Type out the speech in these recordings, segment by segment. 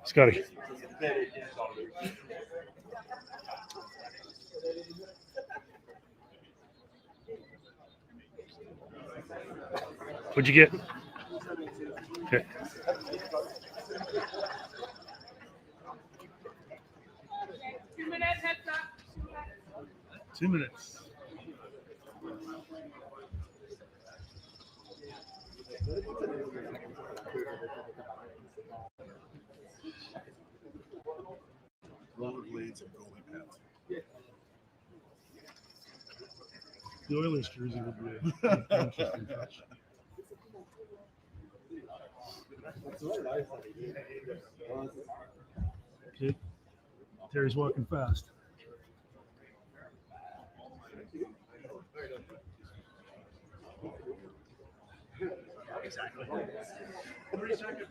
Scotty. What'd you get? Okay. Heads up. 2 minutes. Rollerblades and goalie pads. The Oilers jersey would be an interesting touch. Okay. Terry's walking fast. Exactly. 30 seconds.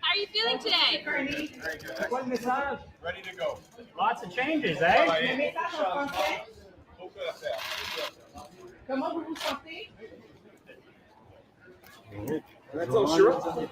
How are you feeling today? Very good. Ready to go. Lots of changes, eh? Come on, do something. That's all sure.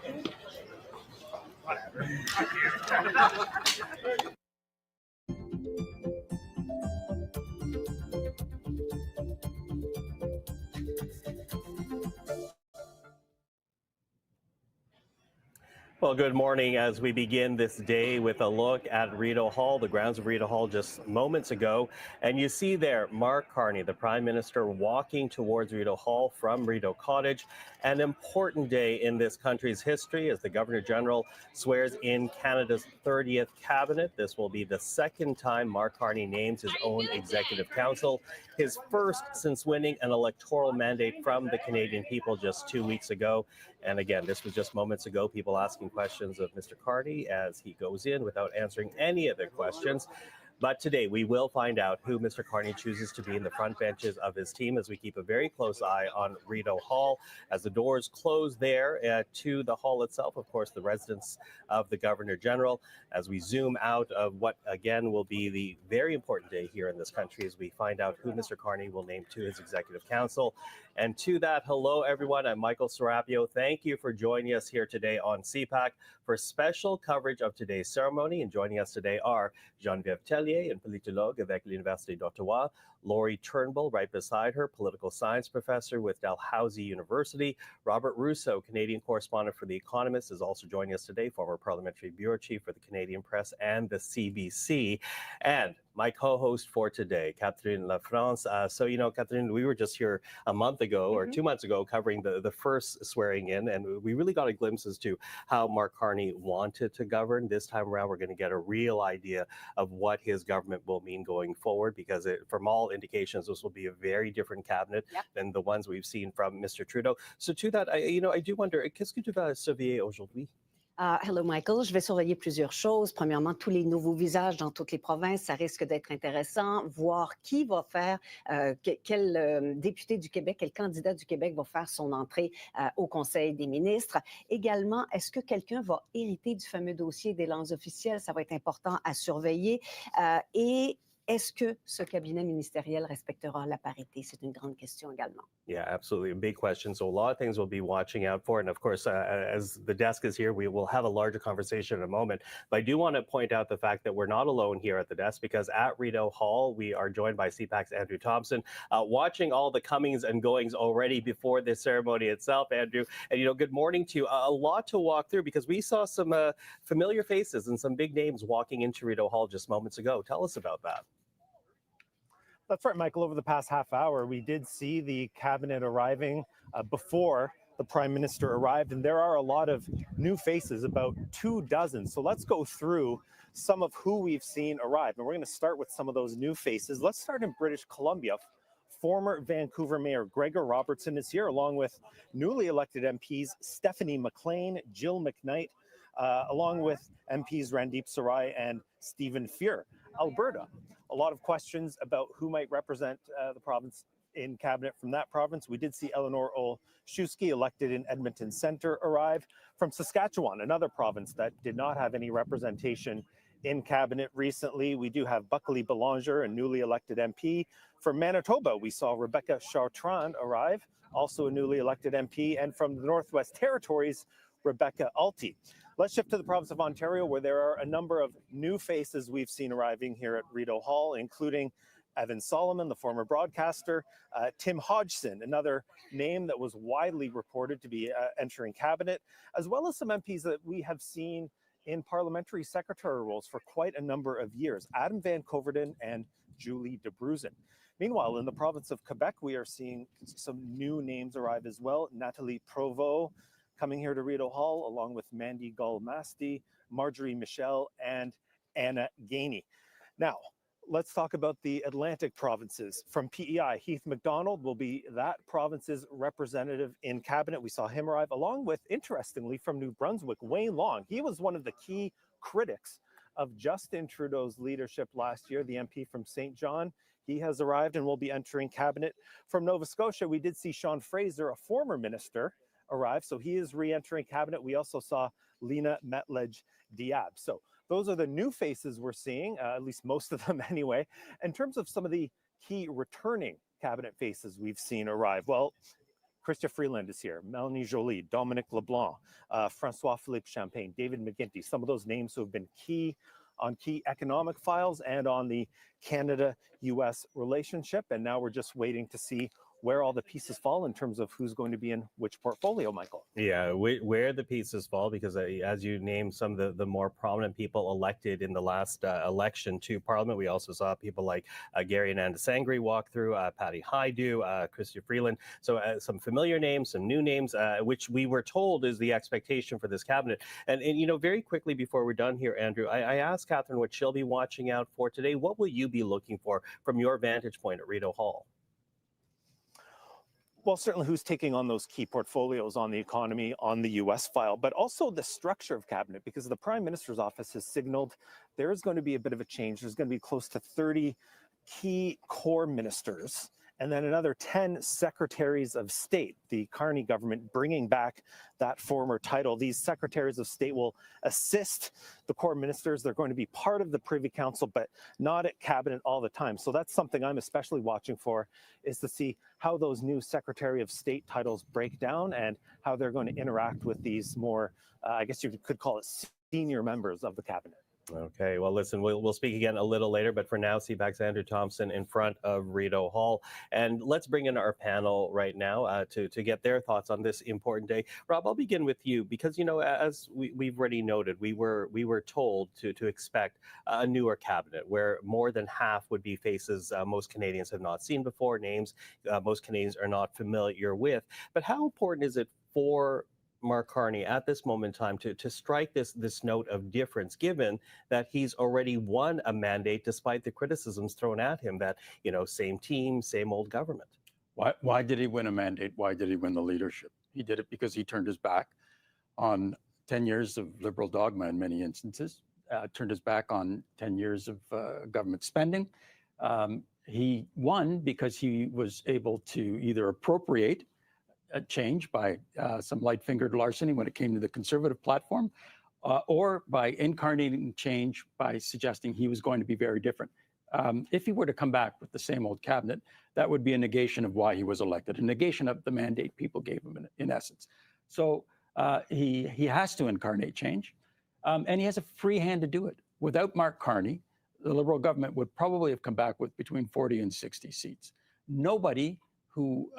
Well, good morning as we begin this day with a look at Rideau Hall, the grounds of Rideau Hall just moments ago. And you see there Mark Carney, the Prime Minister, walking towards Rideau Hall from Rideau Cottage. An important day in this country's history as the Governor General swears in Canada's 30th cabinet. This will be the second time Mark Carney names his own executive council, his first since winning an electoral mandate from the Canadian people just 2 weeks ago. And again, this was just moments ago, people asking questions of Mr. Carney as he goes in without answering any of their questions. But today we will find out who Mr. Carney chooses to be in the front benches of his team as we keep a very close eye on Rideau Hall as the doors close there to the hall itself. Of course, the residence of the Governor General as we zoom out of what again will be the very important day here in this country as we find out who Mr. Carney will name to his executive council. And to that, hello everyone, I'm Michael Serapio. Thank you for joining us here today on CPAC for special coverage of today's ceremony. And joining us today are Geneviève Tellier, and politologue avec l'Université d'Ottawa, Laurie Turnbull, right beside her, political science professor with Dalhousie University. Robert Russo, Canadian correspondent for The Economist, is also joining us today, former parliamentary bureau chief for the Canadian Press and the CBC. And my co-host for today, Catherine Lafrance. So, Catherine, we were just here a month ago or 2 months ago covering the first swearing in, and we really got a glimpse as to how Mark Carney wanted to govern. This time around, we're going to get a real idea of what his government will mean going forward, because from all indications, this will be a very different cabinet than the ones we've seen from Mr. Trudeau. So to that, I do wonder, qu'est-ce que tu vas surveiller aujourd'hui? Hello, Michael. Je vais surveiller plusieurs choses. Premièrement, tous les nouveaux visages dans toutes les provinces, ça risque d'être intéressant. Voir qui va faire, quel député du Québec, quel candidat du Québec va faire son entrée au Conseil des ministres. Également, est-ce que quelqu'un va hériter du fameux dossier des langues officielles? Ça va être important à surveiller. Et est-ce que ce cabinet ministériel respectera la parité? C'est une grande question également. Yeah, absolutely. A big question. So a lot of things we'll be watching out for. And of course, as the desk is here, we will have a larger conversation in a moment. But I do want to point out the fact that we're not alone here at the desk, because at Rideau Hall, we are joined by CPAC's Andrew Thompson, watching all the comings and goings already before this ceremony itself, Andrew. And, good morning to you. A lot to walk through, because we saw some familiar faces and some big names walking into Rideau Hall just moments ago. Tell us about that. That's right, Michael. Over the past half hour, we did see the cabinet arriving before the Prime Minister arrived, and there are a lot of new faces, about 24. So let's go through some of who we've seen arrive. And we're going to start with some of those new faces. Let's start in British Columbia. Former Vancouver Mayor Gregor Robertson is here, along with newly elected MPs Stephanie McLean, Jill McKnight, along with MPs Randeep Sarai and Stephen Fuhr. Alberta, a lot of questions about who might represent the province in cabinet from that province. We did see Eleanor Olszewski, elected in Edmonton Centre, arrive. From Saskatchewan, another province that did not have any representation in cabinet recently, we do have Buckley Belanger, a newly elected MP. From Manitoba, we saw Rebecca Chartrand arrive, also a newly elected MP. And from the Northwest Territories, Rebecca Alty. Let's shift to the province of Ontario, where there are a number of new faces we've seen arriving here at Rideau Hall, including Evan Solomon, the former broadcaster, Tim Hodgson, another name that was widely reported to be entering cabinet, as well as some MPs that we have seen in parliamentary secretary roles for quite a number of years, Adam Van Coverden and Julie DeBruzen. Meanwhile, in the province of Quebec, we are seeing some new names arrive as well. Nathalie Provost coming here to Rideau Hall, along with Mandy Gull-Masti, Marjorie Michel, and Anna Gainey. Now, let's talk about the Atlantic provinces. From PEI, Heath MacDonald will be that province's representative in cabinet. We saw him arrive, along with, interestingly, from New Brunswick, Wayne Long. He was one of the key critics of Justin Trudeau's leadership last year, the MP from St. John. He has arrived and will be entering cabinet. From Nova Scotia, we did see Sean Fraser, a former minister, arrive. So he is re-entering cabinet. We also saw Lena Metlej Diab. So those are the new faces we're seeing, at least most of them anyway. In terms of some of the key returning cabinet faces we've seen arrive, well, Chrystia Freeland is here, Melanie Joly, Dominic LeBlanc, Francois-Philippe Champagne, David McGuinty, some of those names who have been key on key economic files and on the Canada-US relationship. And now we're just waiting to see where all the pieces fall in terms of who's going to be in which portfolio, Michael. Yeah, where the pieces fall, because as you named some of the more prominent people elected in the last election to Parliament, we also saw people like Gary Nandasangri walk through, Patty Haidu, Chrystia Freeland. So some familiar names, some new names, which we were told is the expectation for this cabinet. And very quickly before we're done here, Andrew, I asked Catherine what she'll be watching out for today. What will you be looking for from your vantage point at Rideau Hall? Well, certainly who's taking on those key portfolios on the economy, on the U.S. file, but also the structure of cabinet, because the Prime Minister's office has signaled there is going to be a bit of a change. There's going to be close to 30 key core ministers and then another 10 secretaries of state, the Carney government bringing back that former title. These secretaries of state will assist the core ministers. They're going to be part of the Privy Council, but not at cabinet all the time. So that's something I'm especially watching for, is to see how those new Secretary of State titles break down and how they're going to interact with these more, I guess you could call it senior members of the cabinet. Okay, well, listen, we'll speak again a little later, but for now, CPAC's Andrew Thompson in front of Rideau Hall. And let's bring in our panel right now to get their thoughts on this important day. Rob, I'll begin with you because, you know, as we've already noted, we were told to expect a newer cabinet where more than half would be faces most Canadians have not seen before, names most Canadians are not familiar with. But how important is it for Mark Carney at this moment in time to strike this note of difference, given that he's already won a mandate despite the criticisms thrown at him that, you know, same team, same old government? Why did he win a mandate? Why did he win the leadership? He did it because he turned his back on 10 years of Liberal dogma in many instances, turned his back on 10 years of government spending. He won because he was able to either appropriate a change by some light-fingered larceny when it came to the Conservative platform, or by incarnating change by suggesting he was going to be very different. If he were to come back with the same old cabinet, that would be a negation of why he was elected, a negation of the mandate people gave him in essence. So he has to incarnate change, and he has a free hand to do it. Without Mark Carney, the Liberal government would probably have come back with between 40 and 60 seats. Nobody who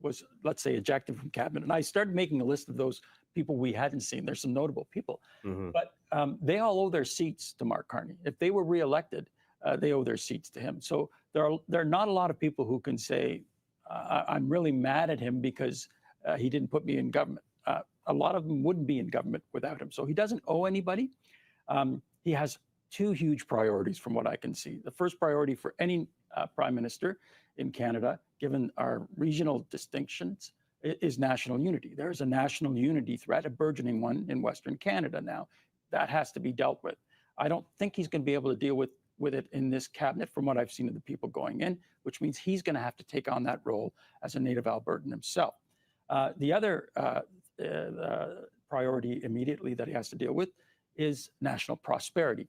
was, let's say, ejected from cabinet. And I started making a list of those people we hadn't seen. There's some notable people, but they all owe their seats to Mark Carney. If they were reelected, they owe their seats to him. So there are not a lot of people who can say, I'm really mad at him because he didn't put me in government. A lot of them wouldn't be in government without him. So he doesn't owe anybody. He has two huge priorities from what I can see. The first priority for any prime minister in Canada, given our regional distinctions, is national unity. There's a national unity threat, a burgeoning one in Western Canada now. That has to be dealt with. I don't think he's going to be able to deal with it in this cabinet from what I've seen of the people going in, which means he's going to have to take on that role as a native Albertan himself. The other priority immediately that he has to deal with is national prosperity.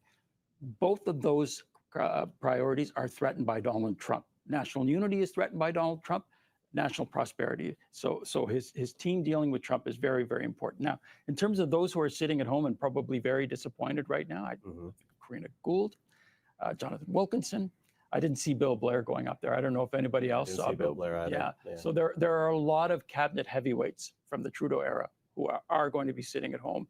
Both of those priorities are threatened by Donald Trump. National unity is threatened by Donald Trump, national prosperity. So his team dealing with Trump is very, very important. Now, in terms of those who are sitting at home and probably very disappointed right now, Karina Gould, Jonathan Wilkinson. I didn't see Bill Blair going up there. I don't know if anybody else saw Bill Blair either. Yeah. So there are a lot of cabinet heavyweights from the Trudeau era who are going to be sitting at home.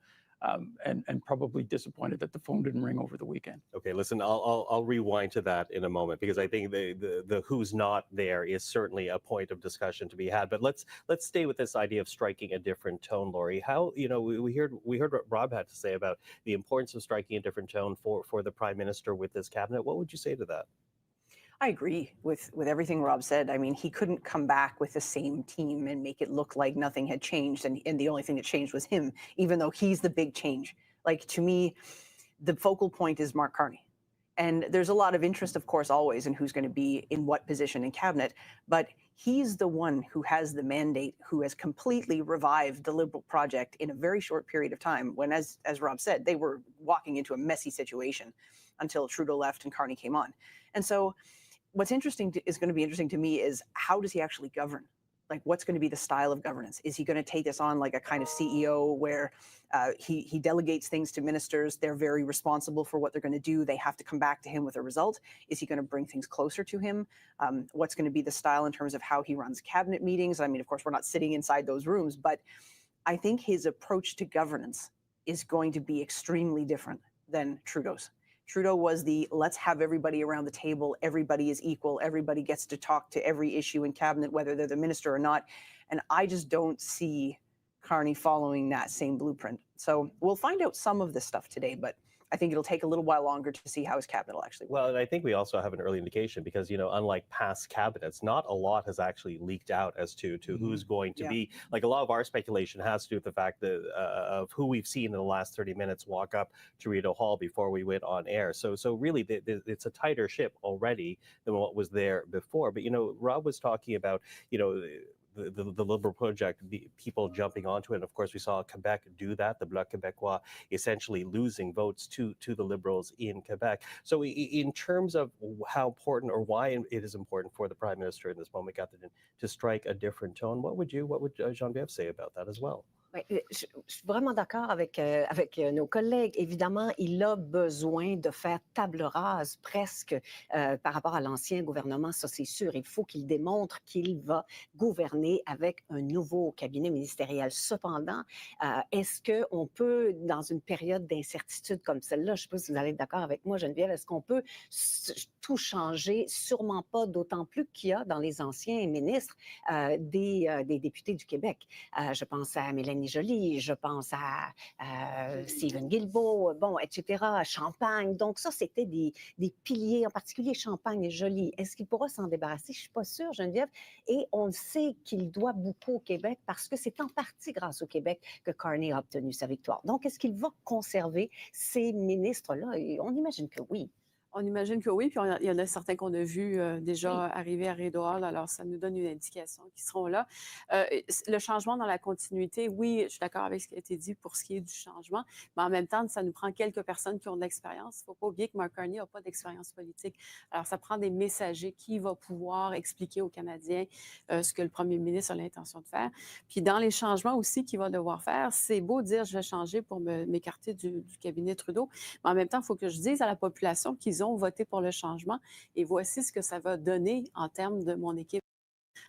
And probably disappointed that the phone didn't ring over the weekend. Okay, listen, I'll rewind to that in a moment because I think the who's not there is certainly a point of discussion to be had. But let's stay with this idea of striking a different tone, Laurie. How, you know, we heard what Rob had to say about the importance of striking a different tone for the Prime Minister with this cabinet. What would you say to that? I agree with everything Rob said. I mean, he couldn't come back with the same team and make it look like nothing had changed. And the only thing that changed was him, even though he's the big change. Like, to me, the focal point is Mark Carney. And there's a lot of interest, of course, always in who's going to be in what position in cabinet. But he's the one who has the mandate, who has completely revived the Liberal project in a very short period of time when, as Rob said, they were walking into a messy situation until Trudeau left and Carney came on. And so what's interesting is going to be interesting to me is how does he actually govern? Like, what's going to be the style of governance? Is he going to take this on like a kind of CEO where he delegates things to ministers? They're very responsible for what they're going to do. They have to come back to him with a result. Is he going to bring things closer to him? What's going to be the style in terms of how he runs cabinet meetings? I mean, of course, we're not sitting inside those rooms, but I think his approach to governance is going to be extremely different than Trudeau's. Trudeau was the let's have everybody around the table, everybody is equal, everybody gets to talk to every issue in cabinet, whether they're the minister or not. And I just don't see Carney following that same blueprint. So we'll find out some of this stuff today, but I think it'll take a little while longer to see how his cabinet will actually work. Well, and I think we also have an early indication because, you know, unlike past cabinets, not a lot has actually leaked out as to who's going to be. Like, a lot of our speculation has to do with the fact that of who we've seen in the last 30 minutes walk up to Rideau Hall before we went on air. So really, it's a tighter ship already than what was there before. But, you know, Rob was talking about, you know, the Liberal project, the people jumping onto it. And of course, we saw Quebec do that, the Bloc Québécois essentially losing votes to the Liberals in Quebec. So in terms of how important or why it is important for the Prime Minister in this moment, to strike a different tone, what would Geneviève say about that as well? Ben, je suis vraiment d'accord avec nos collègues. Évidemment, il a besoin de faire table rase presque par rapport à l'ancien gouvernement, ça c'est sûr. Il faut qu'il démontre qu'il va gouverner avec un nouveau cabinet ministériel. Cependant, est-ce qu'on peut, dans une période d'incertitude comme celle-là, je ne sais pas si vous allez être d'accord avec moi, Geneviève, est-ce qu'on peut tout changer? Sûrement pas, d'autant plus qu'il y a dans les anciens ministres des députés du Québec. Je pense à Mélanie Joly, je pense à Stephen Guilbeault, bon, etc., Champagne. Donc ça, c'était des piliers, en particulier Champagne et Joly. Est-ce qu'il pourra s'en débarrasser? Je ne suis pas sûre, Geneviève. Et on sait qu'il doit beaucoup au Québec parce que c'est en partie grâce au Québec que Carney a obtenu sa victoire. Donc, est-ce qu'il va conserver ces ministres-là? On imagine que oui. On imagine que oui, puis il y en a certains qu'on a vus déjà arriver à Rideau, alors ça nous donne une indication qu'ils seront là. Le changement dans la continuité, oui, je suis d'accord avec ce qui a été dit pour ce qui est du changement, mais en même temps, ça nous prend quelques personnes qui ont de l'expérience. Il ne faut pas oublier que Mark Carney n'a pas d'expérience politique. Alors, ça prend des messagers qui vont pouvoir expliquer aux Canadiens ce que le premier ministre a l'intention de faire. Puis dans les changements aussi qu'il va devoir faire, c'est beau dire je vais changer pour m'écarter du cabinet Trudeau, mais en même temps, il faut que je dise à la population qu'ils ont voté pour le changement et voici ce que ça va donner en termes de mon équipe.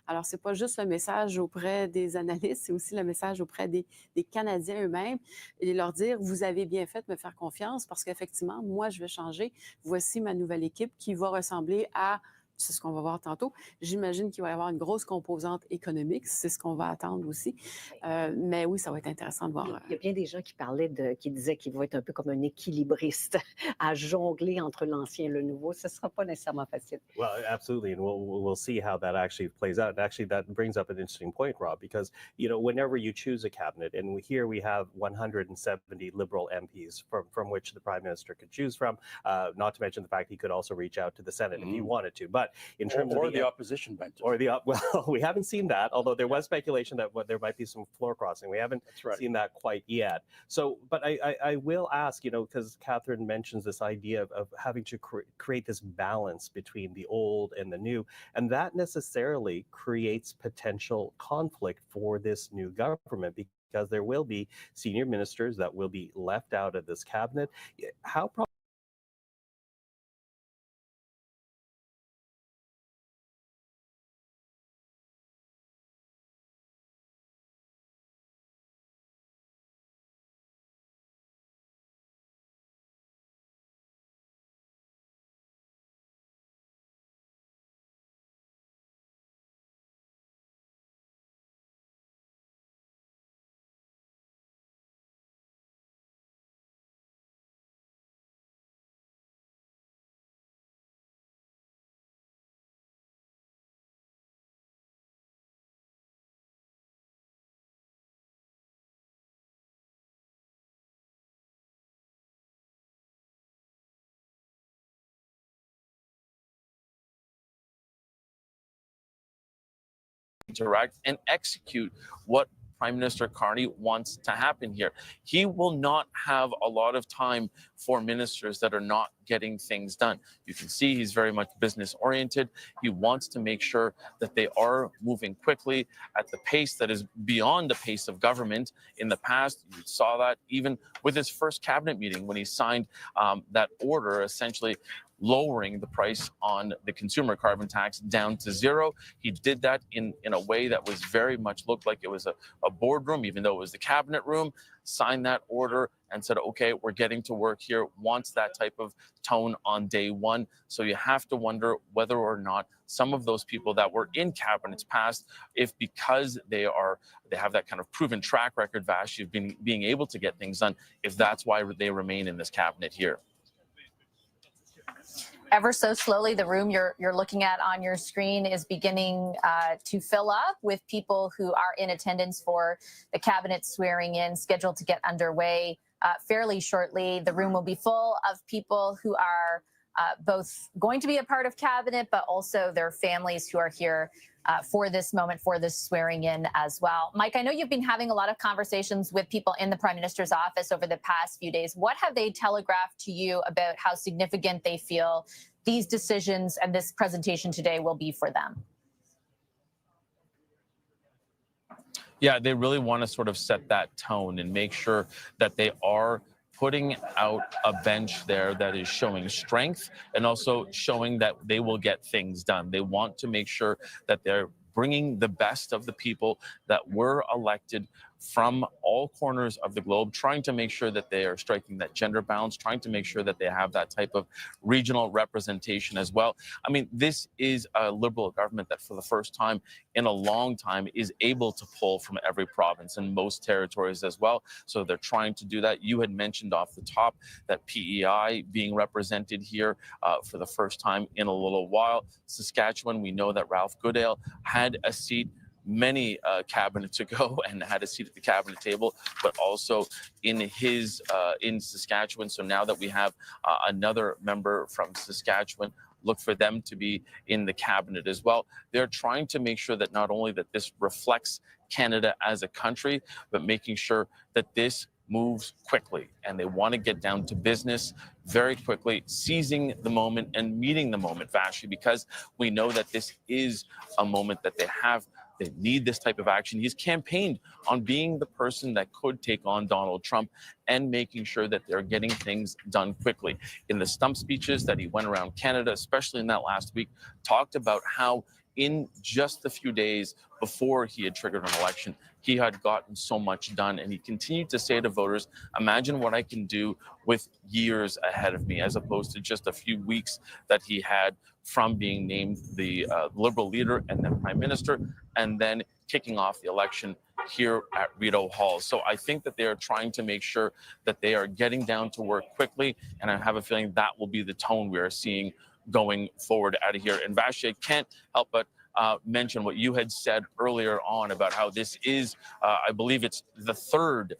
Alors, ce n'est pas juste le message auprès des analystes, c'est aussi le message auprès des Canadiens eux-mêmes et leur dire, vous avez bien fait de me faire confiance parce qu'effectivement, moi, je vais changer. Voici ma nouvelle équipe qui va ressembler à, c'est ce qu'on va voir tantôt. J'imagine qu'il va y avoir une grosse composante économique, c'est ce qu'on va attendre aussi. Mais oui, ça va être intéressant de voir. Il y a bien des gens qui disaient qu'il va être un peu comme un équilibriste à jongler entre l'ancien et le nouveau. Ce ne sera pas nécessairement facile. Well, absolutely, and we'll see how that actually plays out. And actually, that brings up an interesting point, Rob, because whenever you choose a cabinet, and here we have 170 Liberal MPs from which the Prime Minister could choose from. Not to mention the fact he could also reach out to the Senate if he wanted to. But in terms or of the opposition benches, well, we haven't seen that. Although there was speculation that there might be some floor crossing. We haven't seen that quite yet. So, but I will ask, because Catherine mentions this idea of having to create this balance between the old and the new, and that necessarily creates potential conflict for this new government because there will be senior ministers that will be left out of this cabinet. How direct and execute what Prime Minister Carney wants to happen here. He will not have a lot of time for ministers that are not getting things done. You can see he's very much business oriented. He wants to make sure that they are moving quickly at the pace that is beyond the pace of government. In the past, you saw that even with his first cabinet meeting when he signed that order, essentially lowering the price on the consumer carbon tax down to zero. He did that in a way that was very much looked like it was a boardroom, even though it was the cabinet room, signed that order and said, okay, we're getting to work here, wants that type of tone on day one. So you have to wonder whether or not some of those people that were in cabinets past, if because they have that kind of proven track record Vash, of being able to get things done, if that's why they remain in this cabinet here. Ever so slowly, the room you're looking at on your screen is beginning to fill up with people who are in attendance for the cabinet swearing in, scheduled to get underway fairly shortly. The room will be full of people who are both going to be a part of cabinet, but also their families who are here for this moment, for this swearing in as well. Mike, I know you've been having a lot of conversations with people in the Prime Minister's office over the past few days. What have they telegraphed to you about how significant they feel these decisions and this presentation today will be for them? Yeah, they really want to sort of set that tone and make sure that they are putting out a bench there that is showing strength and also showing that they will get things done. They want to make sure that they're bringing the best of the people that were elected from all corners of the globe, trying to make sure that they are striking that gender balance, trying to make sure that they have that type of regional representation as well. I mean, this is a Liberal government that for the first time in a long time is able to pull from every province and most territories as well. So they're trying to do that. You had mentioned off the top that PEI being represented here for the first time in a little while. Saskatchewan, we know that Ralph Goodale had a seat many cabinets ago and had a seat at the cabinet table, but also in Saskatchewan. So now that we have another member from Saskatchewan, look for them to be in the cabinet as well. They're trying to make sure that not only that this reflects Canada as a country, but making sure that this moves quickly, and they want to get down to business very quickly, seizing the moment and meeting the moment, Vashi, because we know that this is a moment that they have. They need this type of action. He's campaigned on being the person that could take on Donald Trump and making sure that they're getting things done quickly. In the stump speeches that he went around Canada, especially in that last week, talked about how in just a few days before he had triggered an election, he had gotten so much done. And he continued to say to voters, imagine what I can do with years ahead of me, as opposed to just a few weeks that he had from being named the Liberal leader and then Prime Minister, and then kicking off the election here at Rideau Hall. So I think that they are trying to make sure that they are getting down to work quickly, and I have a feeling that will be the tone we are seeing going forward out of here. And Vashi, I can't help but mention what you had said earlier on about how this is, I believe it's the third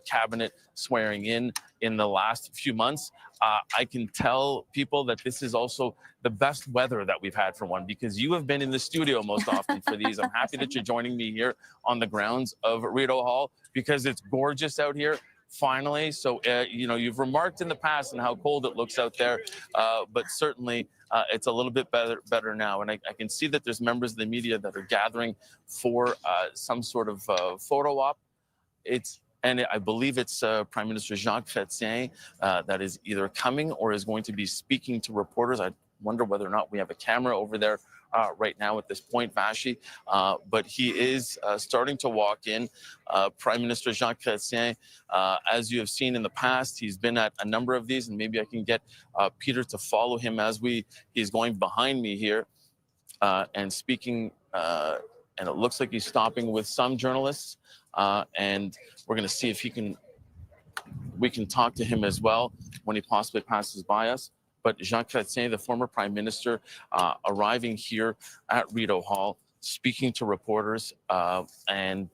cabinet swearing in the last few months. I can tell people that this is also the best weather that we've had for one, because you have been in the studio most often for these. I'm happy that you're joining me here on the grounds of Rideau Hall, because it's gorgeous out here. Finally, so you know, you've remarked in the past on how cold it looks out there, but certainly it's a little bit better now. And I can see that there's members of the media that are gathering for some sort of photo op. And I believe it's Prime Minister Jean Chrétien that is either coming or is going to be speaking to reporters. I wonder whether or not we have a camera over there right now at this point, Vashi. But he is starting to walk in. Prime Minister Jean Chrétien, as you have seen in the past, he's been at a number of these, and maybe I can get Peter to follow him as he's going behind me here and speaking. And it looks like he's stopping with some journalists. And we're going to see if we can talk to him as well when he possibly passes by us. But Jean Chrétien, the former Prime Minister, arriving here at Rideau Hall, speaking to reporters, and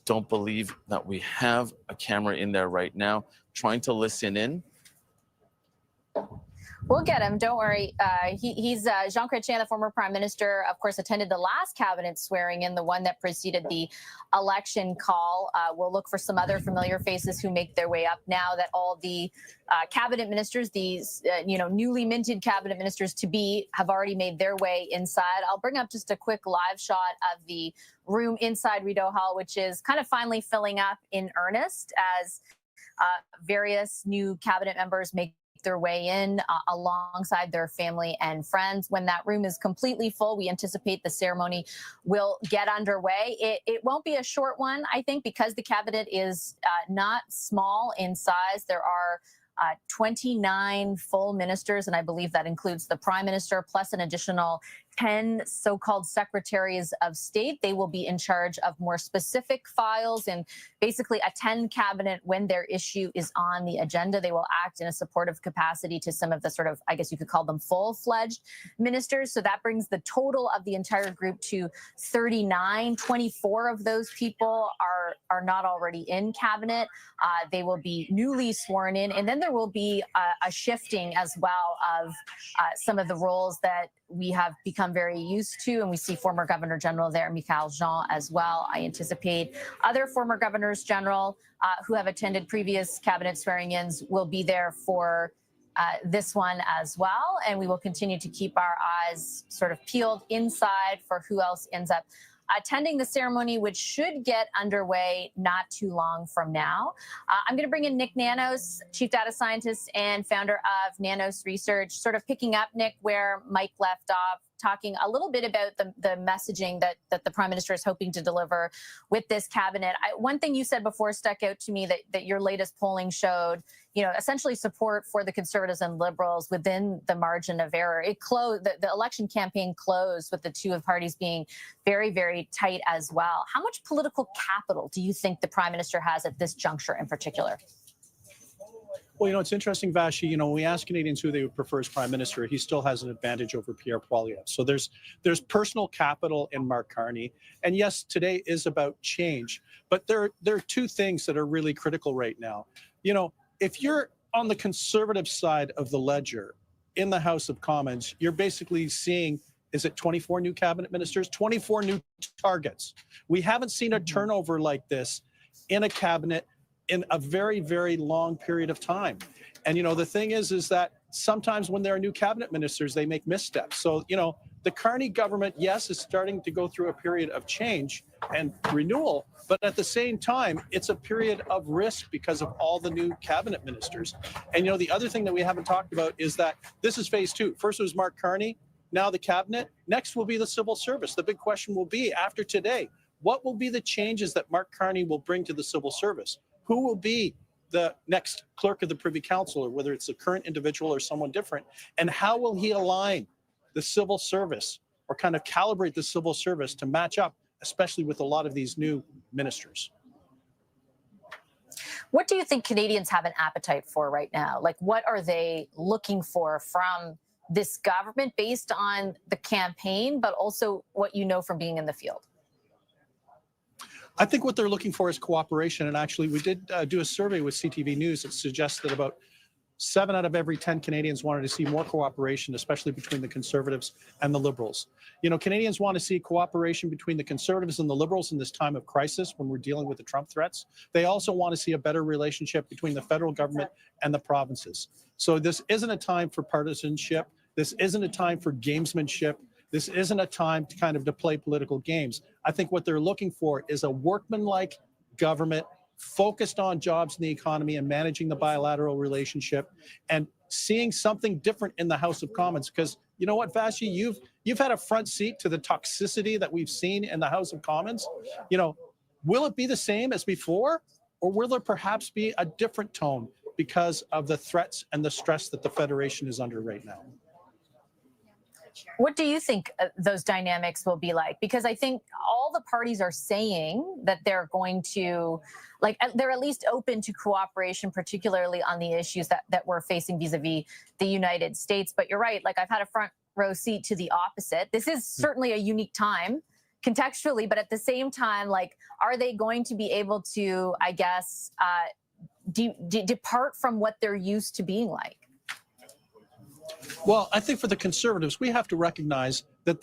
don't believe that we have a camera in there right now, trying to listen in. We'll get him. Don't worry. He's Jean Chrétien, the former prime minister, of course, attended the last cabinet swearing in, the one that preceded the election call. We'll look for some other familiar faces who make their way up now that all the cabinet ministers, these newly minted cabinet ministers to be, have already made their way inside. I'll bring up just a quick live shot of the room inside Rideau Hall, which is kind of finally filling up in earnest as various new cabinet members make their way in alongside their family and friends. When that room is completely full, we anticipate the ceremony will get underway. It won't be a short one, I think, because the cabinet is not small in size. There are 29 full ministers, and I believe that includes the prime minister plus an additional 10 so-called secretaries of state. They will be in charge of more specific files and basically attend cabinet when their issue is on the agenda. They will act in a supportive capacity to some of the sort of, I guess you could call them full-fledged ministers. So that brings the total of the entire group to 39. 24 of those people are not already in cabinet. They will be newly sworn in. And then there will be a shifting as well of some of the roles that we have become very used to, and we see former Governor General there, Michaël Jean, as well. I anticipate other former Governors General who have attended previous cabinet swearing-ins will be there for this one as well. And we will continue to keep our eyes sort of peeled inside for who else ends up attending the ceremony, which should get underway not too long from now. I'm going to bring in Nick Nanos, Chief Data Scientist and founder of Nanos Research, sort of picking up, Nick, where Mike left off, talking a little bit about the messaging that the Prime Minister is hoping to deliver with this cabinet. One thing you said before stuck out to me, that your latest polling showed, essentially support for the Conservatives and Liberals within the margin of error. It closed, the election campaign closed with the two parties being very, very tight as well. How much political capital do you think the Prime Minister has at this juncture in particular? Well, it's interesting, Vashi, when we ask Canadians who they would prefer as Prime Minister, he still has an advantage over Pierre Poilievre. So there's personal capital in Mark Carney. And yes, today is about change, but there are two things that are really critical right now. If you're on the Conservative side of the ledger in the House of Commons, you're basically seeing, is it 24 new cabinet ministers, 24 new targets. We haven't seen a turnover like this in a cabinet in a very, very long period of time. And, the thing is that sometimes when there are new cabinet ministers, they make missteps. So, the Carney government, yes, is starting to go through a period of change and renewal, but at the same time, it's a period of risk because of all the new cabinet ministers. And, the other thing that we haven't talked about is that this is phase two. First was Mark Carney, now the cabinet. Next will be the civil service. The big question will be, after today, what will be the changes that Mark Carney will bring to the civil service? Who will be the next clerk of the Privy Council, or whether it's the current individual or someone different? And how will he align the civil service, or kind of calibrate the civil service to match up, especially with a lot of these new ministers? What do you think Canadians have an appetite for right now? Like, what are they looking for from this government based on the campaign, but also what you know from being in the field? I think what they're looking for is cooperation. And actually, we did do a survey with CTV News that suggests that about 7 out of every 10 Canadians wanted to see more cooperation, especially between the Conservatives and the Liberals. Canadians want to see cooperation between the Conservatives and the Liberals in this time of crisis when we're dealing with the Trump threats. They also want to see a better relationship between the federal government and the provinces. So this isn't a time for partisanship. This isn't a time for gamesmanship. This isn't a time to kind of to play political games. I think what they're looking for is a workmanlike government focused on jobs in the economy and managing the bilateral relationship, and seeing something different in the House of Commons. Because you know what, Vashi, you've had a front seat to the toxicity that we've seen in the House of Commons. Will it be the same as before, or will there perhaps be a different tone because of the threats and the stress that the Federation is under right now? What do you think those dynamics will be like? Because I think all the parties are saying that they're going to, they're at least open to cooperation, particularly on the issues that we're facing vis-a-vis the United States. But you're right, I've had a front row seat to the opposite. This is certainly a unique time contextually, but at the same time, are they going to be able to, I guess, depart from what they're used to being like? Well, I think for the Conservatives, we have to recognize that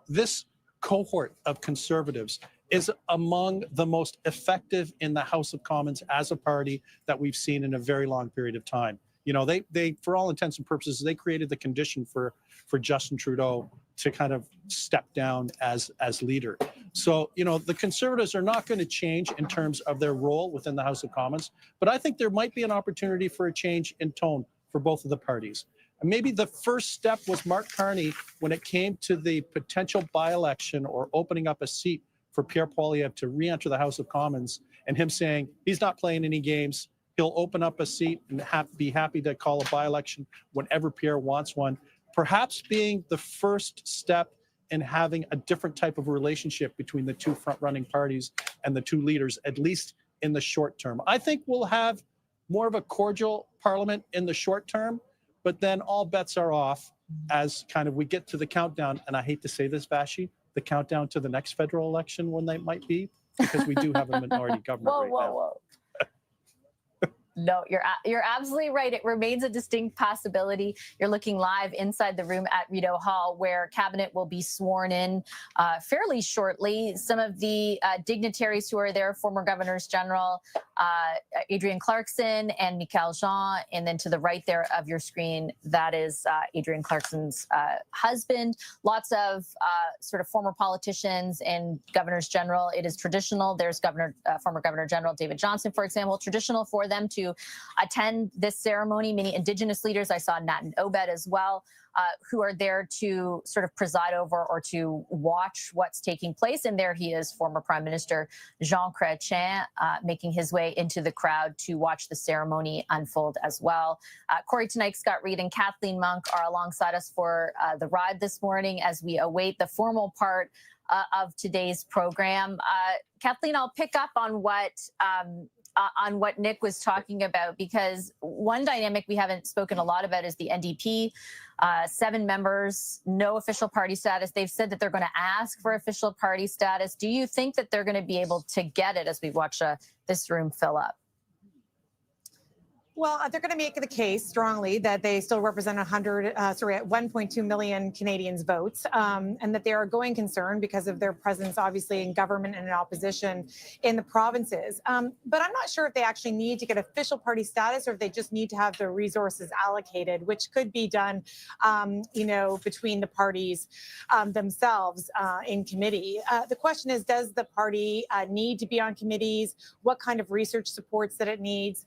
this cohort of Conservatives is among the most effective in the House of Commons as a party that we've seen in a very long period of time. They for all intents and purposes, they created the condition for Justin Trudeau to kind of step down as leader. So, the Conservatives are not going to change in terms of their role within the House of Commons, but I think there might be an opportunity for a change in tone for both of the parties. And maybe the first step was Mark Carney when it came to the potential by-election or opening up a seat for Pierre Poilievre to re-enter the House of Commons, and him saying he's not playing any games. He'll open up a seat and be happy to call a by-election whenever Pierre wants one. Perhaps being the first step in having a different type of relationship between the two front-running parties and the two leaders, at least in the short term. I think we'll have more of a cordial parliament in the short term, but then all bets are off as kind of we get to the countdown. And I hate to say this, Vashi, the countdown to the next federal election when they might be, because we do have a minority government right now. No, you're absolutely right. It remains a distinct possibility. You're looking live inside the room at Rideau Hall, where cabinet will be sworn in fairly shortly. Some of the dignitaries who are there, former governors general Adrienne Clarkson and Michaëlle Jean, and then to the right there of your screen, that is Adrienne Clarkson's husband. Lots of sort of former politicians and governors general. It is traditional. There's former Governor General David Johnston, for example, traditional for them to attend this ceremony. Many Indigenous leaders, I saw Nat and Obed as well, who are there to sort of preside over or to watch what's taking place. And there he is, former Prime Minister Jean Chrétien, making his way into the crowd to watch the ceremony unfold as well. Corey Tonight, Scott Reed, and Kathleen Monk are alongside us for the ride this morning as we await the formal part of today's program. Kathleen, I'll pick up on what Nick was talking about, because one dynamic we haven't spoken a lot about is the NDP. 7 members, no official party status. They've said that they're going to ask for official party status. Do you think that they're going to be able to get it as we watch this room fill up? Well, they're going to make the case strongly that they still represent 1.2 million Canadians' votes, and that they are a going concern because of their presence, obviously, in government and in opposition in the provinces. But I'm not sure if they actually need to get official party status, or if they just need to have the resources allocated, which could be done, between the parties themselves in committee. The question is, does the party need to be on committees? What kind of research supports that it needs?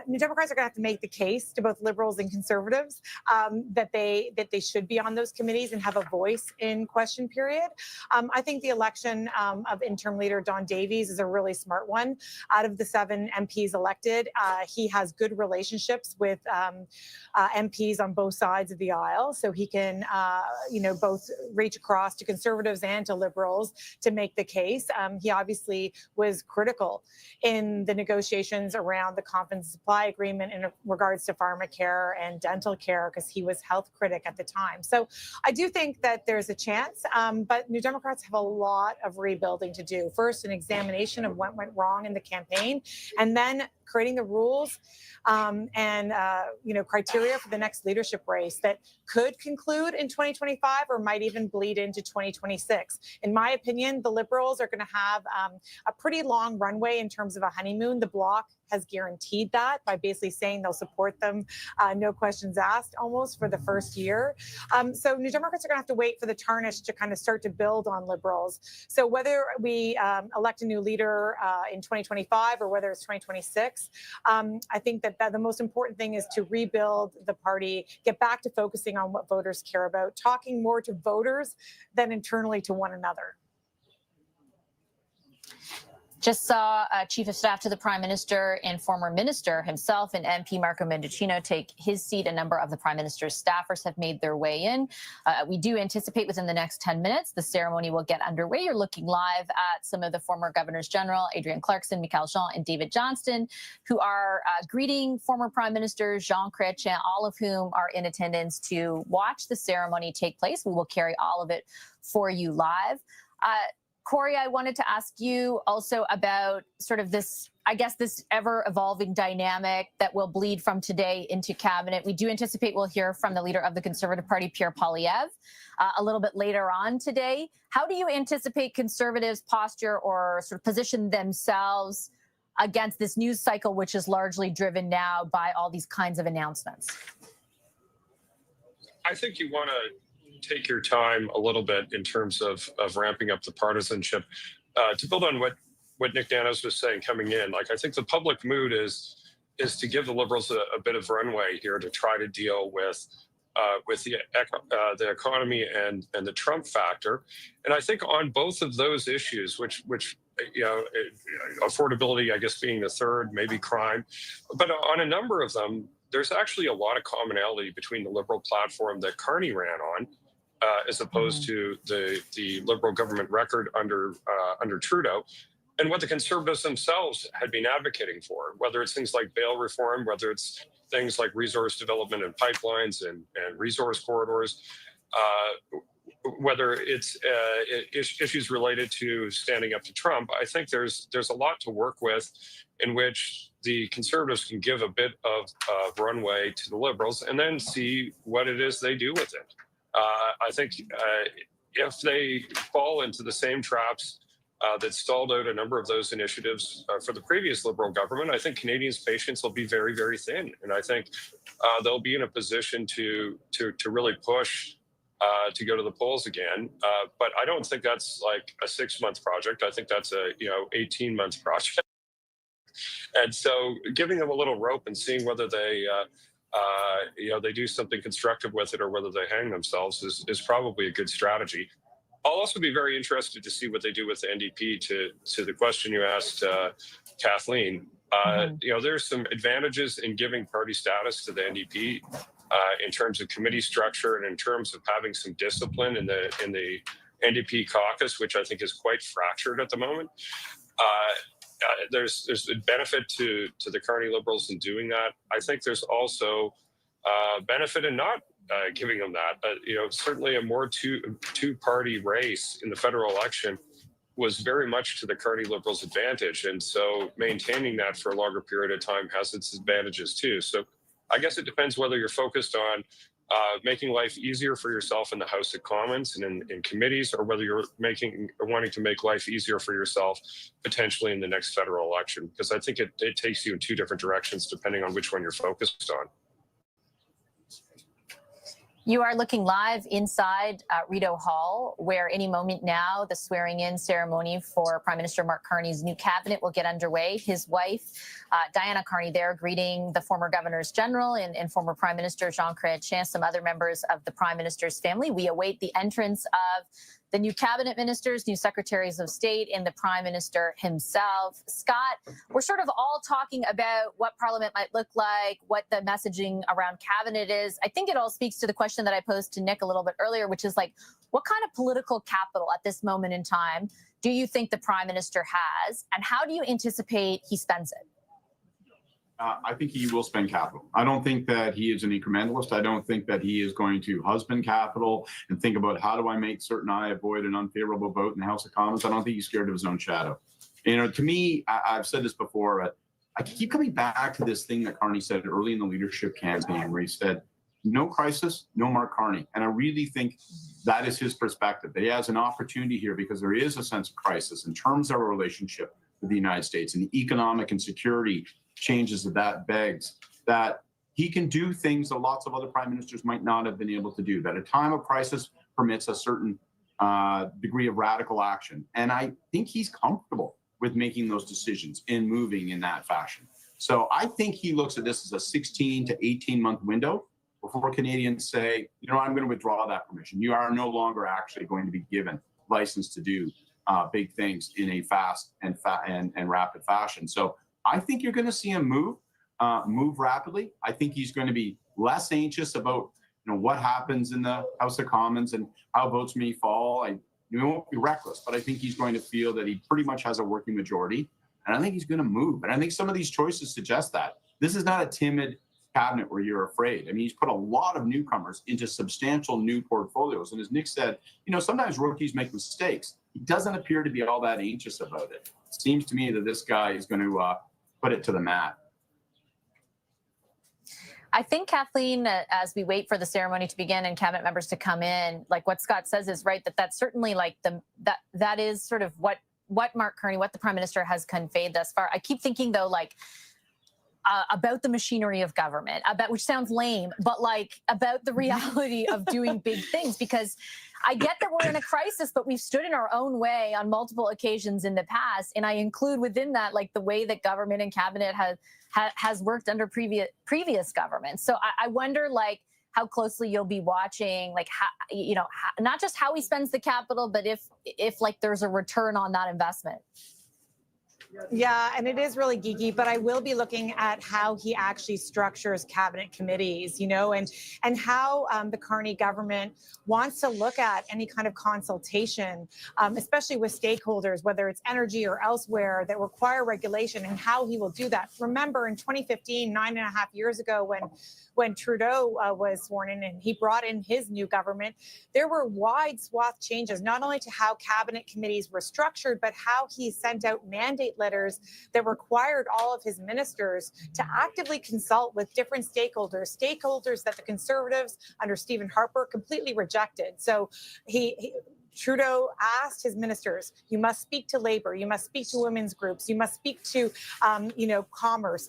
New Democrats are going to have to make the case to both Liberals and Conservatives that they should be on those committees and have a voice in question period. I think the election of interim leader Don Davies is a really smart one. Out of the 7 MPs elected, he has good relationships with MPs on both sides of the aisle, so he can both reach across to Conservatives and to Liberals to make the case. He obviously was critical in the negotiations around the confidence supply agreement in regards to pharmacare and dental care, because he was health critic at the time. So I do think that there's a chance, but New Democrats have a lot of rebuilding to do. First, an examination of what went wrong in the campaign, and then creating the rules and criteria for the next leadership race that could conclude in 2025 or might even bleed into 2026. In my opinion, the Liberals are going to have a pretty long runway in terms of a honeymoon. The Bloc has guaranteed that by basically saying they'll support them, no questions asked, almost for the first year. So New Democrats are going to have to wait for the tarnish to kind of start to build on Liberals. So whether we elect a new leader in 2025 or whether it's 2026, I think that the most important thing is to rebuild the party, get back to focusing on what voters care about, talking more to voters than internally to one another. Just saw Chief of Staff to the Prime Minister and former Minister himself and MP Marco Mendicino take his seat. A number of the Prime Minister's staffers have made their way in. We do anticipate within the next 10 minutes the ceremony will get underway. You're looking live at some of the former Governors General, Adrienne Clarkson, Michaëlle Jean, and David Johnston, who are greeting former Prime Minister Jean Chrétien, all of whom are in attendance to watch the ceremony take place. We will carry all of it for you live. Corey, I wanted to ask you also about sort of this, I guess, this ever-evolving dynamic that will bleed from today into cabinet. We do anticipate we'll hear from the leader of the Conservative Party, Pierre Poilievre, a little bit later on today. How do you anticipate Conservatives' posture or sort of position themselves against this news cycle, which is largely driven now by all these kinds of announcements? I think you want to take your time a little bit in terms of ramping up the partisanship. To build on what Nick Danos was saying coming in, like, I think the public mood is to give the Liberals a bit of runway here to try to deal with the economy and the Trump factor. And I think on both of those issues, which affordability, I guess, being the third, maybe crime, but on a number of them, there's actually a lot of commonality between the Liberal platform that Carney ran on, as opposed to the Liberal government record under Trudeau, and what the Conservatives themselves had been advocating for, whether it's things like bail reform, whether it's things like resource development and pipelines and resource corridors, whether it's issues related to standing up to Trump. I think there's a lot to work with in which the Conservatives can give a bit of runway to the Liberals and then see what it is they do with it. I think if they fall into the same traps that stalled out a number of those initiatives for the previous Liberal government, I think Canadians' patience will be very, very thin. And I think they'll be in a position to really push to go to the polls again. But I don't think that's like a 6-month project. I think that's a 18-month project. And so giving them a little rope and seeing whether they they do something constructive with it or whether they hang themselves is probably a good strategy. I'll also be very interested to see what they do with the NDP. To the question you asked, Kathleen, there's some advantages in giving party status to the NDP in terms of committee structure and in terms of having some discipline in the NDP caucus, which I think is quite fractured at the moment. There's a benefit to the Carney Liberals in doing that. I think there's also benefit in not giving them that. Certainly a more two-party race in the federal election was very much to the Carney Liberals' advantage. And so maintaining that for a longer period of time has its advantages too. So I guess it depends whether you're focused on making life easier for yourself in the House of Commons and in committees, or whether you're wanting to make life easier for yourself potentially in the next federal election, because I think it takes you in two different directions depending on which one you're focused on. You are looking live inside Rideau Hall, where any moment now the swearing-in ceremony for Prime Minister Mark Carney's new cabinet will get underway. His wife, Diana Carney, there greeting the former Governors General and former Prime Minister Jean Chrétien, some other members of the Prime Minister's family. We await the entrance of the new cabinet ministers, new secretaries of state, and the Prime Minister himself. Scott, we're sort of all talking about what Parliament might look like, what the messaging around cabinet is. I think it all speaks to the question that I posed to Nick a little bit earlier, which is like, what kind of political capital at this moment in time do you think the Prime Minister has, and how do you anticipate he spends it? I think he will spend capital. I don't think that he is an incrementalist. I don't think that he is going to husband capital and think about how do I make certain I avoid an unfavorable vote in the House of Commons. I don't think he's scared of his own shadow. To me, I've said this before, but I keep coming back to this thing that Carney said early in the leadership campaign, where he said, no crisis, no Mark Carney. And I really think that is his perspective, that he has an opportunity here because there is a sense of crisis in terms of our relationship with the United States and the economic and security changes that begs, that he can do things that lots of other prime ministers might not have been able to do, that a time of crisis permits a certain degree of radical action. And I think he's comfortable with making those decisions and moving in that fashion. So I think he looks at this as a 16 to 18-month window before Canadians say, I'm going to withdraw that permission. You are no longer actually going to be given license to do big things in a fast and rapid fashion. So I think you're going to see him move rapidly. I think he's going to be less anxious about what happens in the House of Commons and how votes may fall. He won't be reckless, but I think he's going to feel that he pretty much has a working majority, and I think he's going to move. And I think some of these choices suggest that. This is not a timid cabinet where you're afraid. I mean, he's put a lot of newcomers into substantial new portfolios. And as Nick said, sometimes rookies make mistakes. He doesn't appear to be all that anxious about it. It seems to me that this guy is going to put it to the mat. I think, Kathleen, as we wait for the ceremony to begin and cabinet members to come in, like what Scott says is right, that's certainly like that is sort of what Mark Carney, what the Prime Minister has conveyed thus far. I keep thinking, though, about the machinery of government, which sounds lame, but about the reality of doing big things, because I get that we're in a crisis, but we've stood in our own way on multiple occasions in the past. And I include within that, the way that government and cabinet has worked under previous governments. So I wonder, how closely you'll be watching, how, not just how he spends the capital, but if there's a return on that investment. Yeah, and it is really geeky, but I will be looking at how he actually structures cabinet committees, and how the Carney government wants to look at any kind of consultation, especially with stakeholders, whether it's energy or elsewhere, that require regulation, and how he will do that. Remember, in 2015, 9.5 years ago, when Trudeau was sworn in and he brought in his new government, there were wide swath changes, not only to how cabinet committees were structured, but how he sent out mandate mandate letters that required all of his ministers to actively consult with different stakeholders that the Conservatives under Stephen Harper completely rejected. So Trudeau asked his ministers, you must speak to labor, you must speak to women's groups, you must speak to, commerce,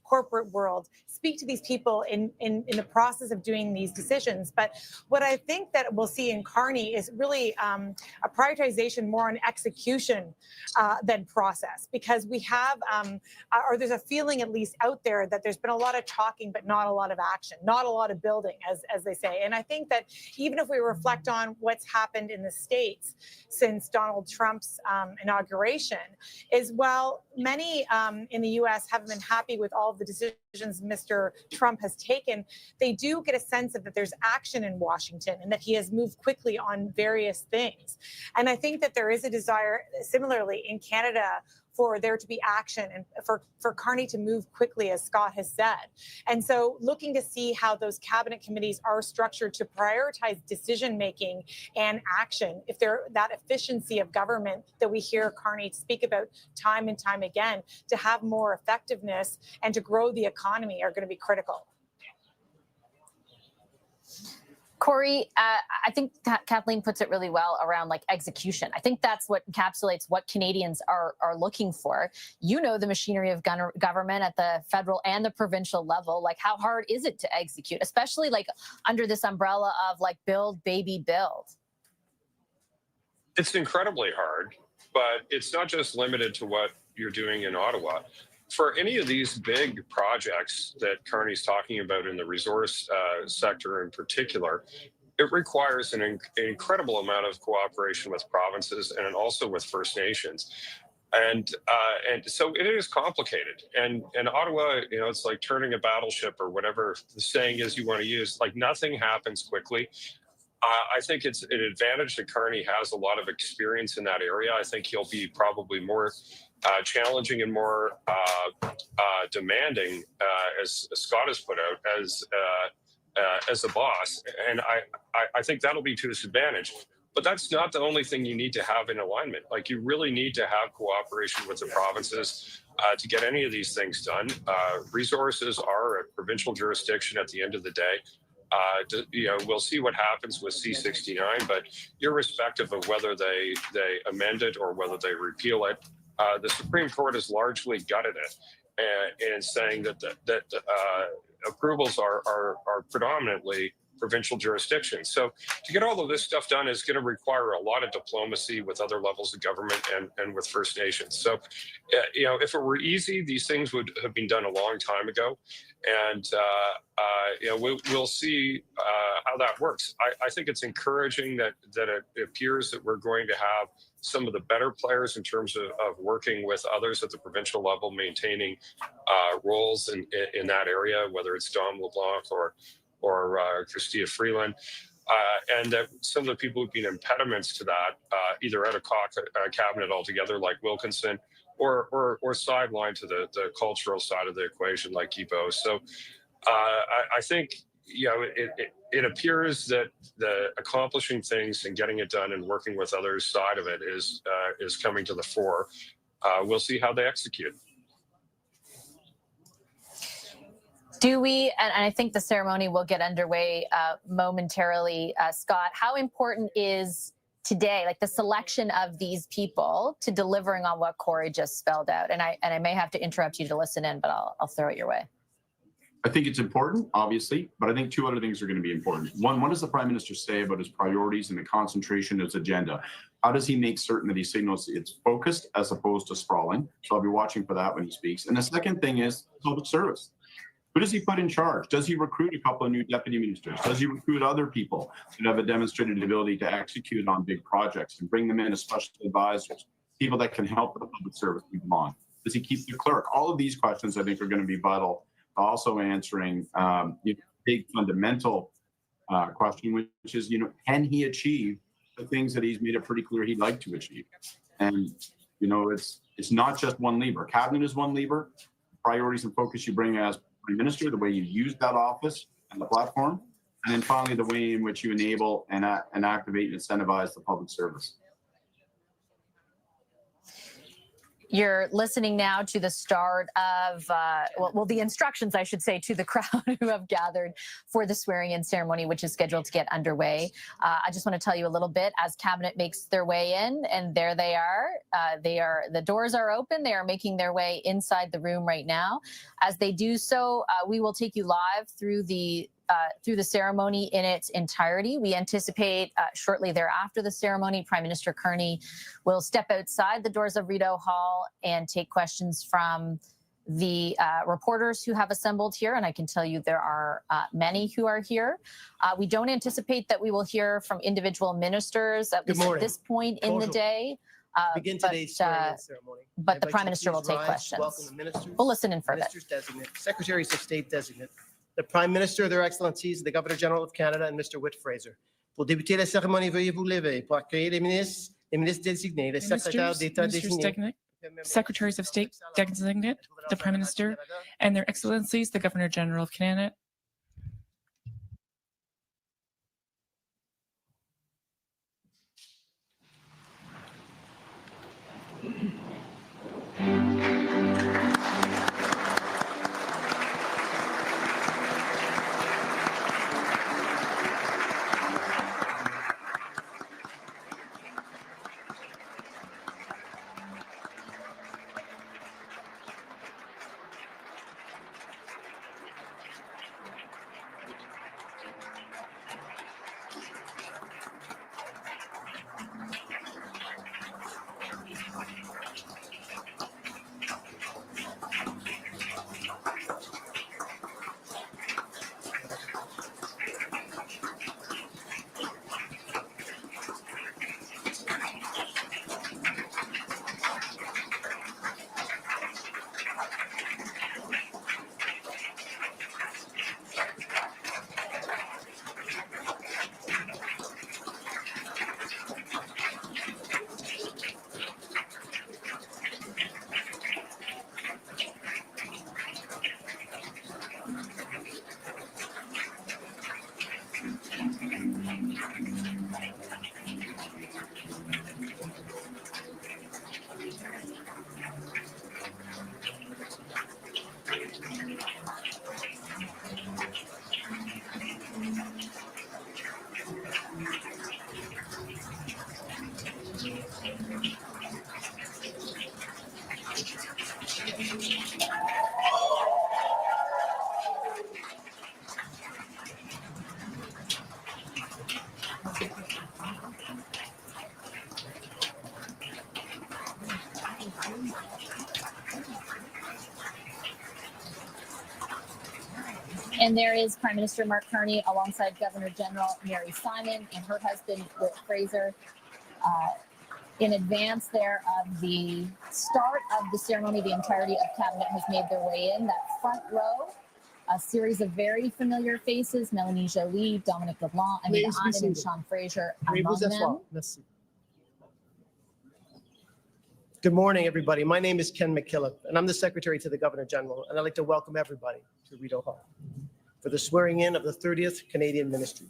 corporate world, speak to these people in the process of doing these decisions. But what I think that we'll see in Carney is really a prioritization more on execution than process, because we have, or there's a feeling at least out there that there's been a lot of talking, but not a lot of action, not a lot of building, as they say. And I think that even if we reflect on what's happened in the States since Donald Trump's inauguration, is while many in the US haven't been happy with all of the decisions Mr. Trump has taken, they do get a sense of that there's action in Washington and that he has moved quickly on various things. And I think that there is a desire, similarly in Canada, for there to be action and for Carney to move quickly, as Scott has said. And so looking to see how those cabinet committees are structured to prioritize decision-making and action, if they're that efficiency of government that we hear Carney speak about time and time again, to have more effectiveness and to grow the economy are going to be critical. Corey, I think Kathleen puts it really well around like execution. I think that's what encapsulates what Canadians are looking for. You know, the machinery of government at the federal and the provincial level, like how hard is it to execute, especially like under this umbrella of like build, baby, build? It's incredibly hard, but it's not just limited to what you're doing in Ottawa. For any of these big projects that Carney's talking about in the resource sector in particular, it requires an incredible amount of cooperation with provinces and also with First Nations. And so it is complicated. And Ottawa, it's like turning a battleship or whatever the saying is you want to use, like nothing happens quickly. I think it's an advantage that Carney has a lot of experience in that area. I think he'll be probably more challenging and more demanding, as Scott has put out, as a boss. And I think that'll be to his advantage. But that's not the only thing you need to have in alignment. Like you really need to have cooperation with the provinces to get any of these things done. Resources are a provincial jurisdiction at the end of the day. We'll see what happens with C-69, but irrespective of whether they amend it or whether they repeal it, the Supreme Court has largely gutted it and saying that approvals are predominantly provincial jurisdictions. So to get all of this stuff done is going to require a lot of diplomacy with other levels of government and with First Nations. So, if it were easy, these things would have been done a long time ago. And, we'll see how that works. I think it's encouraging that it appears that we're going to have some of the better players in terms of working with others at the provincial level, maintaining roles in that area, whether it's Dom LeBlanc or Chrystia Freeland, and that some of the people who've been impediments to that, either out of cabinet altogether, like Wilkinson, or sidelined to the cultural side of the equation, like Guilbeault. So I think it appears that the accomplishing things and getting it done and working with others side of it is coming to the fore. We'll see how they execute. Do we, and I think the ceremony will get underway momentarily, Scott, how important is today, like the selection of these people to delivering on what Corey just spelled out? And I may have to interrupt you to listen in, but I'll throw it your way. I think it's important, obviously, but I think two other things are going to be important. One, what does the Prime Minister say about his priorities and the concentration of his agenda? How does he make certain that he signals it's focused as opposed to sprawling? So I'll be watching for that when he speaks. And the second thing is public service. Who does he put in charge? Does he recruit a couple of new deputy ministers? Does he recruit other people that have a demonstrated ability to execute on big projects and bring them in as special advisors, people that can help the public service move on? Does he keep the clerk? All of these questions I think are going to be vital. Also answering big fundamental question, which is, can he achieve the things that he's made it pretty clear he'd like to achieve? And, it's not just one lever. Cabinet is one lever. Priorities and focus you bring as Prime Minister, the way you use that office and the platform, and then finally the way in which you enable and activate and incentivize the public service. You're listening now to the start of, the instructions, I should say, to the crowd who have gathered for the swearing-in ceremony, which is scheduled to get underway. I just want to tell you a little bit as Cabinet makes their way in, and there they are. The doors are open. They are making their way inside the room right now. As they do so, we will take you live through the ceremony in its entirety. We anticipate shortly thereafter the ceremony, Prime Minister Carney will step outside the doors of Rideau Hall and take questions from the reporters who have assembled here, and I can tell you there are many who are here. We don't anticipate that we will hear from individual ministers at least at this point in the day. Begin today's swearing-in ceremony. But the Prime Minister will take questions. Welcome the ministers. We'll listen in for a bit. Ministers designate, Secretaries of State designate, the Prime Minister, Their Excellencies, the Governor General of Canada, and Mr. Whit Fraser. Pour débuter la cérémonie, veuillez vous lever pour accueillir les ministres désignés, les secrétaires d'État désignés, Secretaries of State designate, the Prime Minister, and Their Excellencies, the Governor General of Canada. And there is Prime Minister Mark Carney alongside Governor General Mary Simon and her husband, Whit Fraser. In advance there of the start of the ceremony, the entirety of Cabinet has made their way in. That front row, a series of very familiar faces, Melanie Joly, Dominic LeBlanc, Anita Anand, and Sean Fraser among them. Good morning, everybody. My name is Ken McKillop, and I'm the Secretary to the Governor General, and I'd like to welcome everybody to Rideau Hall for the swearing-in of the 30th Canadian Ministry.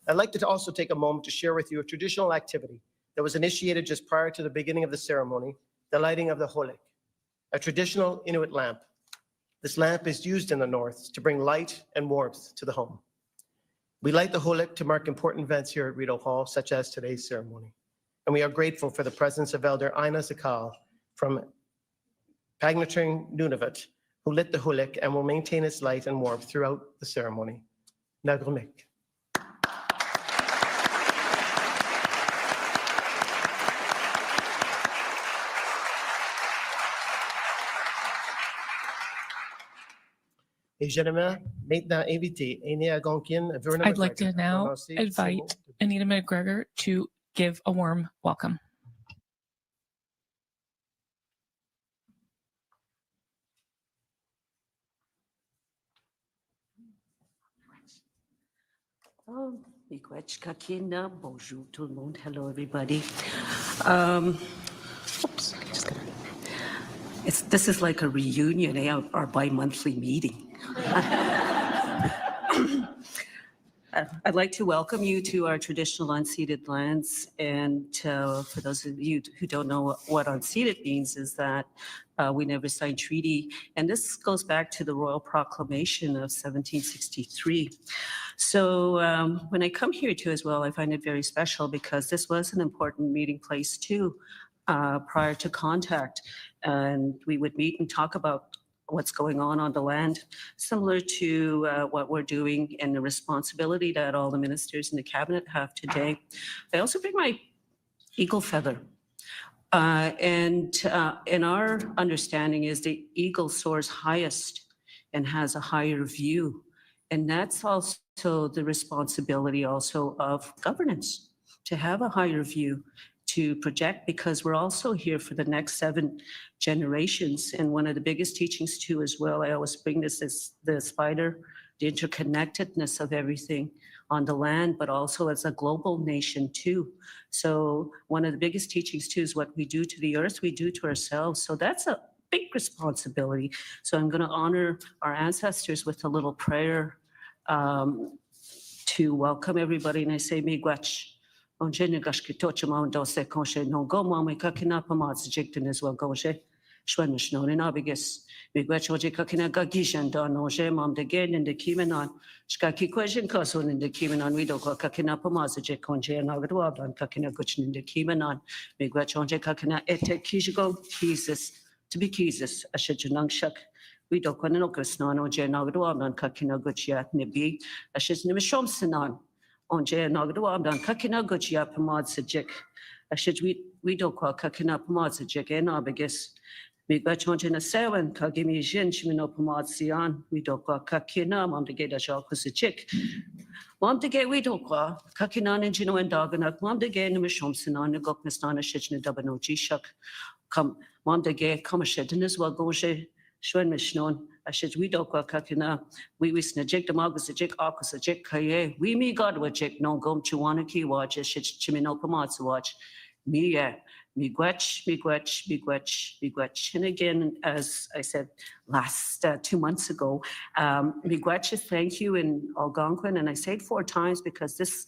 I'd like to also take a moment to share with you a traditional activity that was initiated just prior to the beginning of the ceremony, the lighting of the holik, a traditional Inuit lamp. This lamp is used in the North to bring light and warmth to the home. We light the holik to mark important events here at Rideau Hall, such as today's ceremony. And we are grateful for the presence of Elder Ina Zakal from Parliamentary, Nunavut, who lit the holik and will maintain its light and warmth throughout the ceremony. Nagrumik. I'd like to now invite Anita McGregor to give a warm welcome. Bonjour tout le monde. Hello everybody. This is like a reunion, our bi-monthly meeting. I'd like to welcome you to our traditional unceded lands. And for those of you who don't know what unceded means, is that we never signed treaty. And this goes back to the Royal Proclamation of 1763. So when I come here too as well, I find it very special because this was an important meeting place too prior to contact. And we would meet and talk about what's going on the land, similar to what we're doing and the responsibility that all the ministers in the cabinet have today. I also bring my eagle feather. And our understanding is the eagle soars highest and has a higher view. And that's also the responsibility also of governance, to have a higher view, to project, because we're also here for the next 7 generations. And one of the biggest teachings too as well, I always bring this as the spider, the interconnectedness of everything on the land, but also as a global nation too. So one of the biggest teachings too is what we do to the earth, we do to ourselves. So that's a big responsibility. So I'm going to honor our ancestors with a little prayer to welcome everybody. And I say, miigwech. Onje negashki tocha ma ndose konshe no go ma me kakina pamats jiktin as well gonje shwen shnon in abiges miigwech onje kakina gagishan don onje mam de gen in the kimenon shkaki question kason in the kimenon we do kakina pamats jik konje na gdwa dan kakina guchin in the kimenon miigwech onje kakina ete kishigo kisis to be kisis ashajunang shak we do kono kusnon onje na gdwa dan kakina guchya nibi ashiz nimishom sinan onje nagdo amdan kakina guchia pamad sajik ashij we do kwa kakina pamad sajik en abiges mi gachonje na seven kagimi jin chimino pamad sian we do kwa kakina mam de geda shal kusajik mam de ge we do kwa kakina ninjino en daganak mam de ge nimishom sinan gok misnana shijne dabano jishak kam mam de ge kamashedin as well goje shwen mishnon ashij we do kwa kakina we snajik the magasajik akasajik kaye we mi god wajik no gom chuana ki watch ashij chimino pamatsu watch mi gwech. And again, as I said last 2 months ago, mi gwech thank you in Algonquin, and I say it 4 times because this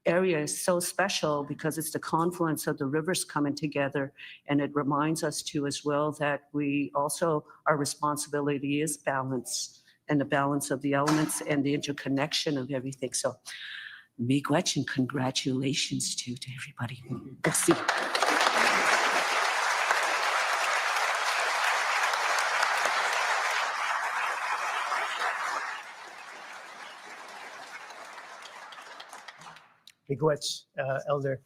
area is so special because it's the confluence of the rivers coming together, and it reminds us too as well that we also, our responsibility is balance, and the balance of the elements and the interconnection of everything. So miigwech and congratulations to everybody. Merci. Miigwech, Elder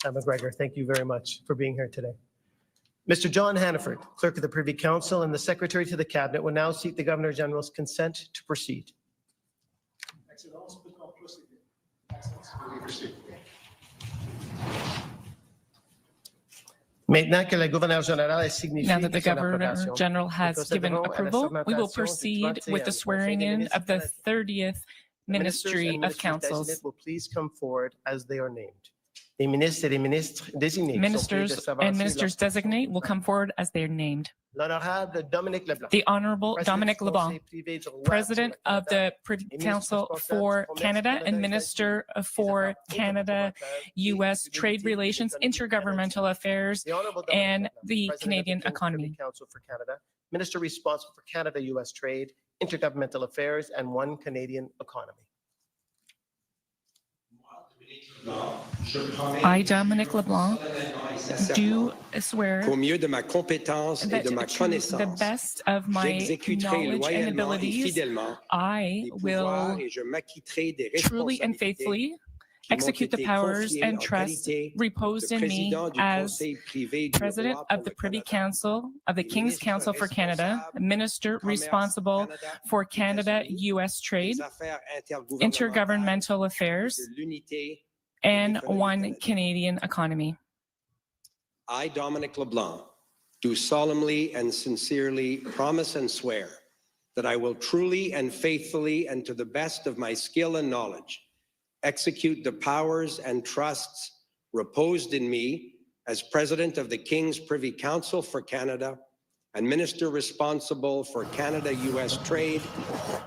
McGregor, thank you very much for being here today. Mr. John Hannaford, Clerk of the Privy Council and the Secretary to the Cabinet, will now seek the Governor General's consent to proceed. Now that the Governor General has given approval, we will proceed with the swearing in of the 30th Ministry of Councils. Will please come forward as they are named. Ministers and ministers designate will come forward as they are named. The Honorable Dominic LeBlanc, President of the Privy Council for Canada and Minister for Canada-US Trade Relations, Intergovernmental Affairs, and the Canadian economy. Council for Canada, Minister responsible for Canada-US Trade, Intergovernmental Affairs, and One Canadian Economy. I, Dominic LeBlanc, do swear qu'au mieux de ma compétence et de ma that to connaissance, the best of my j'exécuterai knowledge and loyalement et abilities, fidèlement I les will pouvoirs et je m'acquitterai des truly and responsabilités faithfully qui m'ont execute the été powers confiées and en trust qualité reposed de in me président du as Conseil privé du President roi of pour the le Privy Canada. Council of the King's Ministre Council for Canada, Minister commerce, responsible Canada, for Canada-US trade, des affaires intergovernmental affairs, de l'unité and One Canadian economy. I, Dominic LeBlanc, do solemnly and sincerely promise and swear that I will truly and faithfully and to the best of my skill and knowledge execute the powers and trusts reposed in me as President of the King's Privy Council for Canada and Minister responsible for Canada-US trade,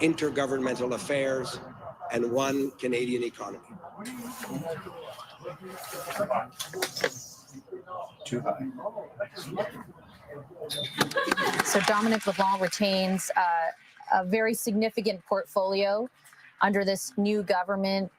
intergovernmental affairs, and one Canadian economy. Too high. So Dominic LeBlanc retains a very significant portfolio under this new government,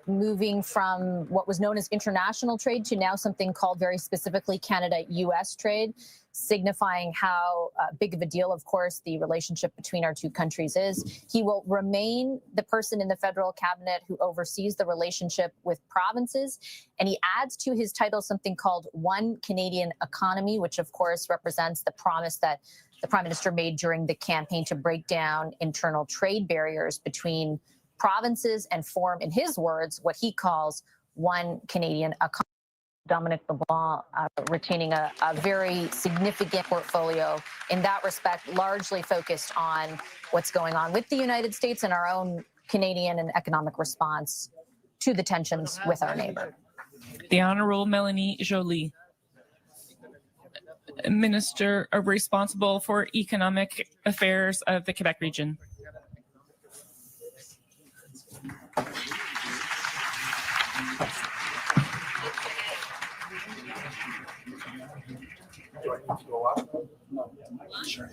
moving from what was known as international trade to now something called very specifically Canada-US trade, signifying how big of a deal, of course, the relationship between our two countries is. He will remain the person in the federal cabinet who oversees the relationship with provinces, and he adds to his title something called One Canadian Economy, which of course represents the promise that the Prime Minister made during the campaign to break down internal trade barriers between provinces and form, in his words, what he calls One Canadian Economy. Dominic LeBlanc retaining a very significant portfolio in that respect, largely focused on what's going on with the United States and our own Canadian and economic response to the tensions with our neighbor. The Honourable Melanie Joly, Minister responsible for Economic Affairs of the Quebec region.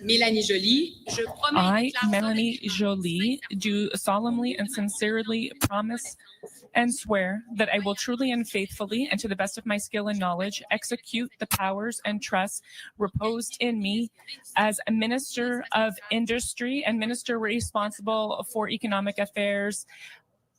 Mélanie Joly, je promets. I, Melanie Joly, do solemnly and sincerely promise and swear that I will truly and faithfully, and to the best of my skill and knowledge, execute the powers and trusts reposed in me as a Minister of Industry and Minister responsible for Economic Affairs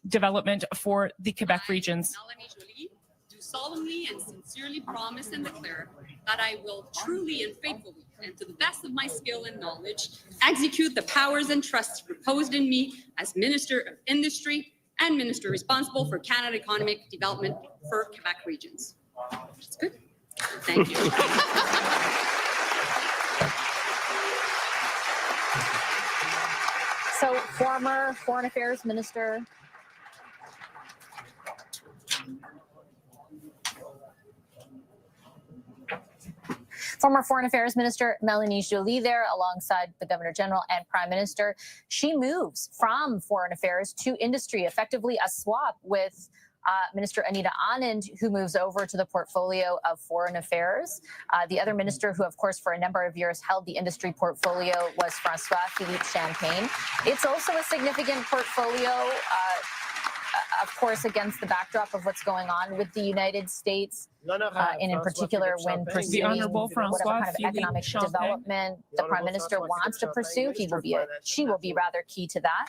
Development for the Quebec regions. Mélanie Joly, do solemnly and sincerely promise and declare that I will truly and faithfully, and to the best of my skill and knowledge, execute the powers and trusts reposed in me as Minister of Industry and Minister responsible for Canada Economic Development for Quebec regions. That's good. Thank you. So former Foreign Affairs Minister Melanie Joly there alongside the Governor General and Prime Minister. She moves from Foreign Affairs to Industry, effectively a swap with Minister Anita Anand, who moves over to the portfolio of Foreign Affairs. The other minister who, of course, for a number of years held the industry portfolio was François-Philippe Champagne. It's also a significant portfolio, of course, against the backdrop of what's going on with the United States, and in particular when pursuing whatever kind of economic development the Prime Minister wants to pursue. She will be rather key to that.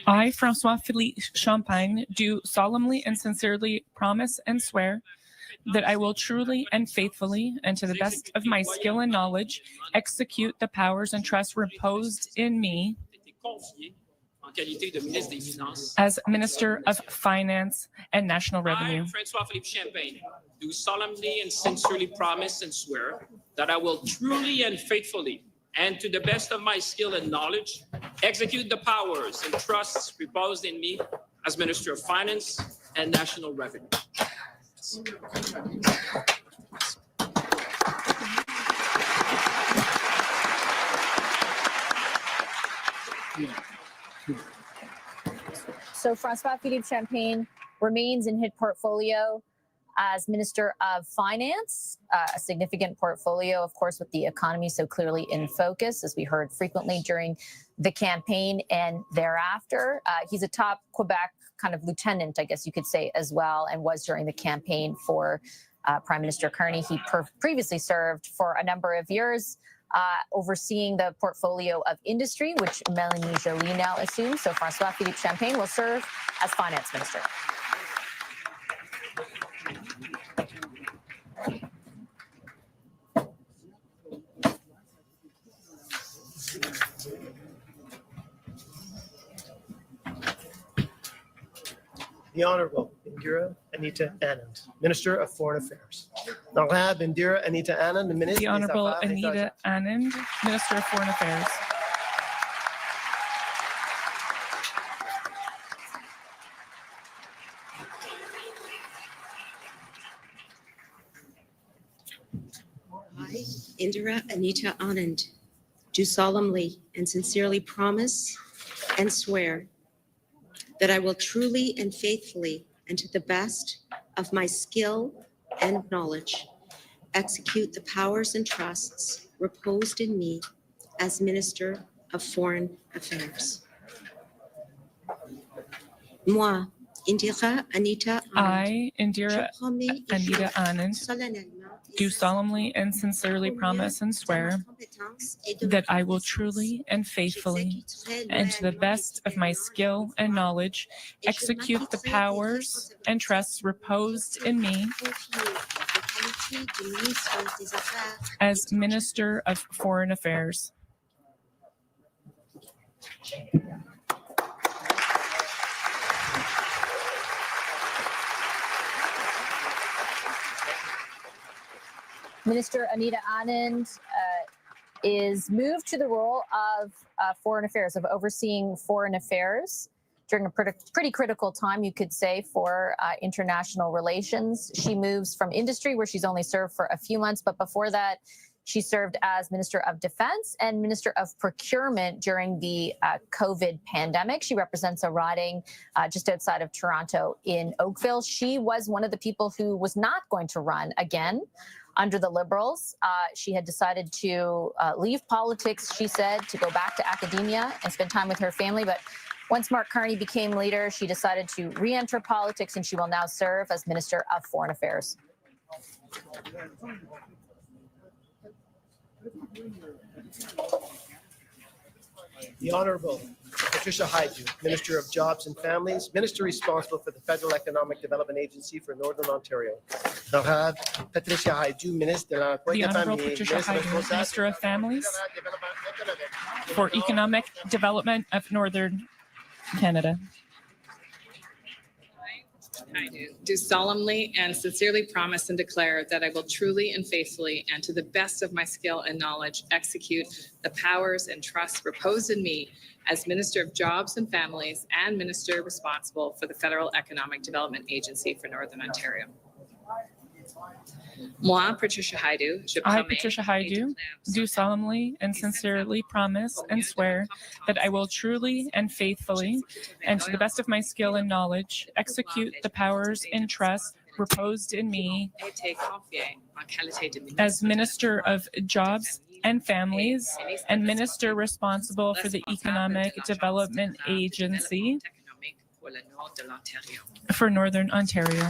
I, François-Philippe Champagne, do solemnly and sincerely promise and swear that I will truly and faithfully, and to the best of my skill and knowledge, execute the powers and trusts reposed in me as Minister of Finance and National Revenue. I, François-Philippe Champagne, do solemnly and sincerely promise and swear that I will truly and faithfully, and to the best of my skill and knowledge, execute the powers and trusts reposed in me as Minister of Finance and National Revenue. So François-Philippe Champagne remains in his portfolio as Minister of Finance, a significant portfolio, of course, with the economy so clearly in focus, as we heard frequently during the campaign and thereafter. He's a top Quebec kind of lieutenant, I guess you could say, as well, and was during the campaign for Prime Minister Carney. He previously served for a number of years overseeing the portfolio of industry, which Melanie Joly now assumes. So François-Philippe Champagne will serve as Finance Minister. The Honourable Indira Anita Anand, Minister of Foreign Affairs. Honorable Indira Anita Anand, the Minister The Honourable Anita Anand, Minister of Foreign Affairs. I, Indira Anita Anand, do solemnly and sincerely promise and swear that I will truly and faithfully and to the best of my skill and knowledge execute the powers and trusts reposed in me as Minister of Foreign Affairs. Moi, Indira Anita Anand, I, Indira Anita Anand, do solemnly and sincerely promise and swear that I will truly and faithfully, and to the best of my skill and knowledge, execute the powers and trusts reposed in me as Minister of Foreign Affairs. Minister Anita Anand is moved to the role of foreign affairs, of overseeing foreign affairs during a pretty critical time, you could say, for international relations. She moves from industry, where she's only served for a few months, but before that, she served as Minister of Defense and Minister of Procurement during the COVID pandemic. She represents a riding just outside of Toronto in Oakville. She was one of the people who was not going to run again under the Liberals. She had decided to leave politics, she said, to go back to academia and spend time with her family. But once Mark Carney became leader, she decided to re-enter politics, and she will now serve as Minister of Foreign Affairs. The Honourable Patricia Haidoo, Minister of Jobs and Families, Minister responsible for the Federal Economic Development Agency for Northern Ontario. Honorable Patricia Haidoo, Ministre de l'Emploi The et des Honourable Familles, Patricia Haidoo, Minister of Families for Economic Development of Northern Canada. I do solemnly and sincerely promise and declare that I will truly and faithfully and to the best of my skill and knowledge execute the powers and trusts reposed in me as Minister of Jobs and Families and Minister responsible for the Federal Economic Development Agency for Northern Ontario. Moi, Patricia Haidoo, I, Patricia Haidoo, do solemnly and sincerely promise and swear that I will truly and faithfully, and to the best of my skill and knowledge, execute the powers and trusts reposed in me as Minister of Jobs and Families and Minister responsible for the Economic Development Agency for Northern Ontario.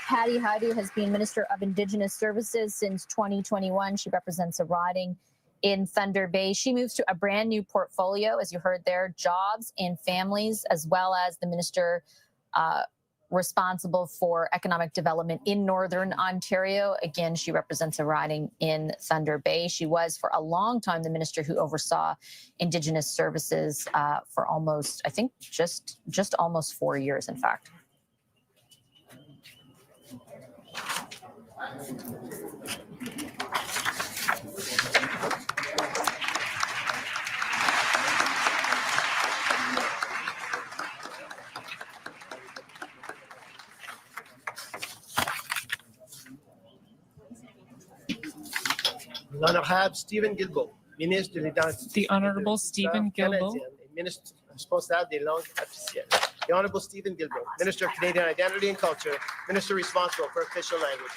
Patty Haidoo has been Minister of Indigenous Services since 2021. She represents a riding in Thunder Bay. She moves to a brand new portfolio, as you heard there, jobs and families, as well as the minister responsible for economic development in Northern Ontario. Again, she represents a riding in Thunder Bay. She was for a long time the minister who oversaw Indigenous services for almost, I think, just almost 4 years, in fact. L'Honorable Stephen Guilbeault, Ministre de l'Identité. The Honourable Stephen Guilbeault. Ministre responsable des langues officielles. The Honourable Stephen Guilbeault, Minister of Canadian Identity and Culture, Minister responsible for official languages.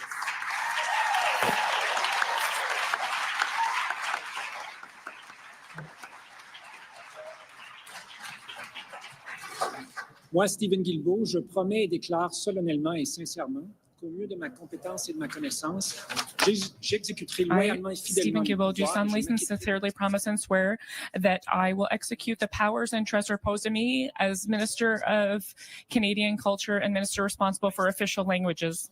Moi, Stephen Guilbeault, je promets et déclare solennellement et sincèrement qu'au mieux de ma compétence et de ma connaissance, j'exécuterai loyalement et fidèlement. Stephen Guilbeault, do solemnly and sincerely promise and swear that I will execute the powers and trusts reposed in me as Minister of Canadian Culture and Minister responsible for official languages.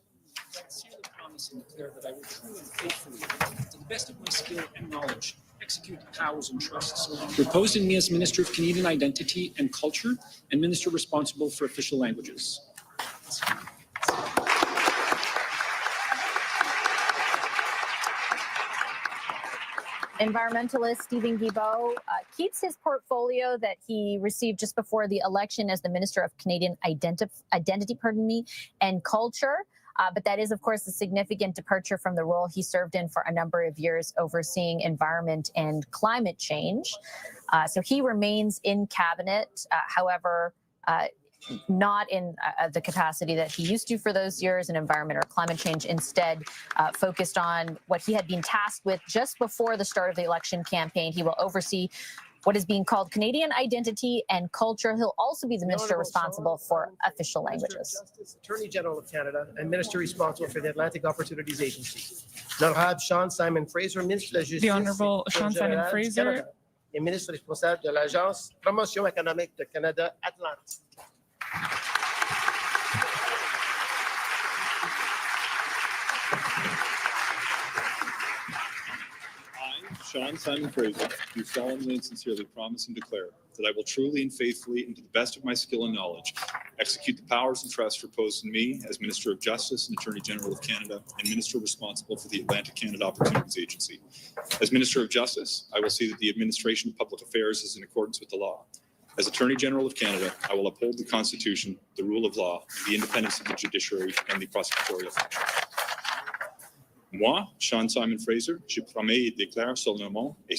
Sincerely promise and declare that I will truly and faithfully, to the best of my skill and knowledge, execute the powers and trusts reposed in me as Minister of Canadian Identity and Culture and Minister responsible for official languages. Environmentalist Stephen Guilbeault keeps his portfolio that he received just before the election as the Minister of Canadian Identity, and Culture. But that is, of course, a significant departure from the role he served in for a number of years overseeing environment and climate change. So he remains in cabinet, however, not in the capacity that he used to for those years in environment or climate change, instead focused on what he had been tasked with just before the start of the election campaign. He will oversee what is being called Canadian Identity and Culture. He'll also be the minister responsible for official languages. Justice, Attorney General of Canada, and Minister responsible for the Atlantic Opportunities Agency. L'honorable Sean Simon Fraser, Ministre de la Justice. The Honorable Sean Simon Fraser. Et ministre responsable de l'Agence Promotion économique de Canada Atlantique. Sean Simon Fraser, do solemnly and sincerely promise and declare that I will truly and faithfully, and to the best of my skill and knowledge, execute the powers and trusts reposed in me as Minister of Justice and Attorney General of Canada and Minister responsible for the Atlantic Canada Opportunities Agency. As Minister of Justice, I will see that the administration of public affairs is in accordance with the law. As Attorney General of Canada, I will uphold the Constitution, the rule of law, the independence of the judiciary, and the prosecutorial function. Moi, Sean Simon Fraser, je promets et déclare solennellement et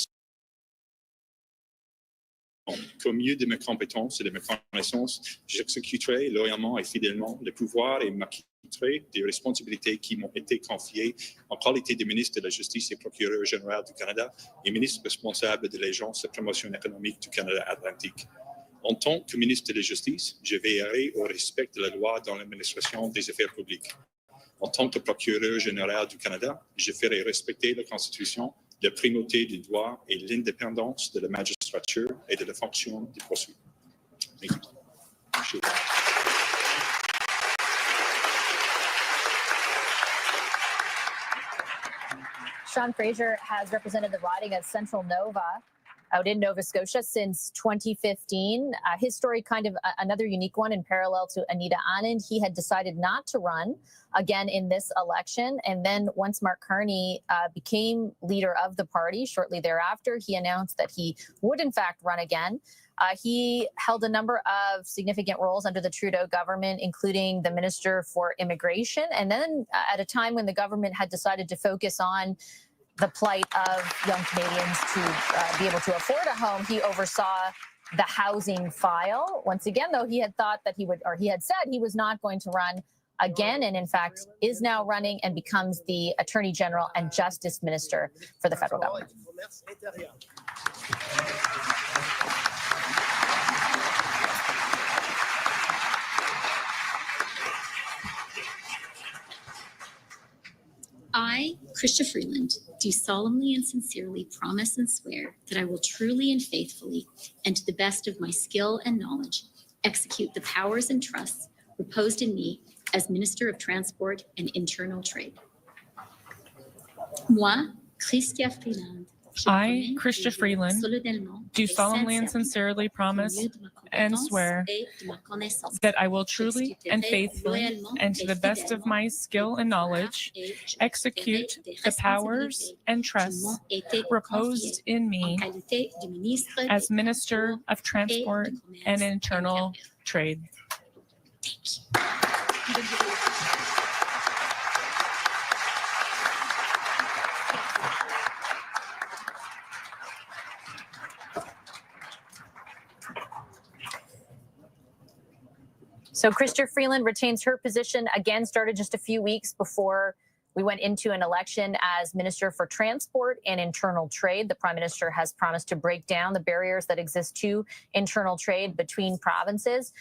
qu'au mieux de mes compétences et de mes connaissances, j'exécuterai loyalement et fidèlement le pouvoir et m'acquitterai des responsabilités qui m'ont été confiées en qualité de ministre de la Justice et procureur général du Canada et ministre responsable de l'Agence de promotion économique du Canada Atlantique. En tant que ministre de la Justice, je veillerai au respect de la loi dans l'administration des affaires publiques. En tant que procureur général du Canada, je ferai respecter la Constitution, la primauté du droit et l'indépendance de la magistrature et de la fonction des poursuites. Merci. Sean Fraser has represented the riding of Central Nova out in Nova Scotia since 2015. His story kind of another unique one in parallel to Anita Anand. He had decided not to run again in this election. And then once Mark Carney became leader of the party shortly thereafter, he announced that he would in fact run again. He held a number of significant roles under the Trudeau government, including the Minister for Immigration. And then at a time when the government had decided to focus on the plight of young Canadians to be able to afford a home, he oversaw the housing file. Once again, though, he had thought that he would, or he had said he was not going to run again, and in fact is now running and becomes the Attorney General and Justice Minister for the federal government. I, Chrystia Freeland, do solemnly and sincerely promise and swear that I will truly and faithfully, and to the best of my skill and knowledge, execute the powers and trusts reposed in me as Minister of Transport and Internal Trade. Moi, Chrystia Freeland, I, Chrystia Freeland, do solemnly and sincerely promise and swear that I will truly and faithfully, and to the best of my skill and knowledge, execute the powers and trusts reposed in me as Minister of Transport and Internal Trade. So Chrystia Freeland retains her position, again, started just a few weeks before we went into an election as Minister for Transport and Internal Trade. The Prime Minister has promised to break down the barriers that exist to internal trade between provinces.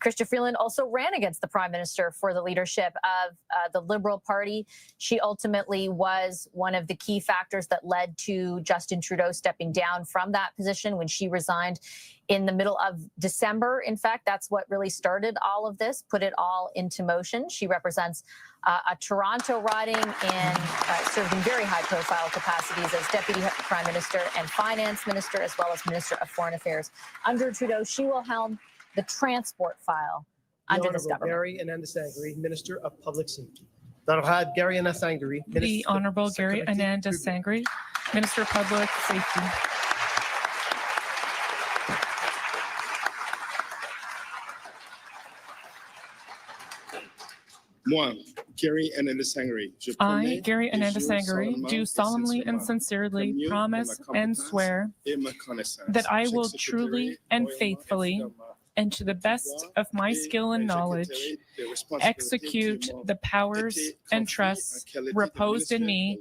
Chrystia Freeland also ran against the Prime Minister for the leadership of the Liberal Party. She ultimately was one of the key factors that led to Justin Trudeau stepping down from that position when she resigned in the middle of December. In fact, that's what really started all of this, put it all into motion. She represents a Toronto riding and served in very high-profile capacities as Deputy Prime Minister and Finance Minister, as well as Minister of Foreign Affairs. Under Trudeau, she will helm the transport file under this government. Gary Ananda Sangari, Minister of Public Safety. The Honorable Gary Ananda Sangari, The Honorable Gary Ananda Sangari, Minister of Public Safety. Moi, Gary Ananda-Sangari, je I, promets Gary et jure Ananda-Sangari, solemnement do et solemnly and sincèrement sincerely que mieux promise que ma and compétence swear et ma connaissance, that I will j'exécuterai truly and loyalement et faithfully, fidèlement and to the best of my skill and knowledge, execute the powers and trusts reposed in me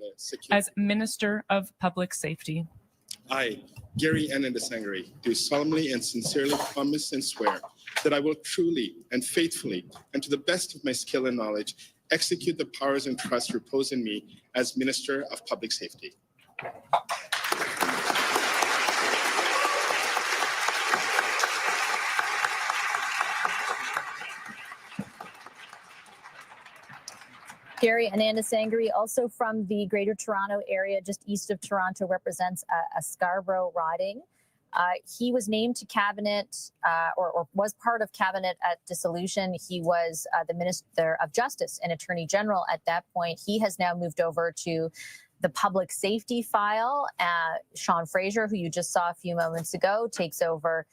as Minister of Public Safety. I, Gary Ananda-Sangari, do solemnly and sincerely promise and swear that I will truly and faithfully, and to the best of my skill and knowledge, execute the powers and trusts reposed in me as Minister of Public Safety. Gary Ananda-Sangari, also from the Greater Toronto area, just east of Toronto, represents a Scarborough riding. He was named to cabinet or was part of cabinet at dissolution. He was the Minister of Justice and Attorney General at that point. He has now moved over to the public safety file. Sean Fraser, who you just saw a few moments ago, takes over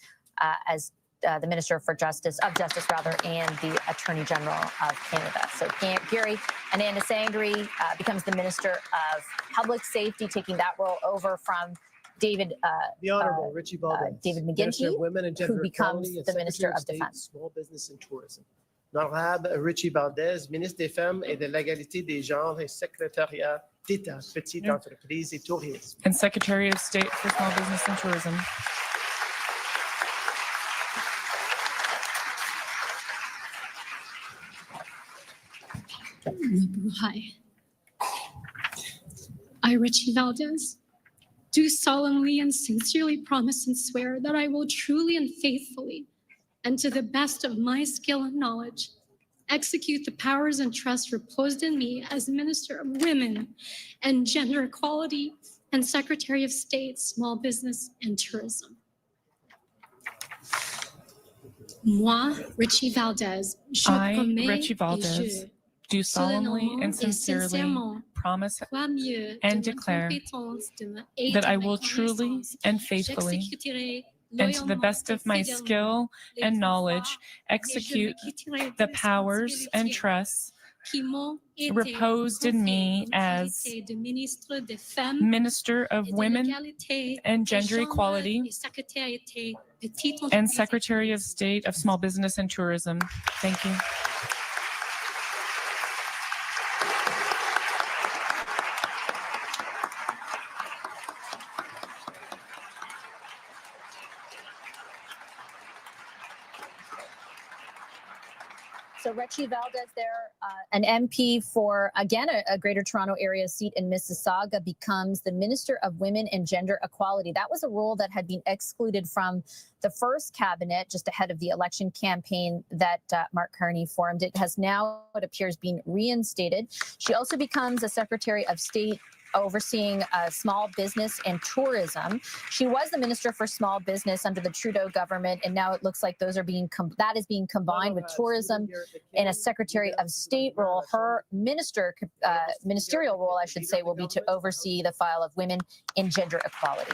as the Minister of Justice, and the Attorney General of Canada. So Gary Ananda-Sangari becomes the Minister of Public Safety, taking that role over from David the Honourable Richie Valdez, David Minister McGuinty, of Women and Gender who becomes Equality and the Minister Secretary of State, Defense. Small Business and Tourism. Honorable Richie Valdez, Ministre des Femmes et de l'Égalité des Genres et Secrétariat d'État, Petites Entreprises et Tourisme. And Secretary of State for Small Business and Tourism. Hi. I, Richie Valdez, do solemnly and sincerely promise and swear that I will truly and faithfully, and to the best of my skill and knowledge, execute the powers and trusts reposed in me as Minister of Women and Gender Equality and Secretary of State, Small Business and Tourism. Moi, Richie Valdez, je promets Richie Valdez, do solemnly and sincerely promise and declare that I will truly and faithfully, and to the best of my skill and knowledge, execute the powers and trusts reposed in me as Minister of Women and Gender Equality and Secretary of State of Small Business and Tourism. Thank you. So Richie Valdez there, an MP for, again, a Greater Toronto Area seat in Mississauga, becomes the Minister of Women and Gender Equality. That was a role that had been excluded from the first cabinet just ahead of the election campaign that Mark Carney formed. It has now, it appears, been reinstated. She also becomes a Secretary of State overseeing small business and tourism. She was the Minister for Small Business under the Trudeau government, and now it looks like those are being that is being combined with tourism in a Secretary of State role. Her ministerial role, I should say, will be to oversee the file of women in gender equality.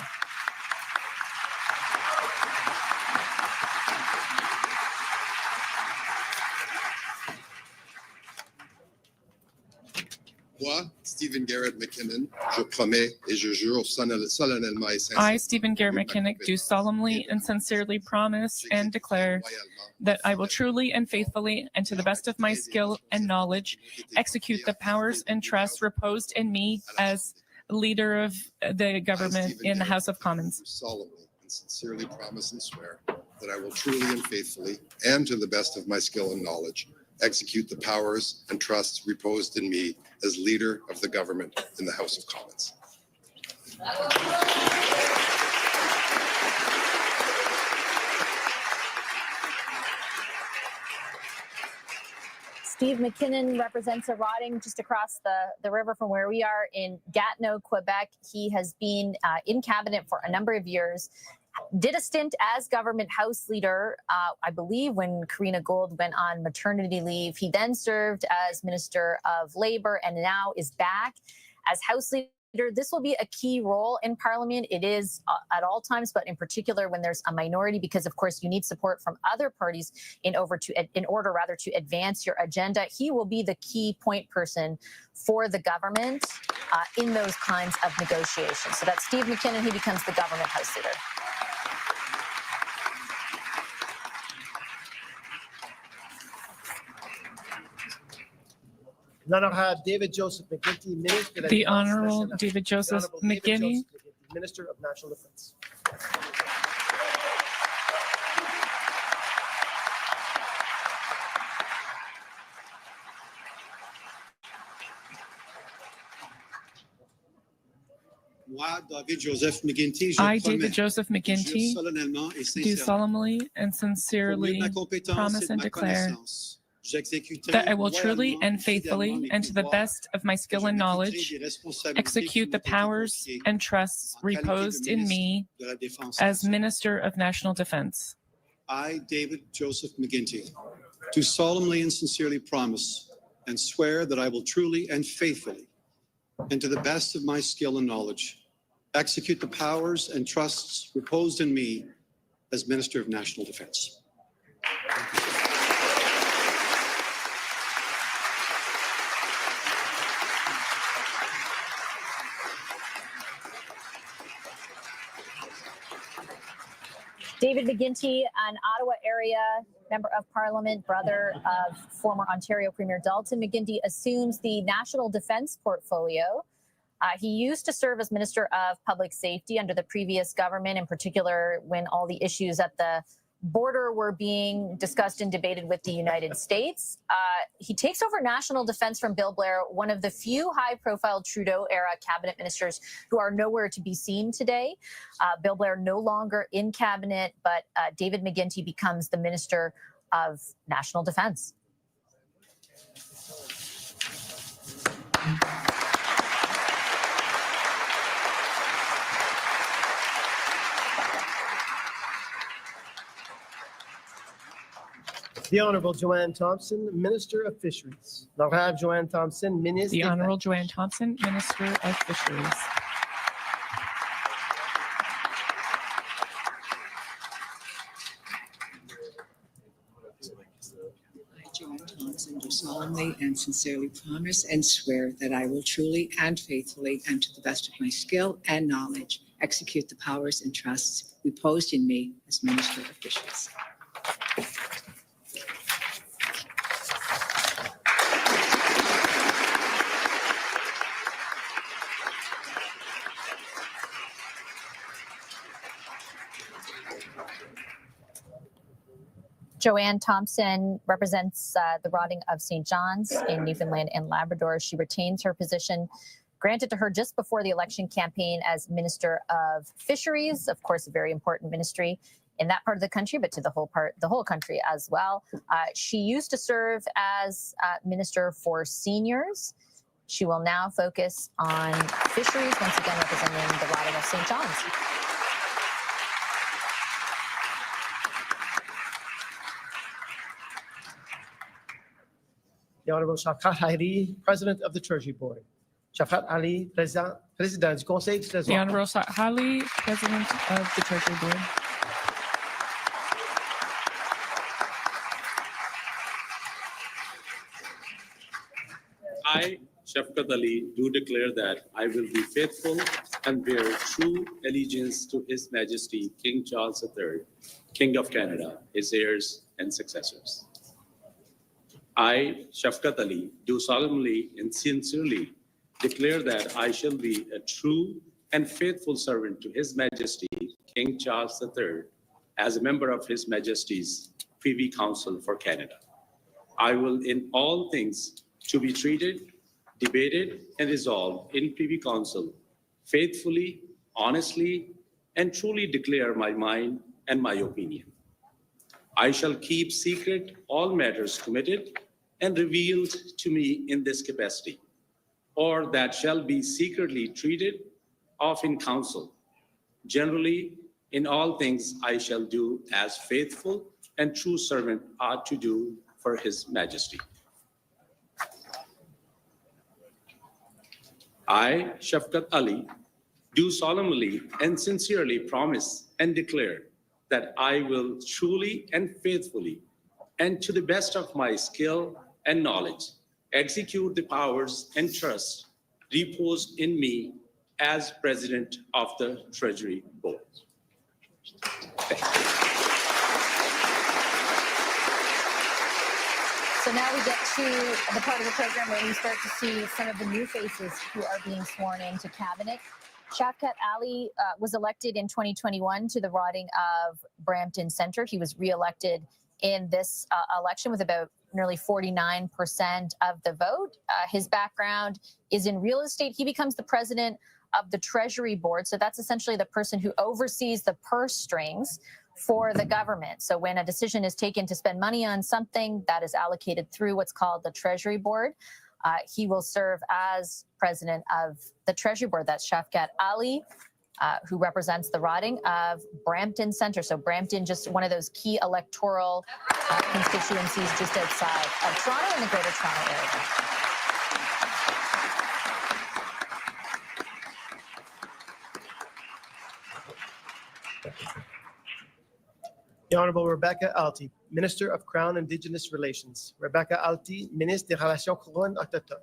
Moi, Stephen Garrett McKinnon, je promets et je jure solennellement et sincèrement. I, Stephen Garrett McKinnon, do solemnly and sincerely promise and declare that I will truly and faithfully, and to the best of my skill and knowledge, execute the powers and trusts reposed in me as leader of the government in the House of Commons. Solemnly and sincerely promise and swear that I will truly and faithfully, and to the best of my skill and knowledge, execute the powers and trusts reposed in me as leader of the government in the House of Commons. Steve McKinnon represents a riding just across the river from where we are in Gatineau, Quebec. He has been in cabinet for a number of years, did a stint as government House leader, I believe, when Karina Gould went on maternity leave. He then served as Minister of Labour and now is back as House leader This will be a key role in Parliament. It is at all times, but in particular when there's a minority, because of course you need support from other parties in order to advance your agenda. He will be the key point person for the government in those kinds of negotiations. So that's Steve McKinnon. He becomes the government House Leader. David Joseph McGuinty, Minister The Honorable David Joseph McGuinty, Minister of National Defence. I, David Joseph McGuinty, do solemnly and sincerely promise and declare that I will truly and faithfully, and to the best of my skill and knowledge, execute the powers and trusts reposed in me as Minister of National Defence. I, David Joseph McGuinty, do solemnly and sincerely promise and swear that I will truly and faithfully, and to the best of my skill and knowledge, execute the powers and trusts reposed in me as Minister of National Defence. David McGuinty, an Ottawa area member of Parliament, brother of former Ontario Premier Dalton McGuinty, assumes the national defence portfolio. He used to serve as Minister of Public Safety under the previous government, in particular when all the issues at the border were being discussed and debated with the United States. He takes over national defense from Bill Blair, one of the few high-profile Trudeau-era cabinet ministers who are nowhere to be seen today. Bill Blair no longer in cabinet, but David McGuinty becomes the Minister of National Defense. The Honourable Joanne Thompson, Minister of Fisheries. L'honorable Joanne Thompson, Ministre. The Honourable Joanne Thompson, Minister of Fisheries. I, Joanne Thompson, do solemnly and sincerely promise and swear that I will truly and faithfully, and to the best of my skill and knowledge, execute the powers and trusts reposed in me as Minister of Fisheries. Joanne Thompson represents the riding of St. John's in Newfoundland and Labrador. She retains her position granted to her just before the election campaign as Minister of Fisheries, of course, a very important ministry in that part of the country, but to the whole country as well. She used to serve as Minister for Seniors. She will now focus on fisheries, once again representing the riding of St. John's. The Honourable Shafkat Ali, President of the Treasury Board. Shafkat Ali, Président du Conseil du Trésor. The Honourable Shafkat Ali, President of the Treasury Board. I, Shafkat Ali, do declare that I will be faithful and bear true allegiance to His Majesty King Charles III, King of Canada, his heirs and successors. I, Shafkat Ali, do solemnly and sincerely declare that I shall be a true and faithful servant to His Majesty King Charles III as a member of His Majesty's Privy Council for Canada. I will in all things to be treated, debated, and resolved in Privy Council faithfully, honestly, and truly declare my mind and my opinion. I shall keep secret all matters committed and revealed to me in this capacity, or that shall be secretly treated of in council. Generally, in all things I shall do as faithful and true servant ought to do for His Majesty. I, Shafqat Ali, do solemnly and sincerely promise and declare that I will truly and faithfully, and to the best of my skill and knowledge, execute the powers and trusts reposed in me as President of the Treasury Board. Thank you. So now we get to the part of the program where we start to see some of the new faces who are being sworn into cabinet. Shafqat Ali was elected in 2021 to the riding of Brampton Centre. He was re-elected in this election with about nearly 49% of the vote. His background is in real estate. He becomes the president of the Treasury Board. So that's essentially the person who oversees the purse strings for the government. So when a decision is taken to spend money on something, that is allocated through what's called the Treasury Board. He will serve as president of the Treasury Board. That's Shafqat Ali, who represents the riding of Brampton Centre. So Brampton, just one of those key electoral constituencies just outside of Toronto in the Greater Toronto area. The Honourable Rebecca Alty, Minister of Crown Indigenous Relations. Rebecca Alty, Ministre des Relations Couronnes Autochtones.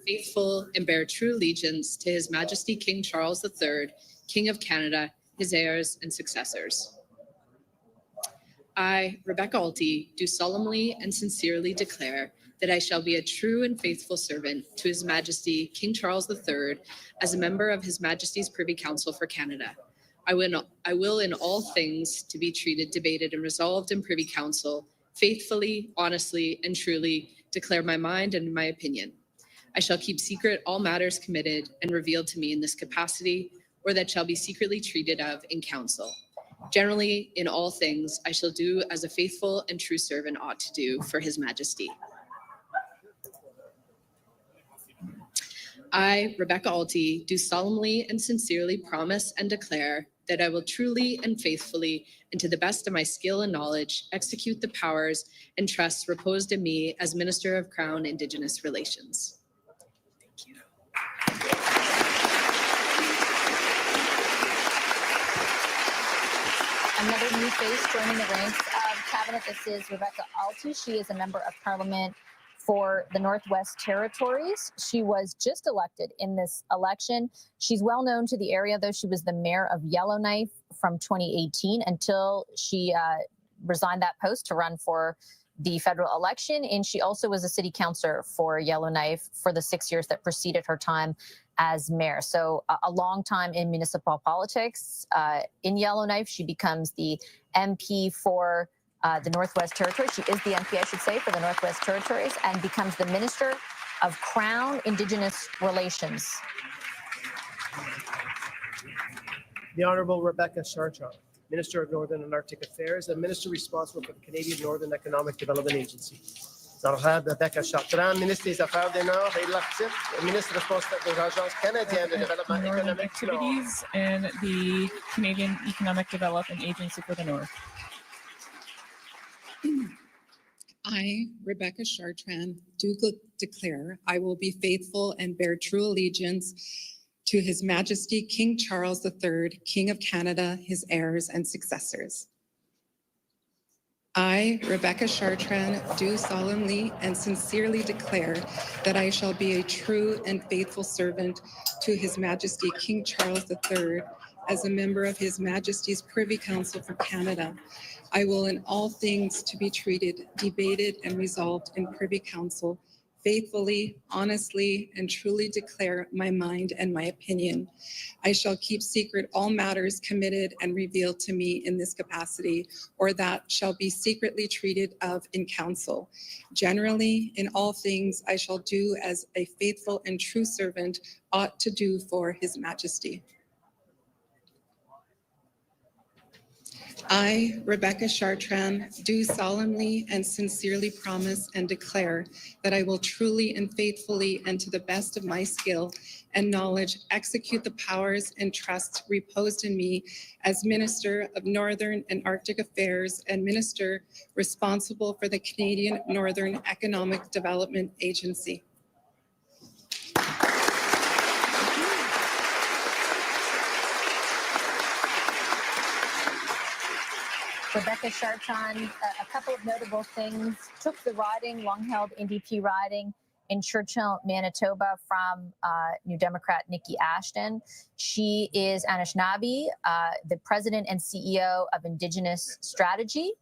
Faithful and bear true allegiance to His Majesty King Charles III, King of Canada, his heirs and successors. I, Rebecca Alty, do solemnly and sincerely declare that I shall be a true and faithful servant to His Majesty King Charles III as a member of His Majesty's Privy Council for Canada. I will in all things to be treated, debated, and resolved in Privy Council faithfully, honestly, and truly declare my mind and my opinion. I shall keep secret all matters committed and revealed to me in this capacity, or that shall be secretly treated of in council. Generally, in all things, I shall do as a faithful and true servant ought to do for His Majesty. I, Rebecca Alty, do solemnly and sincerely promise and declare that I will truly and faithfully, and to the best of my skill and knowledge, execute the powers and trusts reposed in me as Minister of Crown Indigenous Relations. Another new face joining the ranks of cabinet. This is Rebecca Alty. She is a member of Parliament for the Northwest Territories. She was just elected in this election. She's well known to the area, though. She was the mayor of Yellowknife from 2018 until she resigned that post to run for the federal election. And she also was a city councillor for Yellowknife for the 6 years that preceded her time as mayor. So a long time in municipal politics. In Yellowknife, she becomes the MP for the Northwest Territories. She is the MP, I should say, for the Northwest Territories, and becomes the Minister of Crown Indigenous Relations. The Honourable Rebecca Chartrand, Minister of Northern and Arctic Affairs and Minister responsible for the Canadian Northern Economic Development Agency. Honorable Rebecca Chartrand, Ministre des Affaires du Nord et de l'Arctique, Ministre responsable de l'Agence canadienne de développement économique. Activities in the Canadian Economic Development Agency for the North. I, Rebecca Chartrand, do declare I will be faithful and bear true allegiance to His Majesty King Charles III, King of Canada, his heirs and successors. I, Rebecca Chartrand, do solemnly and sincerely declare that I shall be a true and faithful servant to His Majesty King Charles III as a member of His Majesty's Privy Council for Canada. I will in all things to be treated, debated, and resolved in Privy Council faithfully, honestly, and truly declare my mind and my opinion. I shall keep secret all matters committed and revealed to me in this capacity, or that shall be secretly treated of in council. Generally, in all things, I shall do as a faithful and true servant ought to do for His Majesty. I, Rebecca Chartrand, do solemnly and sincerely promise and declare that I will truly and faithfully and to the best of my skill and knowledge execute the powers and trusts reposed in me as Minister of Northern and Arctic Affairs and Minister responsible for the Canadian Northern Economic Development Agency. Rebecca Chartrand, a couple of notable things, took the riding, long-held NDP riding in Churchill, Manitoba from New Democrat Nikki Ashton. She is Anishinaabe, the president and CEO of Indigenous Strategy,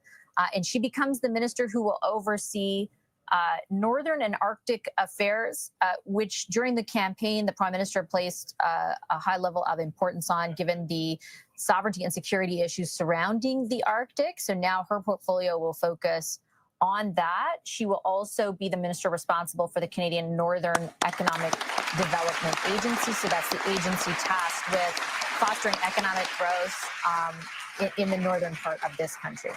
and she becomes the minister who will oversee Northern and Arctic affairs, which during the campaign, the Prime Minister placed a high level of importance on, given the sovereignty and security issues surrounding the Arctic. So now her portfolio will focus on that. She will also be the minister responsible for the Canadian Northern Economic Development Agency. So that's the agency tasked with fostering economic growth in the northern part of this country.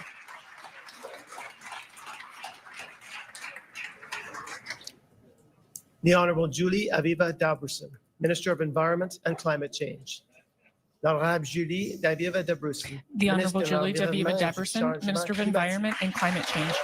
The Honourable Julie Aviva Dabrusin, Minister of Environment and Climate Change. L'Honorable Julie Aviva Dabrusin. The Honourable Julie Aviva Dabrusin, Minister of Environment and Climate Change.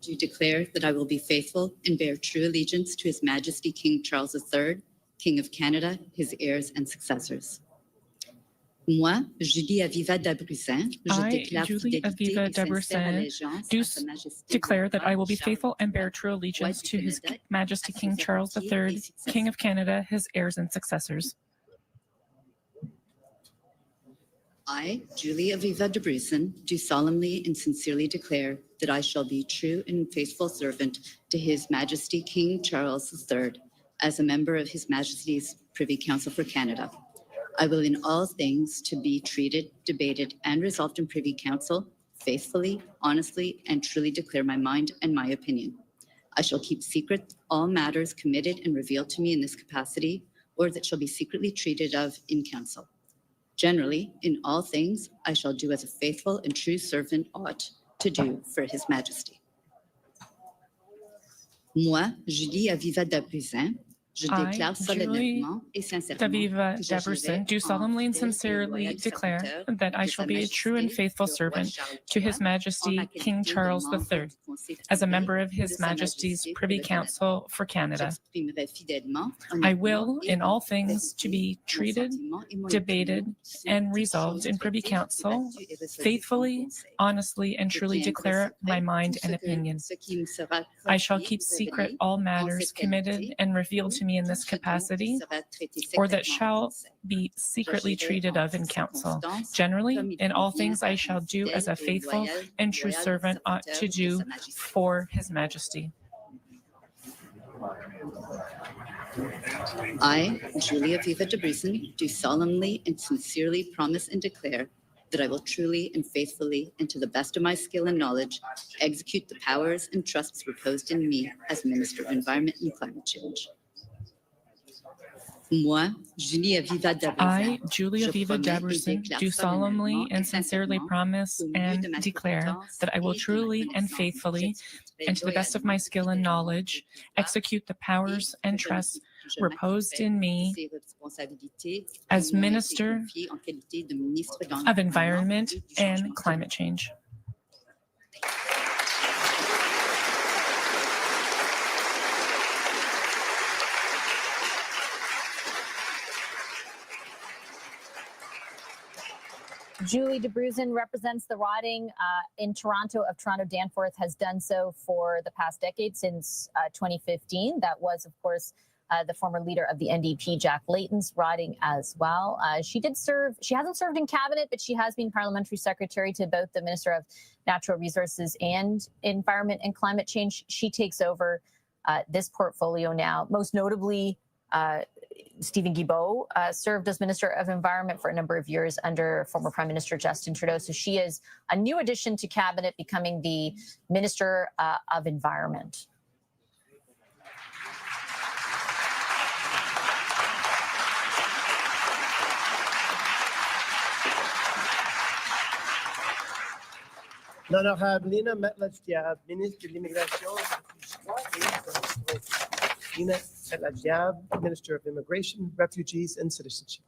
Do declare that I will be faithful and bear true allegiance to His Majesty King Charles III, King of Canada, his heirs and successors. Moi, Julie Aviva Dabrusin, Julie Aviva Dabrusin, do declare that I will be faithful and bear true allegiance to His Majesty King Charles III, King of Canada, his heirs and successors. I, Julie Aviva Dabrusin, do solemnly and sincerely declare that I shall be true and faithful servant to His Majesty King Charles III as a member of His Majesty's Privy Council for Canada. I will in all things to be treated, debated, and resolved in Privy Council faithfully, honestly, and truly declare my mind and my opinion. I shall keep secret all matters committed and revealed to me in this capacity, or that shall be secretly treated of in Council. Generally, in all things, I shall do as a faithful and true servant ought to do for His Majesty. Moi, Julie Aviva Dabrusin, I, Julie Aviva Dabrusin, do solemnly and sincerely declare that I shall be a true and faithful servant to His Majesty King Charles III, as a member of His Majesty's Privy Council for Canada. I will, in all things, to be treated, debated, and resolved in Privy Council, faithfully, honestly, and truly declare my mind and opinion. I shall keep secret all matters committed and revealed to me in this capacity, or that shall be secretly treated of in Council. Generally, in all things I shall do as a faithful and true servant ought to do for His Majesty. I, Julie Aviva Dabrusin, do solemnly and sincerely promise and declare that I will truly and faithfully and to the best of my skill and knowledge execute the powers and trusts reposed in me as Minister of Environment and Climate Change. Moi, Julie Aviva Dabrusin, I, Julie Aviva Dabrusin, do solemnly and sincerely promise and declare that I will truly and faithfully, and to the best of my skill and knowledge, execute the powers and trusts reposed in me as Minister of Environment and Climate Change. Julie Dabrusin represents the riding in Toronto of Toronto Danforth, has done so for the past decade, since 2015. That was, of course, the former leader of the NDP, Jack Layton's riding as well. She hasn't served in cabinet, but she has been parliamentary secretary to both the Minister of Natural Resources and Environment and Climate Change. She takes over this portfolio now, most notably Stephen Guilbeault served as Minister of Environment for a number of years under former Prime Minister Justin Trudeau. So she is a new addition to cabinet, becoming the Minister of Environment. L'honorable Nina Metlatch-Diab, Ministre de l'Immigration. Nina Metlatch-Diab, Minister of Immigration, Refugees, and Citizenship.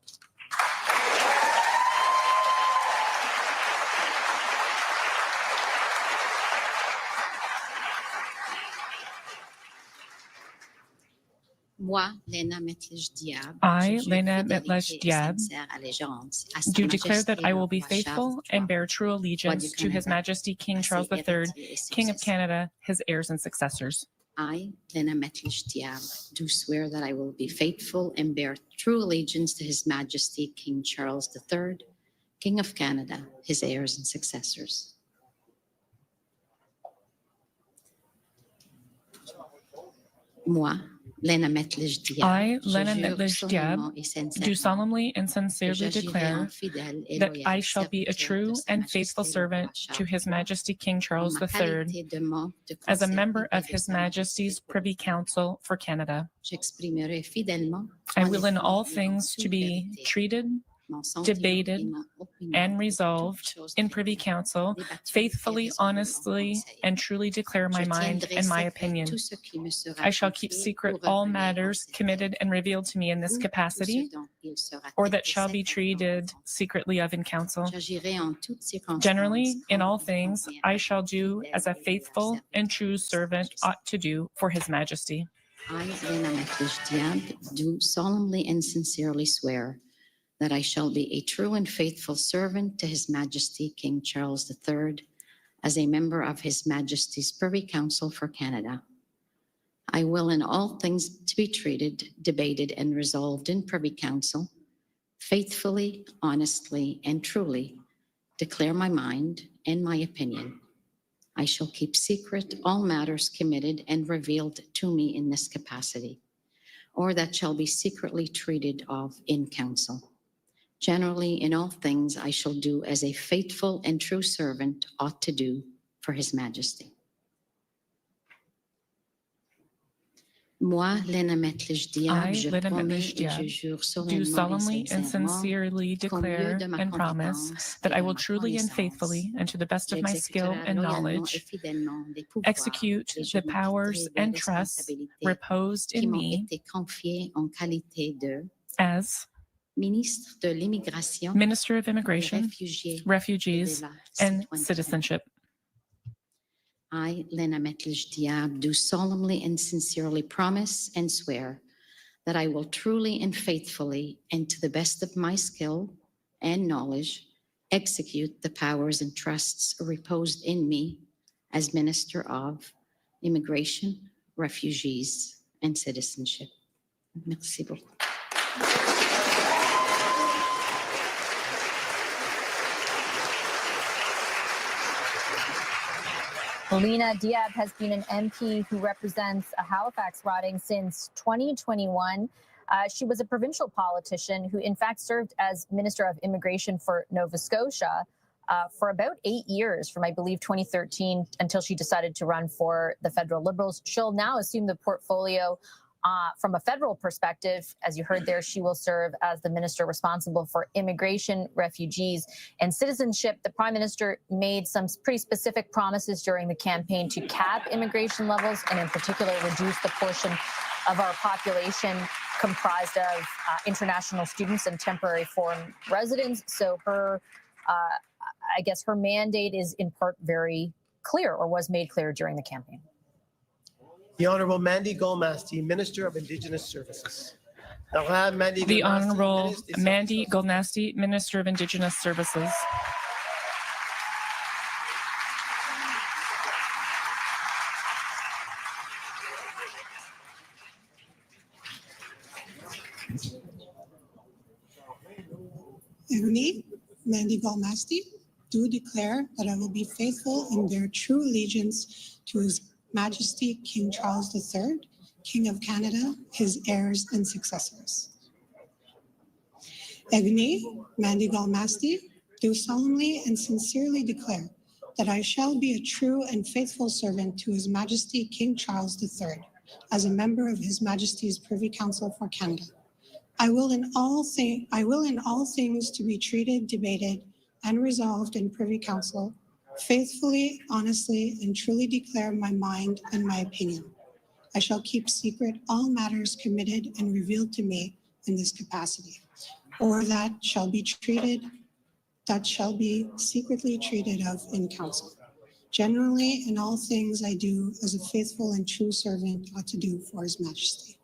Moi, Lena Metlatch-Diab, I, Lena Metlatch-Diab, do declare that I will be faithful and bear true allegiance to His Majesty King Charles III, King of Canada, his heirs and successors. I, Lena Metlatch-Diab, do swear that I will be faithful and bear true allegiance to His Majesty King Charles III, King of Canada, his heirs and successors. Moi, Lena Metlatch-Diab, I, Lena Metlatch-Diab, do solemnly and sincerely declare that I shall be a true and faithful servant to His Majesty King Charles III as a member of His Majesty's Privy Council for Canada. I will in all things to be treated, debated, and resolved in Privy Council, faithfully, honestly, and truly declare my mind and my opinion. I shall keep secret all matters committed and revealed to me in this capacity, or that shall be treated secretly of in Council. Generally, in all things, I shall do as a faithful and true servant ought to do for His Majesty. I, Lena Metlatch-Diab, do solemnly and sincerely swear that I shall be a true and faithful servant to His Majesty King Charles III as a member of His Majesty's Privy Council for Canada. I will in all things to be treated, debated, and resolved in Privy Council, faithfully, honestly, and truly declare my mind and my opinion. I shall keep secret all matters committed and revealed to me in this capacity, or that shall be secretly treated of in Council. Generally, in all things, I shall do as a faithful and true servant ought to do for His Majesty. Moi, Lena Metlatch-Diab, I, Lena Metlatch-Diab, do solemnly and sincerely declare and promise that I will truly and faithfully, and to the best of my skill and knowledge, execute the powers and trusts reposed in me as Minister of Immigration, Refugees, and Citizenship. I, Lena Metlatch-Diab, do solemnly and sincerely promise and swear that I will truly and faithfully, and to the best of my skill and knowledge, execute the powers and trusts reposed in me as Minister of Immigration, Refugees, and Citizenship. Merci beaucoup. Lena Diab has been an MP who represents a Halifax riding since 2021. She was a provincial politician who, in fact, served as Minister of Immigration for Nova Scotia for about 8 years, from, I believe, 2013 until she decided to run for the federal Liberals. She'll now assume the portfolio from a federal perspective. As you heard there, she will serve as the minister responsible for immigration, refugees, and citizenship. The Prime Minister made some pretty specific promises during the campaign to cap immigration levels and in particular reduce the portion of our population comprised of international students and temporary foreign residents. So her, I guess her mandate is in part very clear, or was made clear during the campaign. The Honourable Mandy Goldmasty, Minister of Indigenous Services. The Honourable Mandy Goldmasty, Minister of Indigenous Services. I, Mandy Goldmasty, do declare that I will be faithful and bear true allegiance to His Majesty King Charles III, King of Canada, his heirs and successors. Agni Mandigal Masti, do solemnly and sincerely declare that I shall be a true and faithful servant to His Majesty King Charles III, as a member of His Majesty's Privy Council for Canada. I will in all things to be treated, debated, and resolved in Privy Council, faithfully, honestly, and truly declare my mind and my opinion. I shall keep secret all matters committed and revealed to me in this capacity, or that shall be secretly treated of in council. Generally, in all things I do as a faithful and true servant ought to do for His Majesty.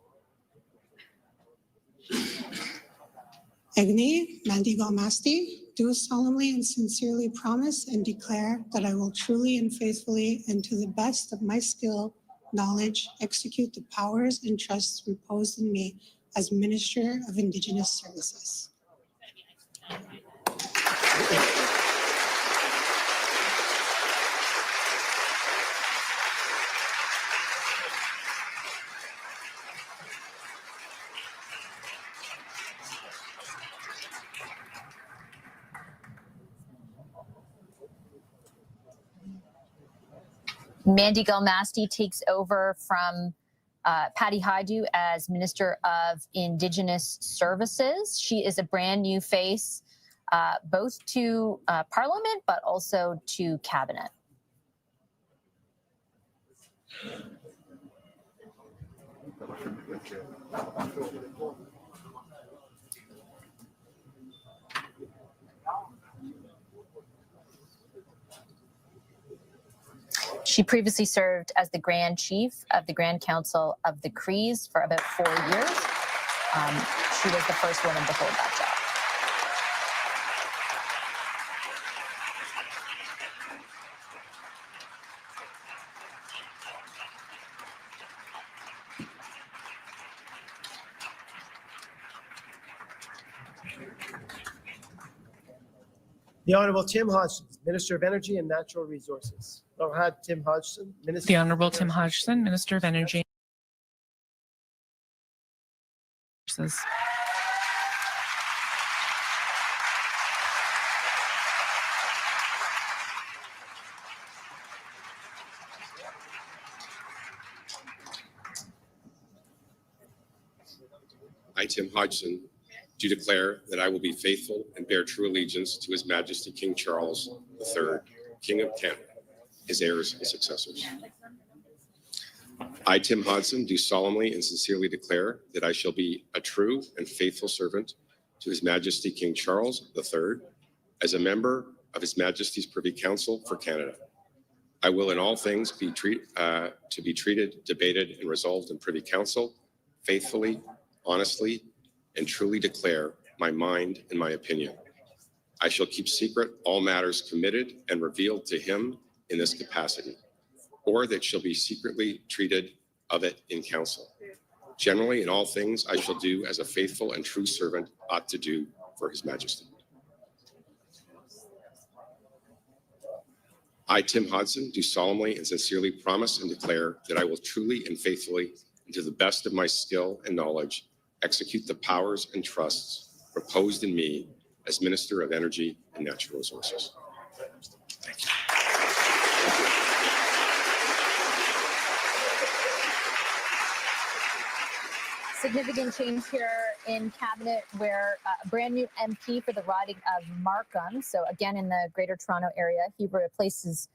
Agni Mandigal Masti, do solemnly and sincerely promise and declare that I will truly and faithfully and to the best of my skill, knowledge, execute the powers and trusts reposed in me as Minister of Indigenous Services. Mandigal Masti takes over from Patty Rideau as Minister of Indigenous Services. She is a brand new face, both to Parliament, but also to Cabinet. She previously served as the Grand Chief of the Grand Council of the Crees for about 4 years. She was the first woman to hold that job. The Honourable Tim Hodgson, Minister of Energy and Natural Resources. Tim Hodgson, Minister. The Honourable Tim Hodgson, Minister of Energy. I, Tim Hodgson, do declare that I will be faithful and bear true allegiance to His Majesty King Charles III, King of Canada, his heirs and successors. I, Tim Hodgson, do solemnly and sincerely declare that I shall be a true and faithful servant to His Majesty King Charles III, as a member of His Majesty's Privy Council for Canada. I will in all things be treated, debated, and resolved in Privy Council, faithfully, honestly, and truly declare my mind and my opinion. I shall keep secret all matters committed and revealed to him in this capacity, or that shall be secretly treated of it in council. Generally, in all things I shall do as a faithful and true servant ought to do for His Majesty. I, Tim Hodgson, do solemnly and sincerely promise and declare that I will truly and faithfully, and to the best of my skill and knowledge, execute the powers and trusts reposed in me as Minister of Energy and Natural Resources. Thank you. Significant change here in Cabinet, where a brand new MP for the riding of Markham, so again in the Greater Toronto area, he replaces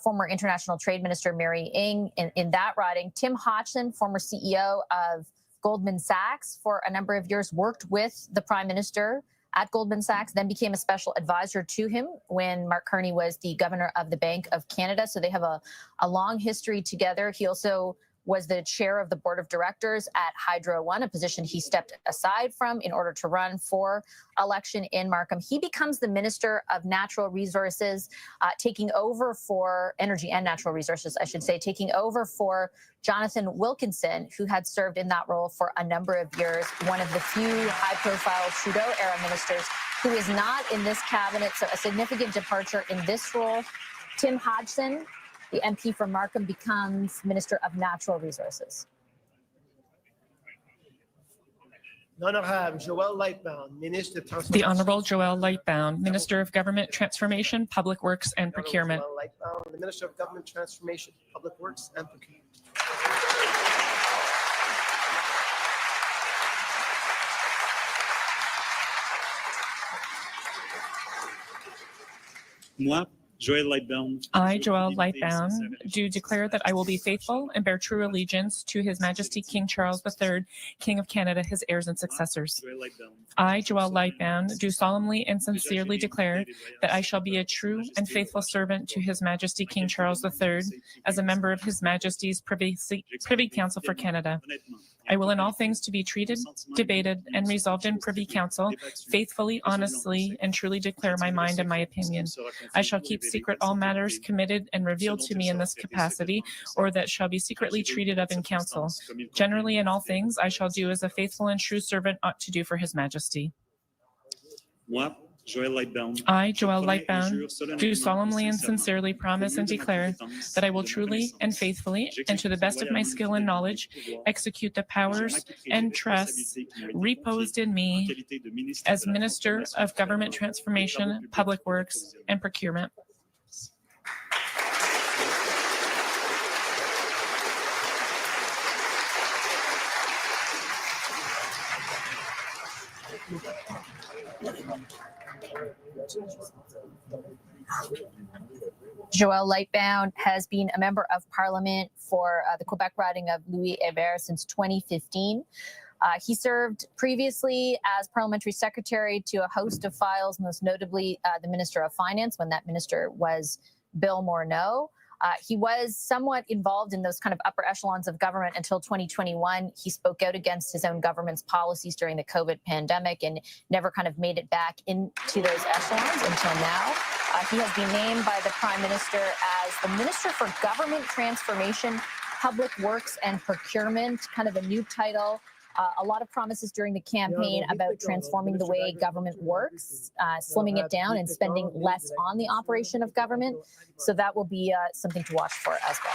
former International Trade Minister Mary Ng in that riding. Tim Hodgson, former CEO of Goldman Sachs for a number of years, worked with the Prime Minister at Goldman Sachs, then became a special advisor to him when Mark Carney was the governor of the Bank of Canada. So they have a long history together. He also was the chair of the board of directors at Hydro One, a position he stepped aside from in order to run for election in Markham. He becomes the Minister of Natural Resources, taking over for Energy and Natural Resources, I should say, taking over for Jonathan Wilkinson, who had served in that role for a number of years, one of the few high-profile Trudeau-era ministers who is not in this cabinet, so a significant departure in this role. Tim Hodgson, the MP from Markham, becomes Minister of Natural Resources. L'Honorable Joël Lightbound, Ministre de The Honorable Joël Lightbound, Minister of Government Transformation, Public Works and Procurement. Joël Lightbound, the Minister of Government Transformation, Public Works and Procurement. Moi, Joël Lightbound. I, Joël Lightbound, do declare that I will be faithful and bear true allegiance to His Majesty King Charles III, King of Canada, his heirs and successors. I, Joël Lightbound, do solemnly and sincerely declare that I shall be a true and faithful servant to His Majesty King Charles III as a member of His Majesty's Privy Council for Canada. I will in all things to be treated, debated, and resolved in Privy Council, faithfully, honestly, and truly declare my mind and my opinion. I shall keep secret all matters committed and revealed to me in this capacity, or that shall be secretly treated of in council. Generally, in all things, I shall do as a faithful and true servant ought to do for His Majesty. Moi, Joël Lightbound. I, Joël Lightbound, do solemnly and sincerely promise and declare that I will truly and faithfully, and to the best of my skill and knowledge, execute the powers and trusts reposed in me as Minister of Government Transformation, Public Works, and Procurement. Joël Lightbound has been a member of Parliament for the Quebec riding of Louis Hébert since 2015. He served previously as parliamentary secretary to a host of files, most notably the Minister of Finance, when that minister was Bill Morneau. He was somewhat involved in those kind of upper echelons of government until 2021. He spoke out against his own government's policies during the COVID pandemic and never kind of made it back into those echelons until now. He has been named by the Prime Minister as the Minister for Government Transformation, Public Works and Procurement, kind of a new title. A lot of promises during the campaign about transforming the way government works, slimming it down and spending less on the operation of government. So that will be something to watch for as well.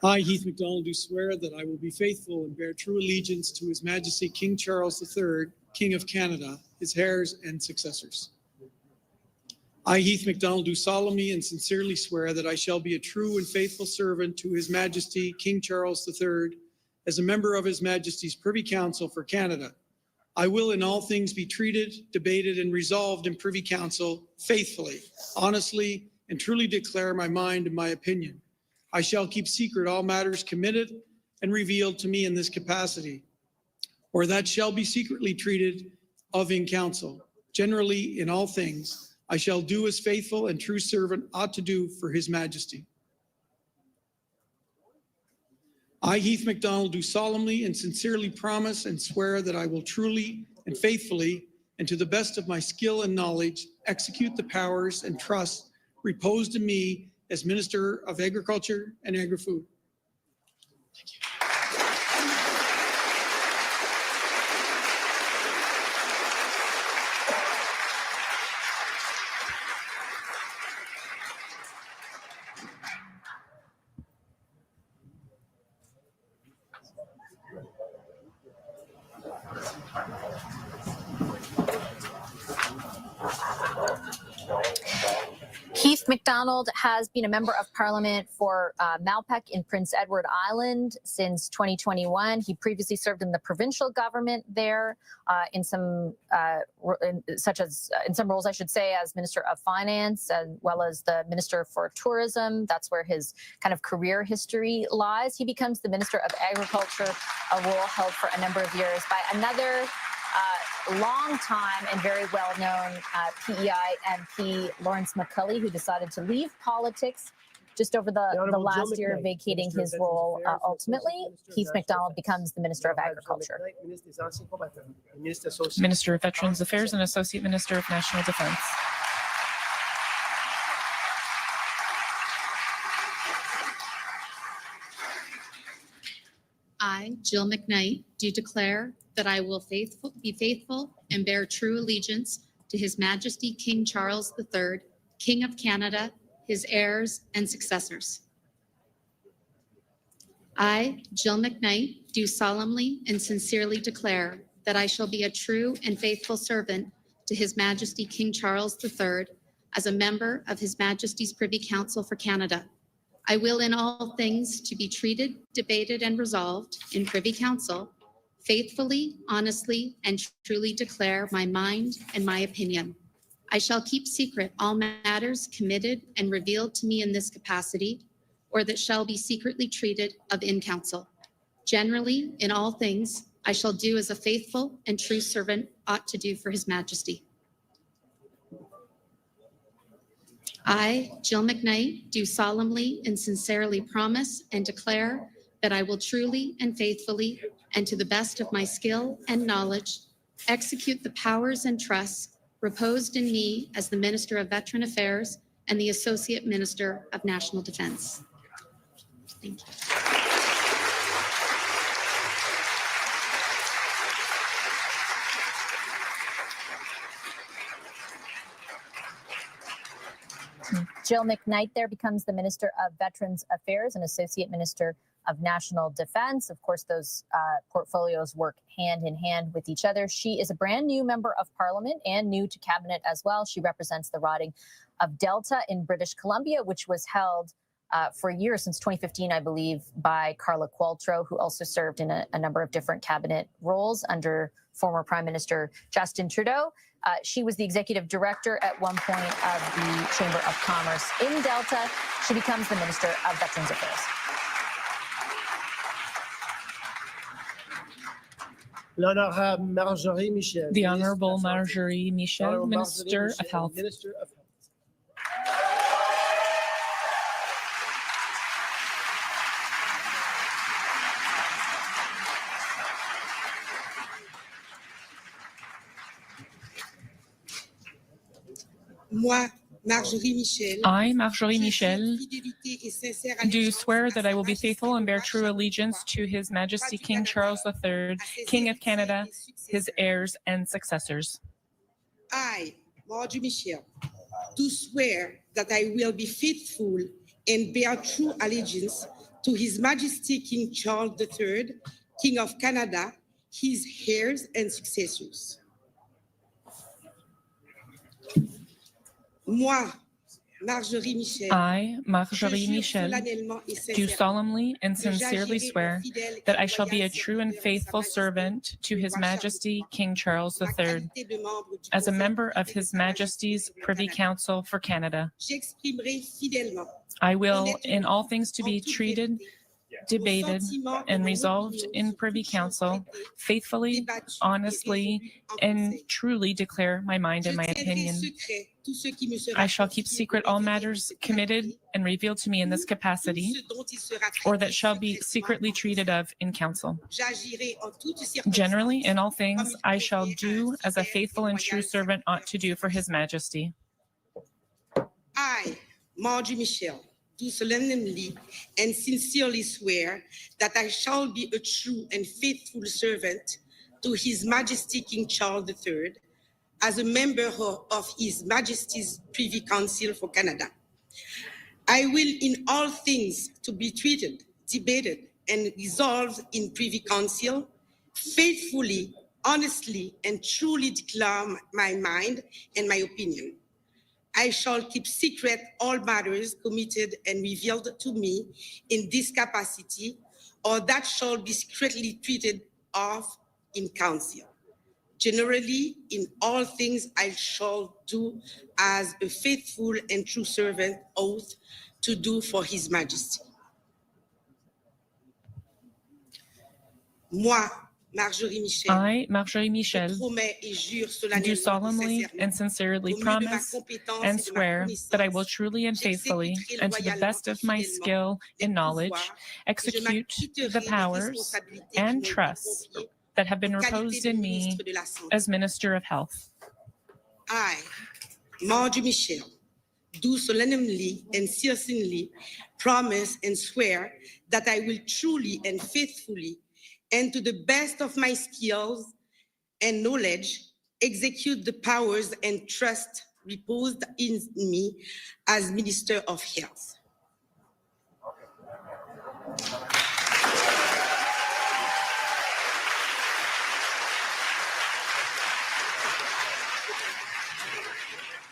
I, Heath MacDonald, do swear that I will be faithful and bear true allegiance to His Majesty King Charles III, King of Canada, his heirs and successors. I, Heath MacDonald, do solemnly and sincerely swear that I shall be a true and faithful servant to His Majesty King Charles III as a member of His Majesty's Privy Council for Canada. I will in all things be treated, debated, and resolved in Privy Council faithfully, honestly, and truly declare my mind and my opinion. I shall keep secret all matters committed and revealed to me in this capacity, or that shall be secretly treated of in council. Generally, in all things, I shall do as faithful and true servant ought to do for His Majesty. I, Heath MacDonald, do solemnly and sincerely promise and swear that I will truly and faithfully, and to the best of my skill and knowledge, execute the powers and trusts reposed in me as Minister of Agriculture and Agri-Food. Thank you. Heath MacDonald has been a member of Parliament for Malpeque in Prince Edward Island since 2021. He previously served in the provincial government there in some roles, I should say, as Minister of Finance, as well as the Minister for Tourism. That's where his kind of career history lies. He becomes the Minister of Agriculture, a role held for a number of years by another long time and very well-known PEI MP Lawrence McCulley, who decided to leave politics just over the last year, vacating his role. Ultimately, Heath MacDonald becomes the Minister of Agriculture. Minister of Veterans Affairs and Associate Minister of National Defence. I, Jill McKnight, do declare that I will be faithful and bear true allegiance to His Majesty King Charles III, King of Canada, his heirs, and successors. I, Jill McKnight, do solemnly and sincerely declare that I shall be a true and faithful servant to His Majesty King Charles III as a member of His Majesty's Privy Council for Canada. I will in all things to be treated, debated, and resolved in Privy Council faithfully, honestly, and truly declare my mind and my opinion. I shall keep secret all matters committed and revealed to me in this capacity, or that shall be secretly treated of in council. Generally, in all things, I shall do as a faithful and true servant ought to do for His Majesty. I, Jill McKnight, do solemnly and sincerely promise and declare that I will truly and faithfully, and to the best of my skill and knowledge, execute the powers and trusts reposed in me as the Minister of Veteran Affairs and the Associate Minister of National Defense. Thank you. Jill McKnight there becomes the Minister of Veterans Affairs and Associate Minister of National Defense. Of course, those portfolios work hand in hand with each other. She is a brand new member of Parliament and new to cabinet as well. She represents the riding of Delta in British Columbia, which was held for years, since 2015, I believe, by Carla Qualtrough, who also served in a number of different cabinet roles under former Prime Minister Justin Trudeau. She was the executive director at one point of the Chamber of Commerce in Delta. She becomes the Minister of Veterans Affairs. The Honorable Marjorie Michel, Minister of Health. I, Marjorie Michel, do swear that I will be faithful and bear true allegiance to His Majesty King Charles III, King of Canada, his heirs and successors. I, Marjorie Michel, do swear that I will be faithful and bear true allegiance to His Majesty King Charles III, King of Canada, his heirs and successors. Moi, Marjorie Michel, I, Marjorie Michel, do solemnly and sincerely swear that I shall be a true and faithful servant to His Majesty King Charles III as a member of His Majesty's Privy Council for Canada. I will, in all things to be treated, debated, and resolved in Privy Council, faithfully, honestly, and truly declare my mind and my opinion. I shall keep secret all matters committed and revealed to me in this capacity, or that shall be secretly treated of in council. Generally, in all things, I shall do as a faithful and true servant ought to do for His Majesty. I, Marjorie Michel, do solemnly and sincerely swear that I shall be a true and faithful servant to His Majesty King Charles III as a member of His Majesty's Privy Council for Canada. I will in all things to be treated, debated, and resolved in Privy Council, faithfully, honestly, and truly declare my mind and my opinion. I shall keep secret all matters committed and revealed to me in this capacity, or that shall be secretly treated of in council. Generally, in all things, I shall do as a faithful and true servant oath to do for His Majesty. Moi, Marjorie Michel, I, Marjorie Michel, do solemnly and sincerely promise and swear that I will truly and faithfully, and to the best of my skill and knowledge, execute the powers and trusts that have been reposed in me as Minister of Health. I, Marjorie Michel, do solemnly and sincerely promise and swear that I will truly and faithfully, and to the best of my skills and knowledge, execute the powers and trust reposed in me as Minister of Health.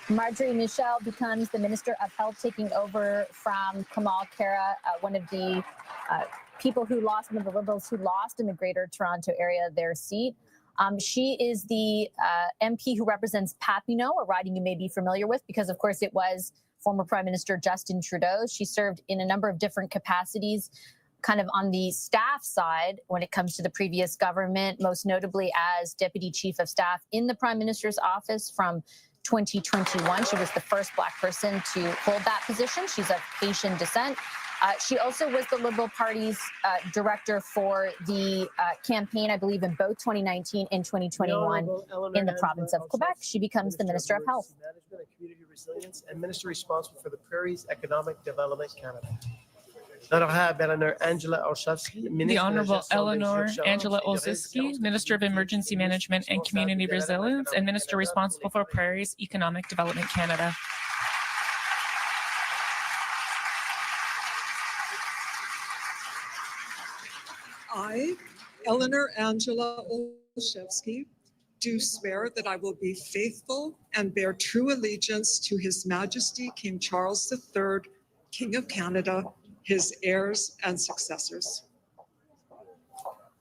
Marjorie Michel becomes the Minister of Health, taking over from Kamal Khera, one of the people who lost, one of the Liberals who lost in the Greater Toronto area their seat. She is the MP who represents Papineau, a riding you may be familiar with because, of course, it was former Prime Minister Justin Trudeau. She served in a number of different capacities, kind of on the staff side when it comes to the previous government, most notably as Deputy Chief of Staff in the Prime Minister's office from 2021. She was the first Black person to hold that position. She's of Haitian descent. She also was the Liberal Party's director for the campaign, I believe, in both 2019 and 2021 in the province of Quebec. She becomes the Minister of Health. Management and Community Resilience and Minister responsible for the Prairies Economic Development Canada. The Honourable Eleanor Angela Olszewski, Minister of Emergency Management and Community Resilience and Minister responsible for Prairies Economic Development Canada. I, Eleanor Angela Olszewski, do swear that I will be faithful and bear true allegiance to His Majesty King Charles III, King of Canada, his heirs and successors.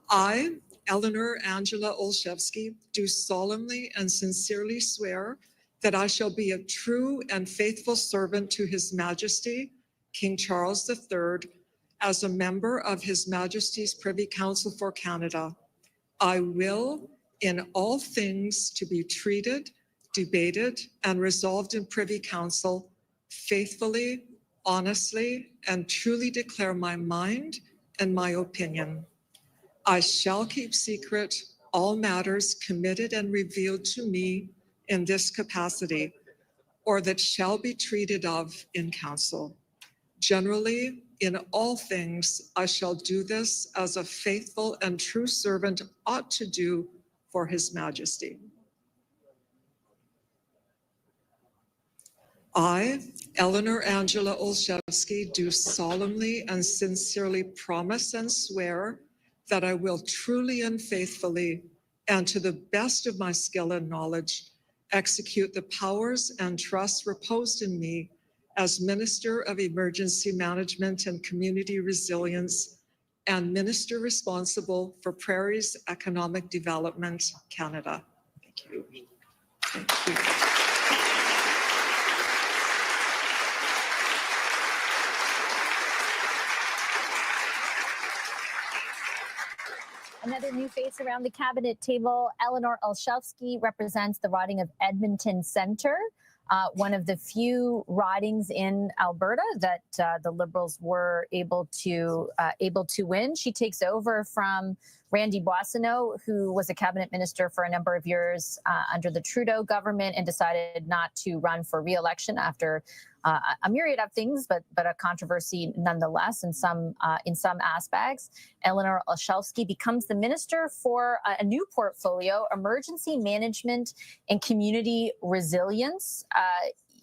I, Eleanor Angela Olszewski, do solemnly and sincerely swear that I shall be a true and faithful servant to His Majesty, King Charles III, as a member of His Majesty's Privy Council for Canada. I will, in all things to be treated, debated, and resolved in Privy Council, faithfully, honestly, and truly declare my mind and my opinion. I shall keep secret all matters committed and revealed to me in this capacity, or that shall be treated of in council. Generally, in all things, I shall do this as a faithful and true servant ought to do for His Majesty. I, Eleanor Angela Olszewski, do solemnly and sincerely promise and swear that I will truly and faithfully, and to the best of my skill and knowledge, execute the powers and trusts reposed in me as Minister of Emergency Management and Community Resilience and Minister responsible for Prairies Economic Development, Canada. Thank you. Thank you. Another new face around the cabinet table, Eleanor Olszewski represents the riding of Edmonton Centre, one of the few ridings in Alberta that the Liberals were able to win. She takes over from Randy Boissonnault, who was a cabinet minister for a number of years under the Trudeau government and decided not to run for re-election after a myriad of things, but a controversy nonetheless in some aspects. Eleanor Olszewski becomes the minister for a new portfolio, emergency management and community resilience.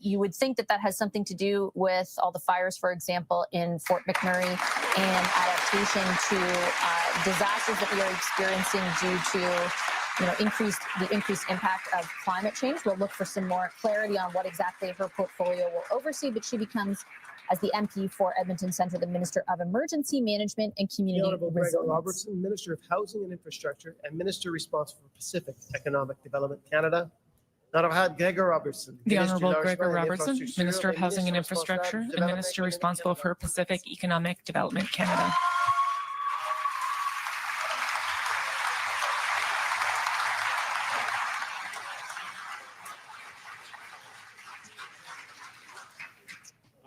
You would think that that has something to do with all the fires, for example, in Fort McMurray and adaptation to disasters that we are experiencing due to the increased impact of climate change. We'll look for some more clarity on what exactly her portfolio will oversee, but she becomes, as the MP for Edmonton Centre, the Minister of Emergency Management and Community Honourable Resilience. Gregor Robertson, Minister of Housing and Infrastructure and Minister responsible for Pacific Economic Development Canada. Gregor Robertson. The Honourable Gregor Robertson, Minister of Housing and Infrastructure and Minister responsible for Pacific Economic Development Canada.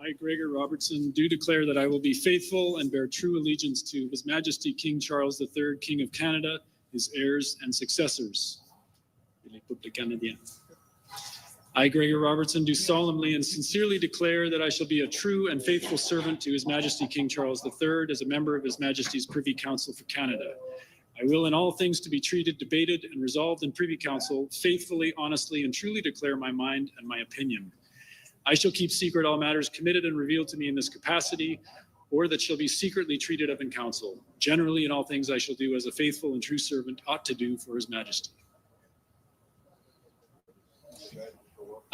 I, Gregor Robertson, do declare that I will be faithful and bear true allegiance to His Majesty King Charles III, King of Canada, his heirs and successors. I, Gregor Robertson, do solemnly and sincerely declare that I shall be a true and faithful servant to His Majesty King Charles III as a member of His Majesty's Privy Council for Canada, I will in all things to be treated, debated, and resolved in Privy Council faithfully, honestly, and truly declare my mind and my opinion. I shall keep secret all matters committed and revealed to me in this capacity, or that shall be secretly treated of in council. Generally, in all things I shall do as a faithful and true servant ought to do for His Majesty.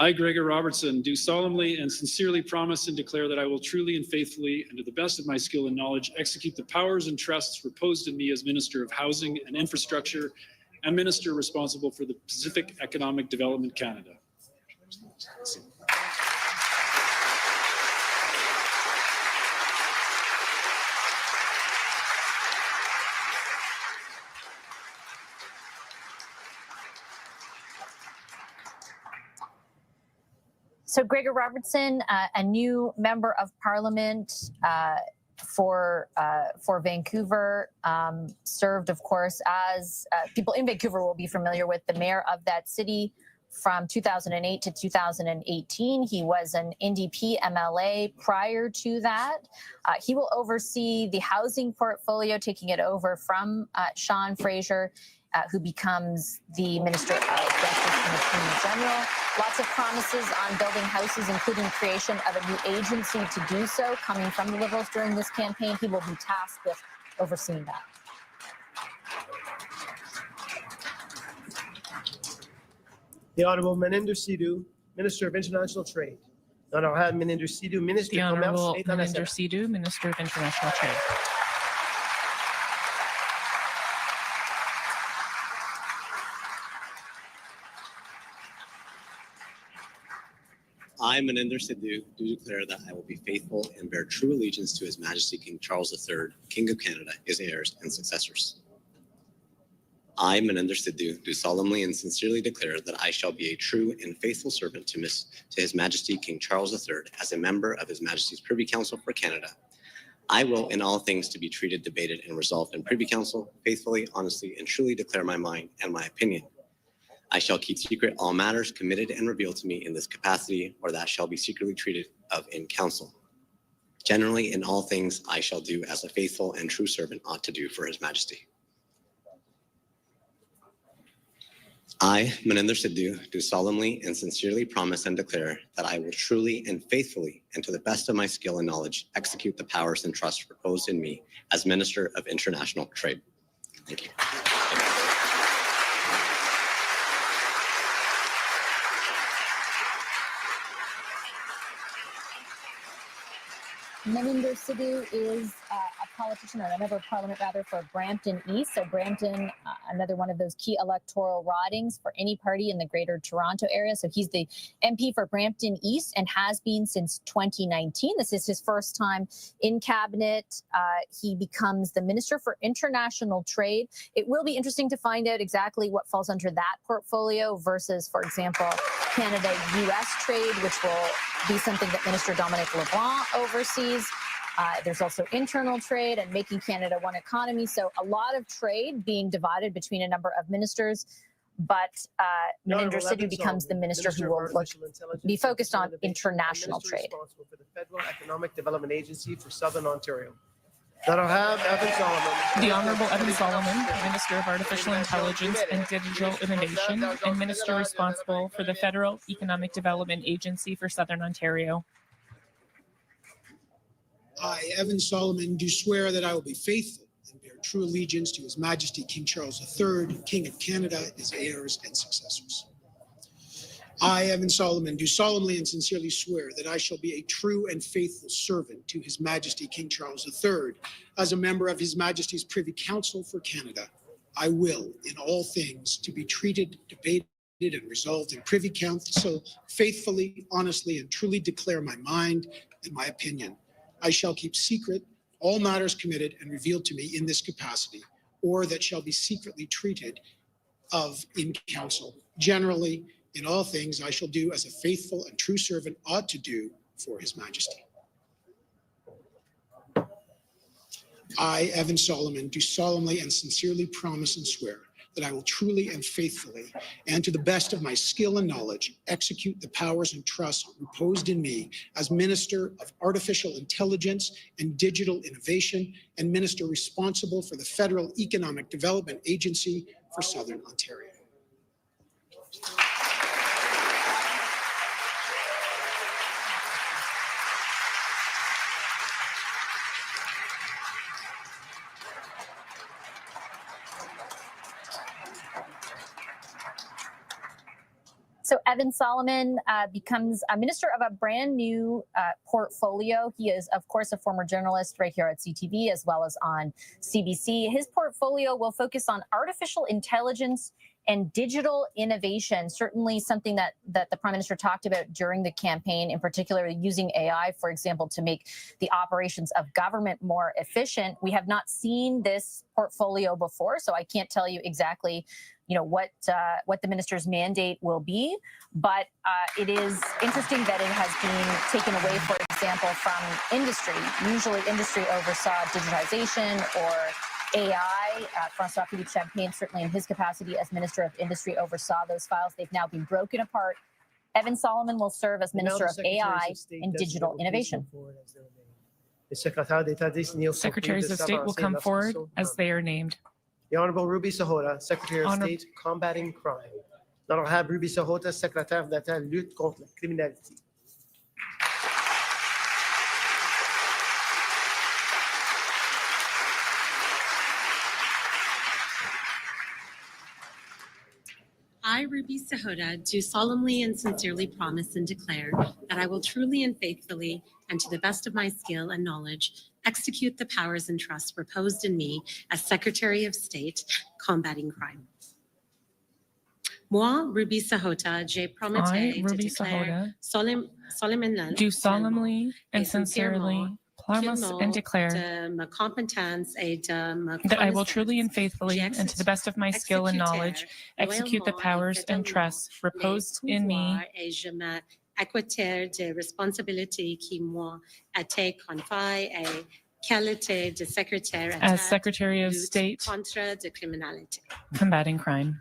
I, Gregor Robertson, do solemnly and sincerely promise and declare that I will truly and faithfully, and to the best of my skill and knowledge, execute the powers and trusts reposed in me as Minister of Housing and Infrastructure and Minister responsible for the Pacific Economic Development Canada. So Gregor Robertson, a new member of Parliament for Vancouver, served, of course, as people in Vancouver will be familiar with, the mayor of that city from 2008 to 2018. He was an NDP MLA prior to that. He will oversee the housing portfolio, taking it over from Sean Fraser, who becomes the Minister of Justice and Attorney General. Lots of promises on building houses, including creation of a new agency to do so, coming from the Liberals during this campaign. He will be tasked with overseeing that. The Honourable Meninder Sidhu, Minister of International Trade. The Honourable Meninder Sidhu, Minister The of Commerce Honourable et Meninder Industrie. Sidhu, Minister of International Trade. I, Meninder Sidhu, do declare that I will be faithful and bear true allegiance to His Majesty King Charles III, King of Canada, his heirs and successors. I, Meninder Sidhu, do solemnly and sincerely declare that I shall be a true and faithful servant to His Majesty King Charles III as a member of His Majesty's Privy Council for Canada. I will in all things to be treated, debated, and resolved in Privy Council faithfully, honestly, and truly declare my mind and my opinion. I shall keep secret all matters committed and revealed to me in this capacity, or that shall be secretly treated of in council. Generally, in all things, I shall do as a faithful and true servant ought to do for His Majesty. I, Meninder Sidhu, do solemnly and sincerely promise and declare that I will truly and faithfully, and to the best of my skill and knowledge, execute the powers and trusts reposed in me as Minister of International Trade. Thank you. Meninder Sidhu is a politician, or a member of Parliament, rather, for Brampton East. So Brampton, another one of those key electoral ridings for any party in the Greater Toronto area. So he's the MP for Brampton East and has been since 2019. This is his first time in cabinet. He becomes the Minister for International Trade. It will be interesting to find out exactly what falls under that portfolio versus, for example, Canada-US trade, which will be something that Minister Dominic LeBlanc oversees. There's also internal trade and making Canada one economy. So a lot of trade being divided between a number of ministers. But Meninder Sidhu becomes the minister who will be focused on international trade. Responsible for the Federal Economic Development Agency for Southern Ontario. That I'll have Evan Solomon. The Honourable Evan Solomon, Minister of Artificial Intelligence and Digital Innovation, and Minister responsible for the Federal Economic Development Agency for Southern Ontario. I, Evan Solomon, do swear that I will be faithful and bear true allegiance to His Majesty King Charles III, King of Canada, his heirs and successors. I, Evan Solomon, do solemnly and sincerely swear that I shall be a true and faithful servant to His Majesty King Charles III. As a member of His Majesty's Privy Council for Canada, I will, in all things, to be treated, debated, and resolved in Privy Council faithfully, honestly, and truly declare my mind and my opinion. I shall keep secret all matters committed and revealed to me in this capacity, or that shall be secretly treated of in council. Generally, in all things, I shall do as a faithful and true servant ought to do for His Majesty. I, Evan Solomon, do solemnly and sincerely promise and swear that I will truly and faithfully, and to the best of my skill and knowledge, execute the powers and trusts reposed in me as Minister of Artificial Intelligence and Digital Innovation and Minister responsible for the Federal Economic Development Agency for Southern Ontario. So Evan Solomon becomes a minister of a brand new portfolio. He is, of course, a former journalist right here at CTV as well as on CBC. His portfolio will focus on artificial intelligence and digital innovation, certainly something that the Prime Minister talked about during the campaign, in particular using AI, for example, to make the operations of government more efficient. We have not seen this portfolio before, so I can't tell you exactly what the minister's mandate will be, but it is interesting that it has been taken away, for example, from industry. Usually industry oversaw digitization or AI. François-Philippe Champagne, certainly in his capacity as Minister of Industry, oversaw those files. They've now been broken apart. Evan Solomon will serve as Minister of AI and Digital Innovation. Secretaries of State will come forward as they are named. The Honorable Ruby Sahota, Secretary of State, Combating Crime. L'Honorable Ruby Sahota, Secrétaire d'État, Lutte contre la criminalité. I, Ruby Sahota, do solemnly and sincerely promise and declare that I will truly and faithfully, and to the best of my skill and knowledge, execute the powers and trusts reposed in me as Secretary of State, Combating Crime. Moi, Ruby Sahota, j'ai promis de déclarer solemnement do solemnly and sincerely promise and declare that I will truly and faithfully, and to the best of my skill and knowledge, execute the powers and trusts reposed in me acquitter des responsabilités qui m'ont été confiées et qualité de secrétaire as Secretary of State, contre de criminalité. Combating Crime.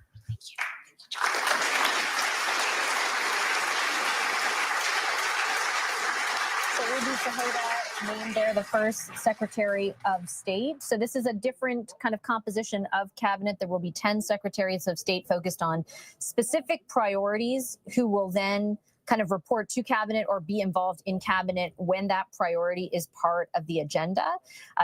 So Ruby Sahota named there the first Secretary of State. So this is a different kind of composition of cabinet. There will be 10 secretaries of state focused on specific priorities who will then kind of report to cabinet or be involved in cabinet when that priority is part of the agenda.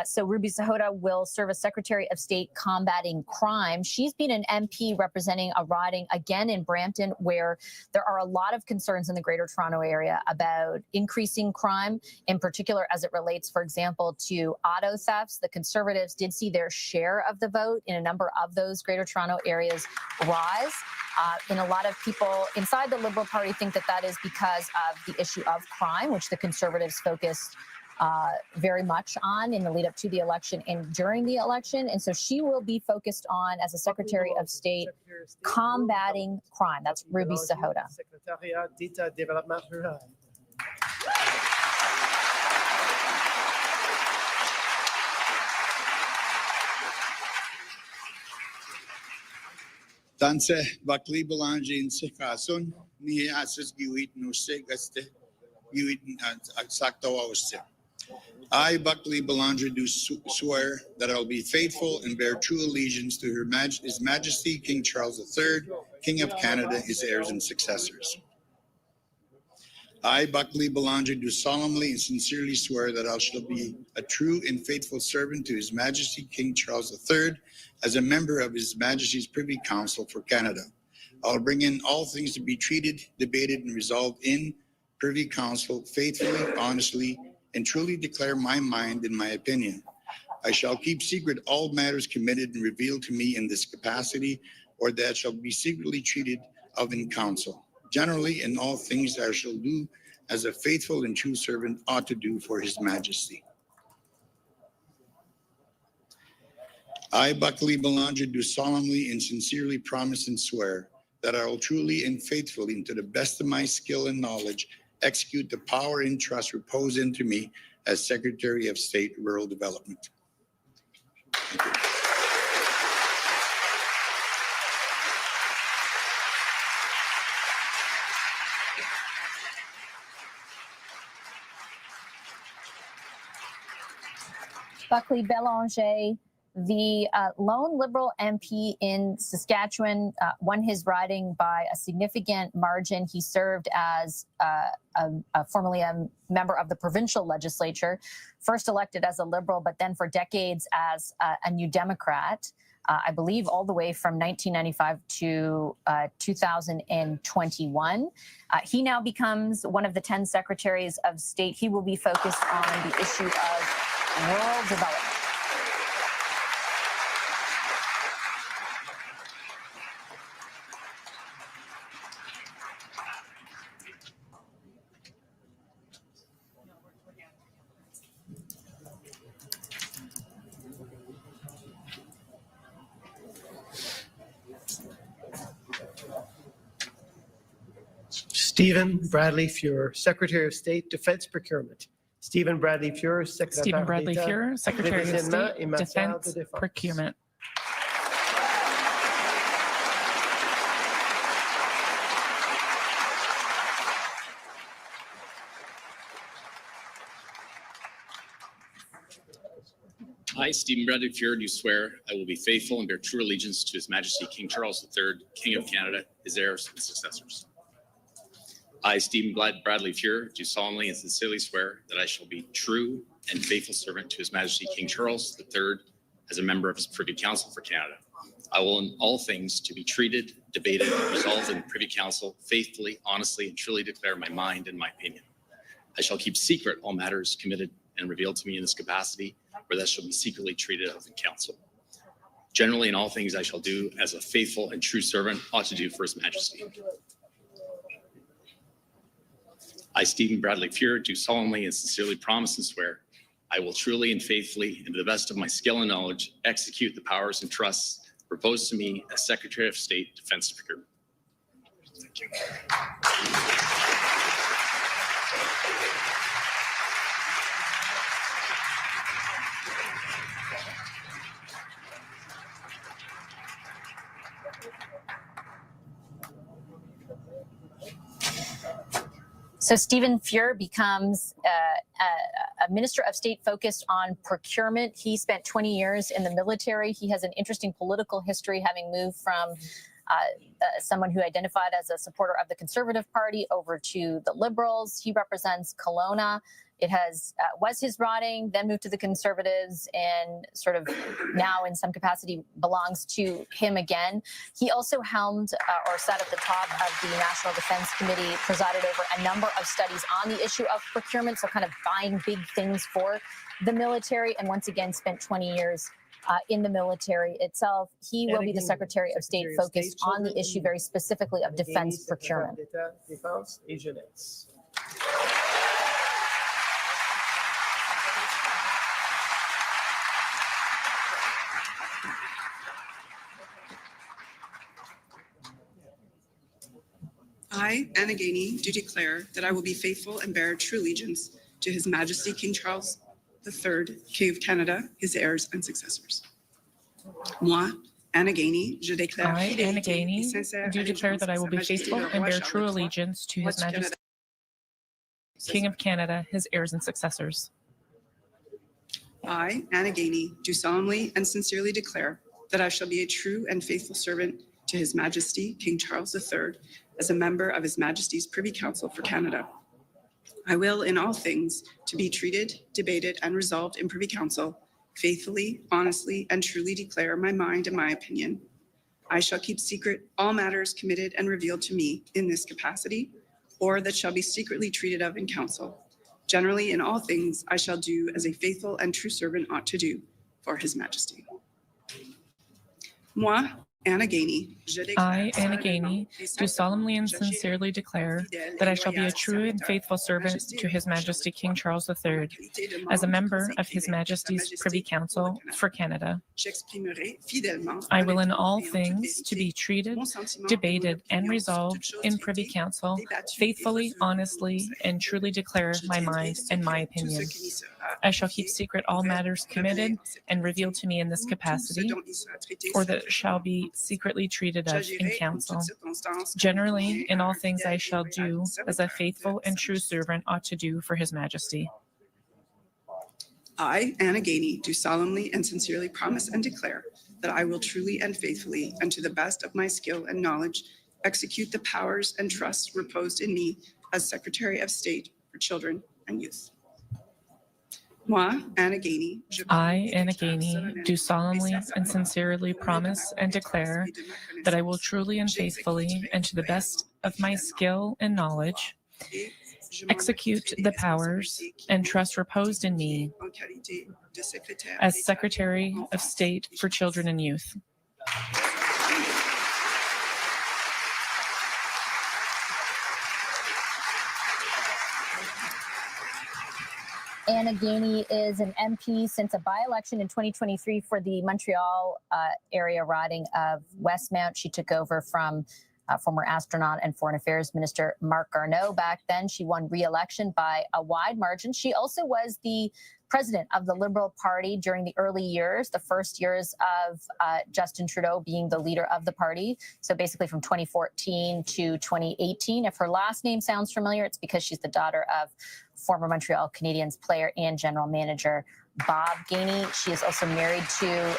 So Ruby Sahota will serve as Secretary of State Combating Crime. She's been an MP representing a riding again in Brampton, where there are a lot of concerns in the Greater Toronto Area about increasing crime, in particular as it relates, for example, to auto thefts. The Conservatives did see their share of the vote in a number of those Greater Toronto areas rise. And a lot of people inside the Liberal Party think that that is because of the issue of crime, which the Conservatives focused very much on in the lead up to the election and during the election. And so she will be focused on, as a Secretary of State, combating crime. That's Ruby Sahota. Secretariat d'État Développement Rural. Tanse Bakli Belange in Sikasun, ni Asses Giwit no Segaste, Giwit Saktawa was. I, Buckley Belanger, do swear that I will be faithful and bear true allegiance to His Majesty King Charles III, King of Canada, his heirs and successors. I, Buckley Belanger, do solemnly and sincerely swear that I shall be a true and faithful servant to His Majesty King Charles III as a member of His Majesty's Privy Council for Canada. I'll bring in all things to be treated, debated, and resolved in Privy Council faithfully, honestly, and truly declare my mind and my opinion. I shall keep secret all matters committed and revealed to me in this capacity, or that shall be secretly treated of in council. Generally, in all things I shall do as a faithful and true servant ought to do for His Majesty. I, Buckley Belanger, do solemnly and sincerely promise and swear that I will truly and faithfully, and to the best of my skill and knowledge, execute the power and trust reposed into me as Secretary of State, Rural Development. Thank you. Buckley Bélanger, the lone Liberal MP in Saskatchewan, won his riding by a significant margin. He served as formerly a member of the provincial legislature, first elected as a Liberal, but then for decades as a New Democrat. I believe all the way from 1995 to 2021. He now becomes one of the 10 secretaries of state. He will be focused on the issue of rural development. Stephen Bradley Fuhr, Secretary of State, Defense Procurement. Stephen Bradley Fuhr, Stephen Bradley Fuhr, Secretary of State, Defense Procurement. I, Stephen Bradley Fuhr, do swear I will be faithful and bear true allegiance to His Majesty King Charles III, King of Canada, his heirs and successors. I, Stephen Bradley Fuhr, do solemnly and sincerely swear that I shall be true and faithful servant to His Majesty King Charles III as a member of his Privy Council for Canada. I will in all things to be treated, debated, and resolved in Privy Council faithfully, honestly, and truly declare my mind and my opinion. I shall keep secret all matters committed and revealed to me in this capacity, where that shall be secretly treated of in council. Generally, in all things I shall do as a faithful and true servant ought to do for His Majesty. I, Stephen Bradley Fuhr, do solemnly and sincerely promise and swear I will truly and faithfully, and to the best of my skill and knowledge, execute the powers and trusts proposed to me as Secretary of State, Defense Procurement. Thank you. So Stephen Fuhr becomes a Minister of State focused on procurement. He spent 20 years in the military. He has an interesting political history, having moved from someone who identified as a supporter of the Conservative Party over to the Liberals. He represents Kelowna. It was his riding, then moved to the Conservatives, and sort of now in some capacity belongs to him again. He also helmed or sat at the top of the National Defense Committee, presided over a number of studies on the issue of procurement, so kind of buying big things for the military, and once again spent 20 years in the military itself. He will be the Secretary of State focused on the issue very specifically of defense procurement. I, Anna Gainey, do declare that I will be faithful and bear true allegiance to His Majesty King Charles III, King of Canada, his heirs and successors. Moi, Anna Gainey, je déclare I, Anna Gainey, do declare that I will be faithful and bear true allegiance to His Majesty King of Canada, his heirs and successors. I, Anna Gainey, do solemnly and sincerely declare that I shall be a true and faithful servant to His Majesty King Charles III as a member of His Majesty's Privy Council for Canada. I will in all things to be treated, debated, and resolved in Privy Council faithfully, honestly, and truly declare my mind and my opinion. I shall keep secret all matters committed and revealed to me in this capacity, or that shall be secretly treated of in council. Generally, in all things, I shall do as a faithful and true servant ought to do for His Majesty. Moi, Anna Gainey, I, Anna Gainey, do solemnly and sincerely declare that I shall be a true and faithful servant to His Majesty King Charles III as a member of His Majesty's Privy Council for Canada. I will in all things to be treated, debated, and resolved in Privy Council faithfully, honestly, and truly declare my mind and my opinion. I shall keep secret all matters committed and revealed to me in this capacity, or that shall be secretly treated of in council. Generally, in all things I shall do as a faithful and true servant ought to do for His Majesty. I, Anna Gainey, do solemnly and sincerely promise and declare that I will truly and faithfully and to the best of my skill and knowledge execute the powers and trusts reposed in me as Secretary of State for Children and Youth. Moi, Anna Gainey, I, Anna Gainey, do solemnly and sincerely promise and declare that I will truly and faithfully and to the best of my skill and knowledge execute the powers and trusts reposed in me as Secretary of State for Children and Youth. Anna Gainey is an MP since a by-election in 2023 for the Montreal area riding of Westmount. She took over from former astronaut and Foreign Affairs Minister Marc Garneau. Back then, she won re-election by a wide margin. She also was the president of the Liberal Party during the early years, the first years of Justin Trudeau being the leader of the party. So basically from 2014 to 2018. If her last name sounds familiar, it's because she's the daughter of former Montreal Canadiens player and general manager Bob Gainey. She is also married to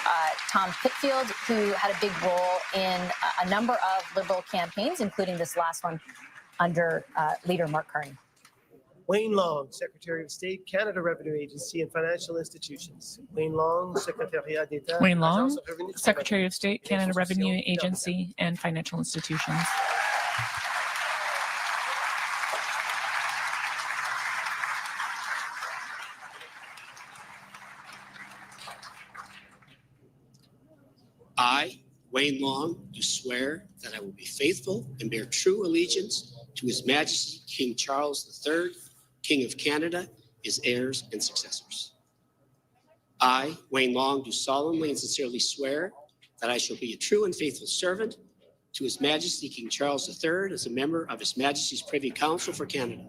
Tom Pitfield, who had a big role in a number of Liberal campaigns, including this last one under leader Mark Carney. Wayne Long, Secretary of State, Canada Revenue Agency and Financial Institutions. Wayne Long, Secretariat d'État. Wayne Long, Agence de Revenus Secretary of State, Canada Revenue Agency and Financial Institutions. I, Wayne Long, do swear that I will be faithful and bear true allegiance to His Majesty King Charles III, King of Canada, his heirs and successors. I, Wayne Long, do solemnly and sincerely swear that I shall be a true and faithful servant to His Majesty King Charles III as a member of His Majesty's Privy Council for Canada.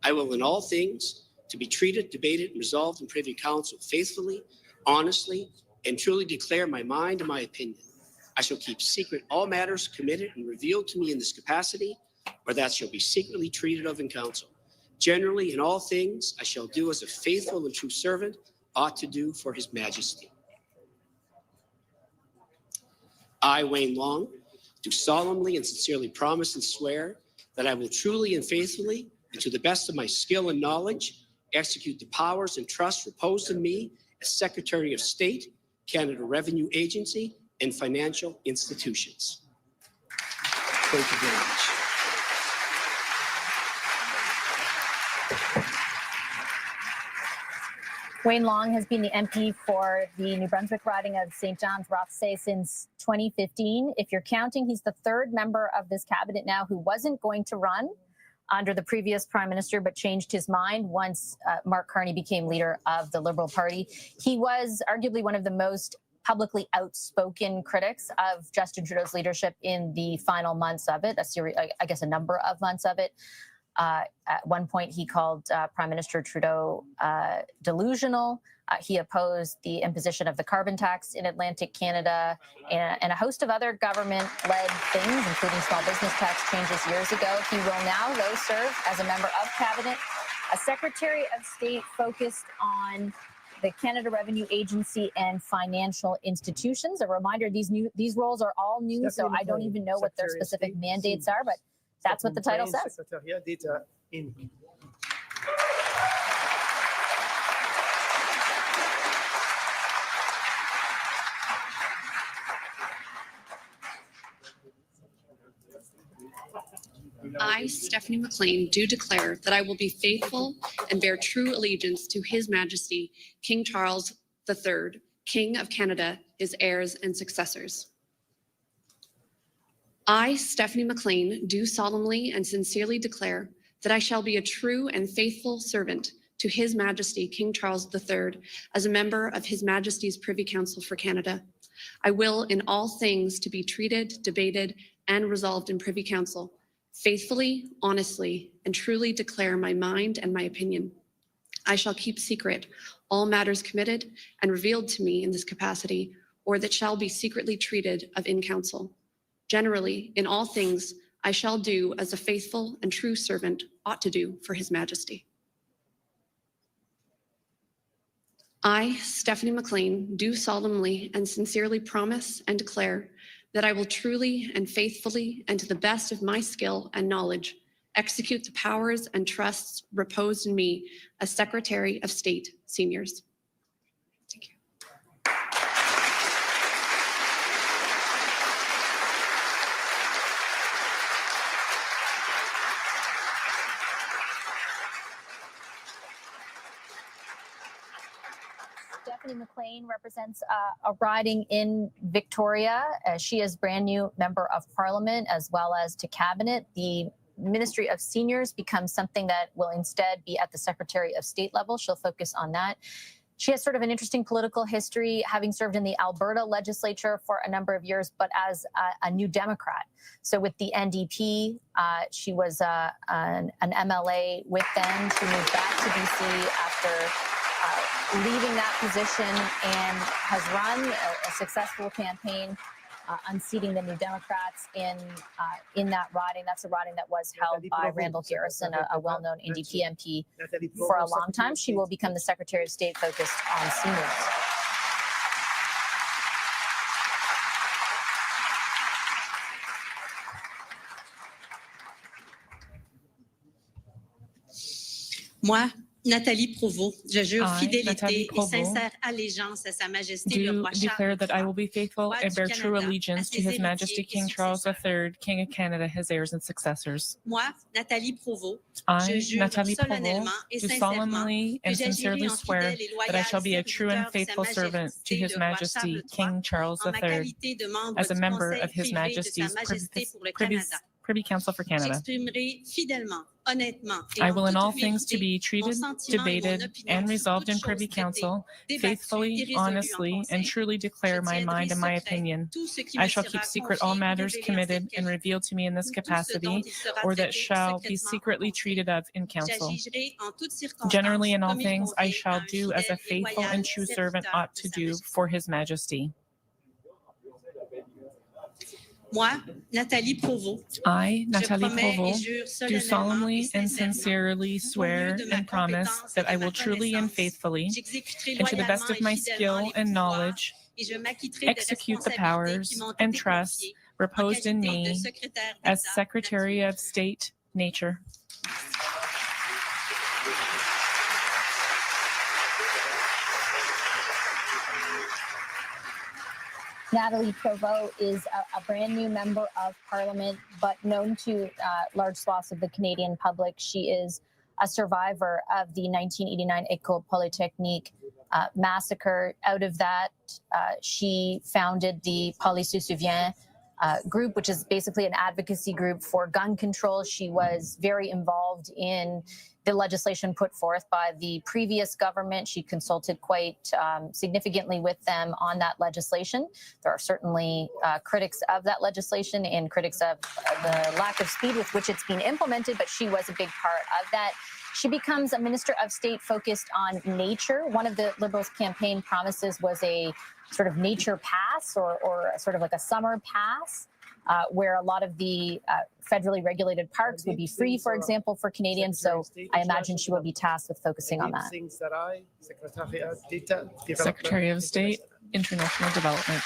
I will in all things to be treated, debated, and resolved in Privy Council faithfully, honestly, and truly declare my mind and my opinion. I shall keep secret all matters committed and revealed to me in this capacity, or that shall be secretly treated of in council. Generally, in all things, I shall do as a faithful and true servant ought to do for His Majesty. I, Wayne Long, do solemnly and sincerely promise and swear that I will truly and faithfully, and to the best of my skill and knowledge, execute the powers and trusts reposed in me as Secretary of State, Canada Revenue Agency, and financial institutions. Thank you very much. Wayne Long has been the MP for the New Brunswick riding of St. John's Rothesay since 2015. If you're counting, he's the third member of this cabinet now who wasn't going to run under the previous prime minister, but changed his mind once Mark Carney became leader of the Liberal Party. He was arguably one of the most publicly outspoken critics of Justin Trudeau's leadership in the final months of it, a number of months of it. At one point, he called Prime Minister Trudeau delusional. He opposed the imposition of the carbon tax in Atlantic Canada and a host of other government-led things, including small business tax changes years ago. He will now, though, serve as a member of Cabinet, a Secretary of State focused on the Canada Revenue Agency and financial institutions. A reminder, these roles are all new, so I don't even know what their specific mandates are, but that's what the title says. Secretariat d'État, Inc. I, Stephanie McLean, do declare that I will be faithful and bear true allegiance to His Majesty, King Charles III, King of Canada, his heirs and successors. I, Stephanie McLean, do solemnly and sincerely declare that I shall be a true and faithful servant to His Majesty, King Charles III, as a member of His Majesty's Privy Council for Canada. I will, in all things, to be treated, debated, and resolved in Privy Council, faithfully, honestly, and truly declare my mind and my opinion. I shall keep secret all matters committed and revealed to me in this capacity, or that shall be secretly treated of in council. Generally, in all things, I shall do as a faithful and true servant ought to do for His Majesty. I, Stephanie McLean, do solemnly and sincerely promise and declare that I will truly and faithfully and to the best of my skill and knowledge execute the powers and trusts reposed in me as Secretary of State, Seniors. Thank you. Stephanie McLean represents a riding in Victoria. She is brand new member of Parliament as well as to Cabinet. The Ministry of Seniors becomes something that will instead be at the Secretary of State level. She'll focus on that. She has sort of an interesting political history, having served in the Alberta legislature for a number of years, but as a New Democrat. So with the NDP, she was an MLA with them. She moved back to BC after leaving that position and has run a successful campaign unseating the New Democrats in that riding. That's a riding that was held by Randall Garrison, a well-known NDP MP for a long time. She will become the Secretary of State focused on seniors. Moi, Nathalie Provost, je jure I, fidélité Nathalie et Provost, sincère allégeance à Sa Majesté le do Roi declare Charles that I will be faithful roi and du bear true Canada, allegiance à to ses His Majesty héritiers et King Charles successeurs. III, King of Canada, his heirs and successors. Moi, Nathalie Provost, je I, jure Nathalie solennellement Provost, et do sincèrement solemnly que and j'agirai sincerely en swear fidèle et that I loyal shall be a true and serviteur de Sa faithful servant to Majesté His le Roi Majesty Charles III King Charles en ma III qualité de membre as a du member Conseil of His privé de Sa Majesty's Majesté pour le Privy Canada. Council for Canada. J'exprimerai fidèlement, honnêtement et I en will in toute all things to vérité be mon treated, sentiment et mon debated, opinion and sur resolved toute in chose Privy traitée, Council, débattue faithfully, et résolue en honestly, and Conseil. truly Je declare my tiendrai mind and my secret opinion. tout ce qui I me shall sera keep secret confié all ou matters révélé en committed cette and qualité, revealed to me in this ou tout ce capacity, dont il sera or that traité shall be secrètement en secretly Conseil. treated of in council. J'agirai en toutes circonstances Generally, in all comme il things, I convient à shall un do as a fidèle et faithful loyal and true servant serviteur ought de to Sa do Majesté. for His Majesty. Moi, Nathalie Provost, I, je Nathalie promets et Provost, jure do solennellement et solemnly and sincèrement, sincerely au mieux swear de ma and promise compétence et that de I ma will truly and connaissance, faithfully, j'exécuterai and to the best loyalement of et my fidèlement skill les and pouvoirs knowledge, et je m'acquitterai des execute the responsabilités powers qui m'ont and été trusts confiées en reposed in qualité de me secrétaire as d'État Secretary of State, Nature. Nathalie Provost is a brand new member of Parliament, but known to large swaths of the Canadian public. She is a survivor of the 1989 École Polytechnique massacre. Out of that, she founded the Poly se souvient group, which is basically an advocacy group for gun control. She was very involved in the legislation put forth by the previous government. She consulted quite significantly with them on that legislation. There are certainly critics of that legislation and critics of the lack of speed with which it's being implemented, but she was a big part of that. She becomes a Minister of State focused on nature. One of the Liberals' campaign promises was a sort of nature pass or sort of like a summer pass, where a lot of the federally regulated parks would be free, for example, for Canadians. So I imagine she will be tasked with focusing on that. Secretary of State, International Development.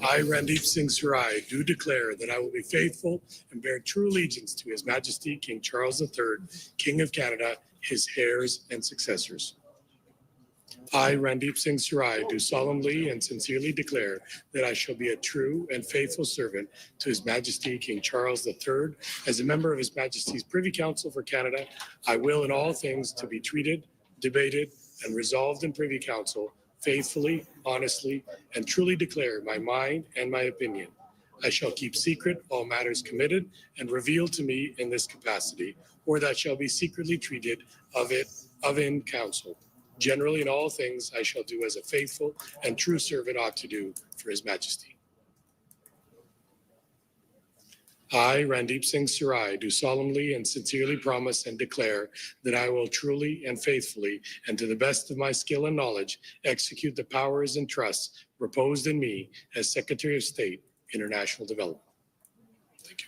I, Randeep Singh Sarai, do declare that I will be faithful and bear true allegiance to His Majesty King Charles III, King of Canada, his heirs and successors. I, Randeep Singh Sarai, do solemnly and sincerely declare that I shall be a true and faithful servant to His Majesty King Charles III. As a member of His Majesty's Privy Council for Canada, I will in all things to be treated, debated, and resolved in Privy Council faithfully, honestly, and truly declare my mind and my opinion. I shall keep secret all matters committed and revealed to me in this capacity, or that shall be secretly treated of in council. Generally, in all things, I shall do as a faithful and true servant ought to do for His Majesty. I, Randeep Singh Sarai, do solemnly and sincerely promise and declare that I will truly and faithfully, and to the best of my skill and knowledge, execute the powers and trusts reposed in me as Secretary of State, International Development. Thank you.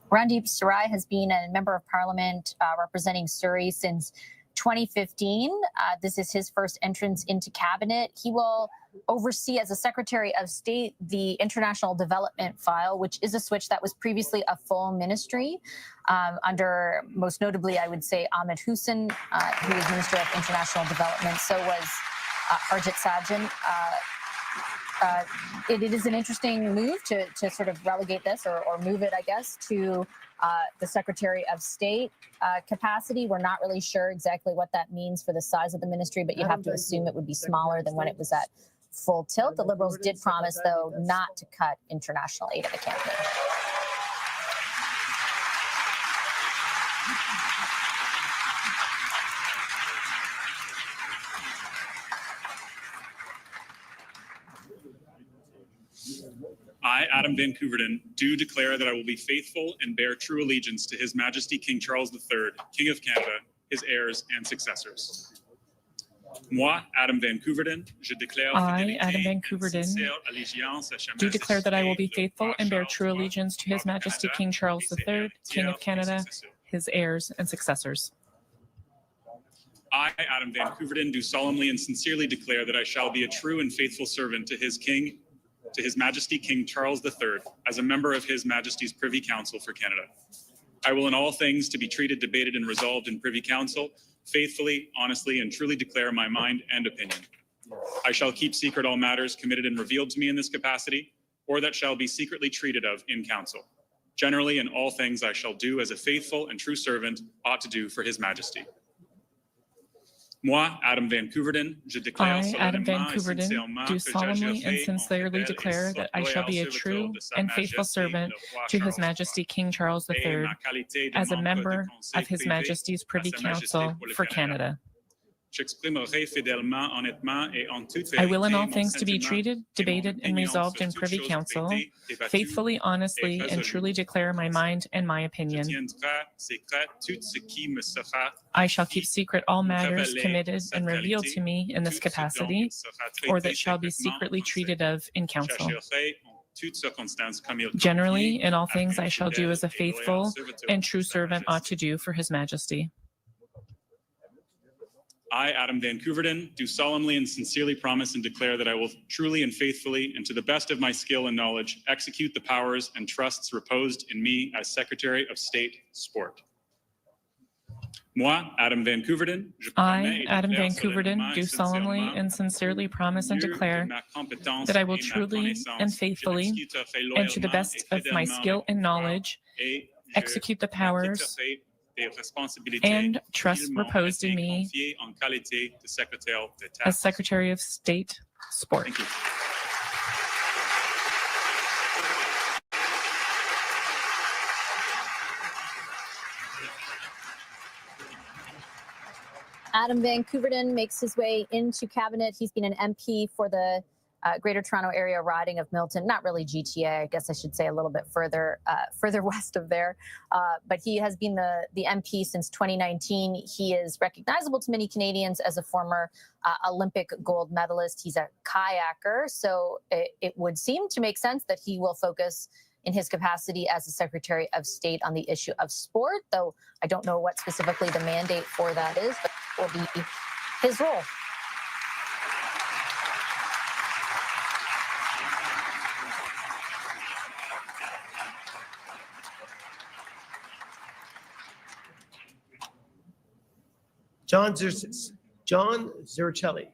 Randeep Sarai has been a member of Parliament representing Surrey since 2015. This is his first entrance into cabinet. He will oversee as a Secretary of State the international development file, which is a switch that was previously a full ministry under, most notably, I would say, Ahmed Hussein, who was Minister of International Development. So was Harjit Sajjan. It is an interesting move to sort of relegate this or move it, I guess, to the Secretary of State capacity. We're not really sure exactly what that means for the size of the ministry, but you'd have to assume it would be smaller than when it was at full tilt. The Liberals did promise, though, not to cut international aid in the campaign. I, Adam Van Couverden, do declare that I will be faithful and bear true allegiance to His Majesty King Charles III, King of Canada, his heirs and successors. Moi, Adam Van Couverden, je déclare I, Adam Van Couverden, do declare that I will be faithful and bear true allegiance to His Majesty King Charles III, King of Canada, his heirs and successors. I, Adam Van Couverden, do solemnly and sincerely declare that I shall be a true and faithful servant to His Majesty King Charles III, as a member of His Majesty's Privy Council for Canada. I will in all things to be treated, debated, and resolved in Privy Council, faithfully, honestly, and truly declare my mind and opinion. I shall keep secret all matters committed and revealed to me in this capacity, or that shall be secretly treated of in Council. Generally, in all things I shall do as a faithful and true servant ought to do for His Majesty. Moi, Adam Van Couverden, je déclare I, Adam Van solennellement et Couverden, sincèrement do que solemnly and j'agirai sincerely en fidèle declare et that I shall be a serviteur true de Sa and faithful Majesté servant le roi to His Charles Majesty King Charles et III, ma qualité de as a membre member du Conseil of His privé Majesty's à Privy Sa Majesté Council pour le for Canada. Canada. J'exprimerai fidèlement, honnêtement et en toute I will in vérité all mon things to be sentiment treated, et mon debated, and opinion resolved sur in toute Privy chose Council, traitée, débattue faithfully, honestly, et and résolue. truly declare my mind and my Je opinion. tiendrai secret tout ce qui me sera I shall keep secret all matters révélé committed en cette and revealed qualité, to me in this tout ce dont capacity, il sera or traité that shall be secrètement secretly en conseil. treated of in council. J'agirai en toutes circonstances comme il Generally, convient in all à things un I shall do fidèle as a et loyal faithful serviteur and de true Sa servant ought Majesté. to do for His Majesty. I, Adam Van Couverden, do solemnly and sincerely promise and declare that I will truly and faithfully, and to the best of my skill and knowledge, execute the powers and trusts reposed in me as Secretary of State, Sport. Moi, Adam Van Couverden, je promets I, et Adam déclare Van solennellement Couverden, et do solemnly sincèrement, and sincerely promise and au lieu de declare ma compétence that I will et ma truly connaissance, and je faithfully, l'exécuterai and to the loyalement best et of my fidèlement skill avec and pouvoir, knowledge, et je execute the powers m'acquitterai des responsabilités and trusts qui m'ont reposed in été me confiées en qualité de secrétaire d'État. as Secretary of State, Sport. Thank you. Adam Van Couverden makes his way into cabinet. He's been an MP for the Greater Toronto Area riding of Milton, not really GTA, I guess I should say a little bit further west of there. But he has been the MP since 2019. He is recognizable to many Canadians as a former Olympic gold medalist. He's a kayaker, so it would seem to make sense that he will focus in his capacity as the Secretary of State on the issue of sport, though I don't know what specifically the mandate for that is, but it will be his role. John Zurcelli,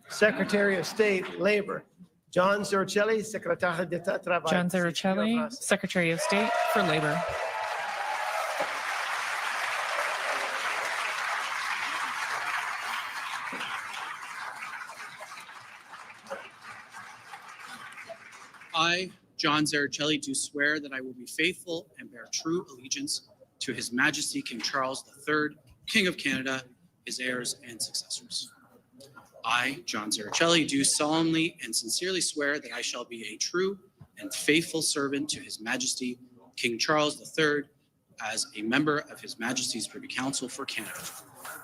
Secretary of State, Labor. John Zurcelli, Secrétaire d'État, Travail. John Zurcelli, Secretary of State for Labor. I, John Zaricelli, do swear that I will be faithful and bear true allegiance to His Majesty King Charles III, King of Canada, his heirs and successors. I, John Zaricelli, do solemnly and sincerely swear that I shall be a true and faithful servant to His Majesty King Charles III as a member of His Majesty's Privy Council for Canada.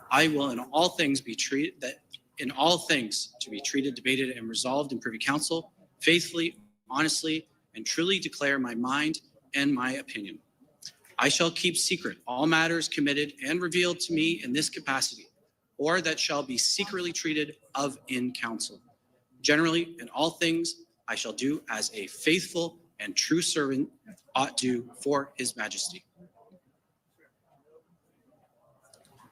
I will in all things be treated, debated, and resolved in Privy Council, faithfully, honestly, and truly declare my mind and my opinion. I shall keep secret all matters committed and revealed to me in this capacity, or that shall be secretly treated of in council. Generally, in all things, I shall do as a faithful and true servant ought do for His Majesty.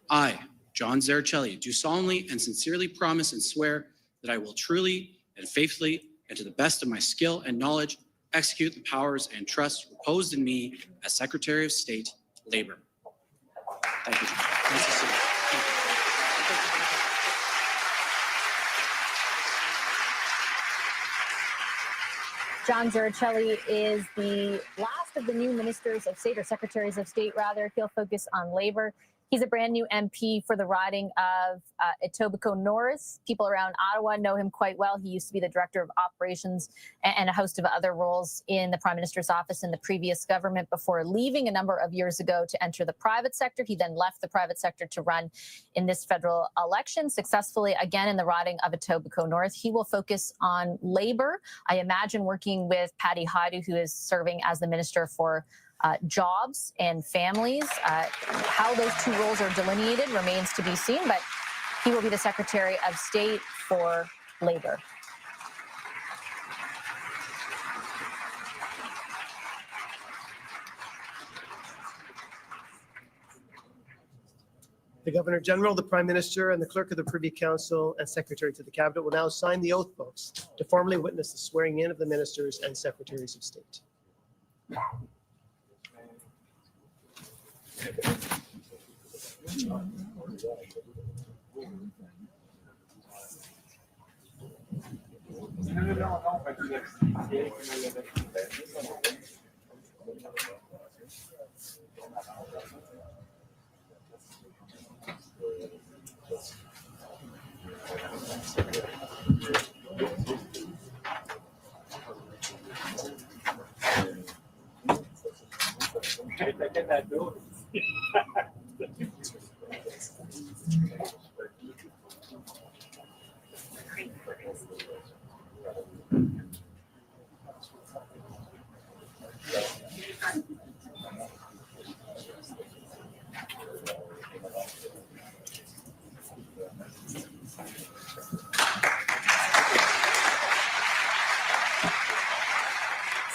I, John Zaricelli, do solemnly and sincerely promise and swear that I will truly and faithfully, and to the best of my skill and knowledge, execute the powers and trusts reposed in me as Secretary of State, Labor. Thank you. Nice to see you. John Zaricelli is the last of the new ministers of state, or secretaries of state, rather. He'll focus on labor. He's a brand new MP for the riding of Etobicoke North. People around Ottawa know him quite well. He used to be the director of operations and a host of other roles in the Prime Minister's office in the previous government before leaving a number of years ago to enter the private sector. He then left the private sector to run in this federal election successfully, again in the riding of Etobicoke North. He will focus on labor. I imagine working with Patty Hajdu, who is serving as the Minister for jobs and families. How those two roles are delineated remains to be seen, but he will be the Secretary of State for Labor. The Governor General, the Prime Minister, and the Clerk of the Privy Council and Secretary to the Cabinet will now sign the oath books to formally witness the swearing in of the ministers and secretaries of state.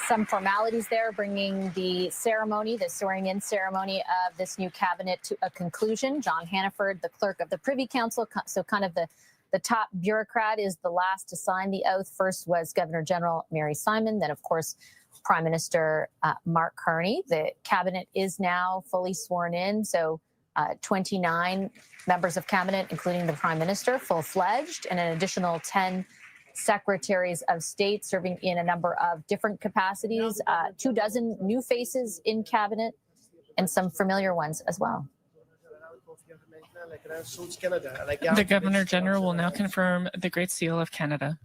Some formalities there, bringing the ceremony, the swearing-in ceremony of this new cabinet to a conclusion. John Hannaford, the clerk of the Privy Council, so kind of the top bureaucrat, is the last to sign the oath. First was Governor General Mary Simon, then, of course, Prime Minister Mark Carney. The cabinet is now fully sworn in, so 29 members of cabinet, including the Prime Minister, full-fledged, and an additional 10 secretaries of state serving in a number of different capacities, 24 new faces in cabinet, and some familiar ones as well. The Governor General will now confirm the Great Seal of Canada.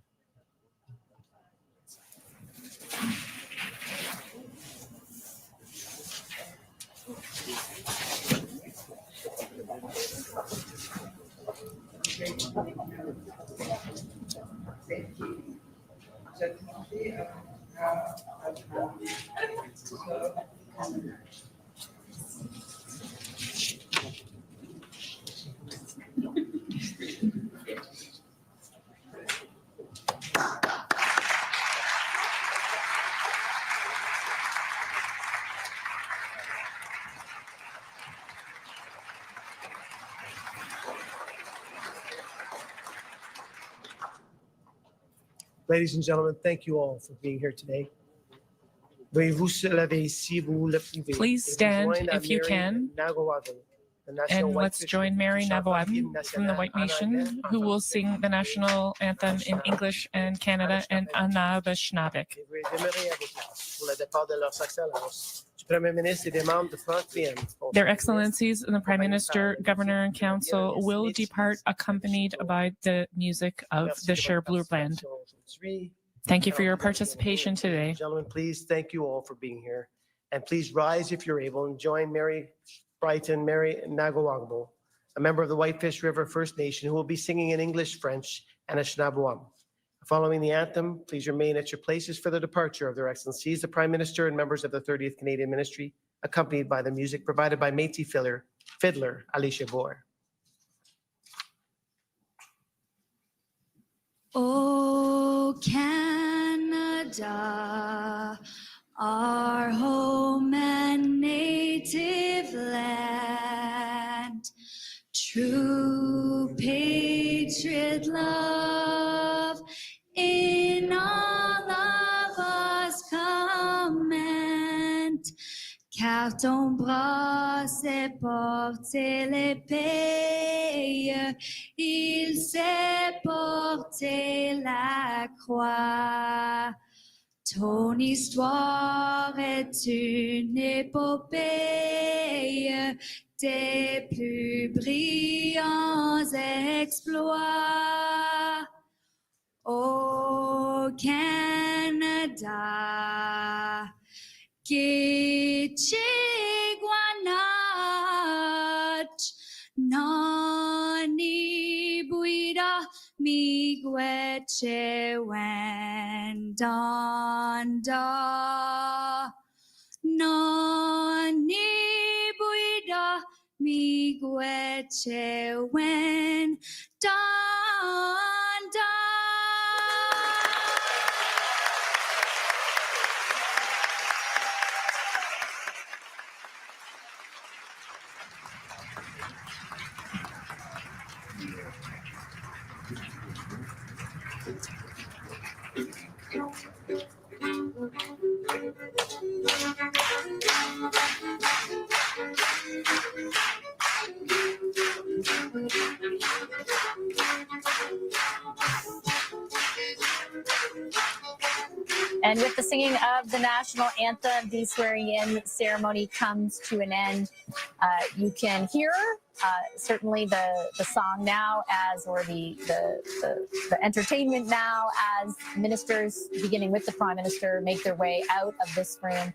Ladies and gentlemen, thank you all for being here today. Please stand if you can. And let's join Mary Navawabi from the White Nation, who will sing the national anthem in English and Canada, and Anabashnabik. Their Excellencies and the Prime Minister, Governor, and Council will depart accompanied by the music of the Cher Blue Band. Thank you for your participation today. Gentlemen, please, thank you all for being here. And please rise if you're able and join Mary Brighton, Mary Nagawangbo, a member of the Whitefish River First Nation, who will be singing in English, French, and Anishinaabe. Following the anthem, please remain at your places for the departure of Their Excellencies, the Prime Minister and members of the 30th Canadian Ministry, accompanied by the music provided by Métis fiddler Alicia Boer. Oh, Canada, our home and native land, true patriot love in all of us command. Car ton bras sait porter l'épée, il sait porter la croix. Ton histoire est une épopée, tes plus brillants exploits. Ô Canada, Kichiguanach, Nani Buida, Migueche Wendanda, Nani Buida, Migueche Wendanda. And with the singing of the national anthem, the swearing-in ceremony comes to an end. You can hear certainly the song now, or the entertainment now, as ministers, beginning with the Prime Minister, make their way out of this room.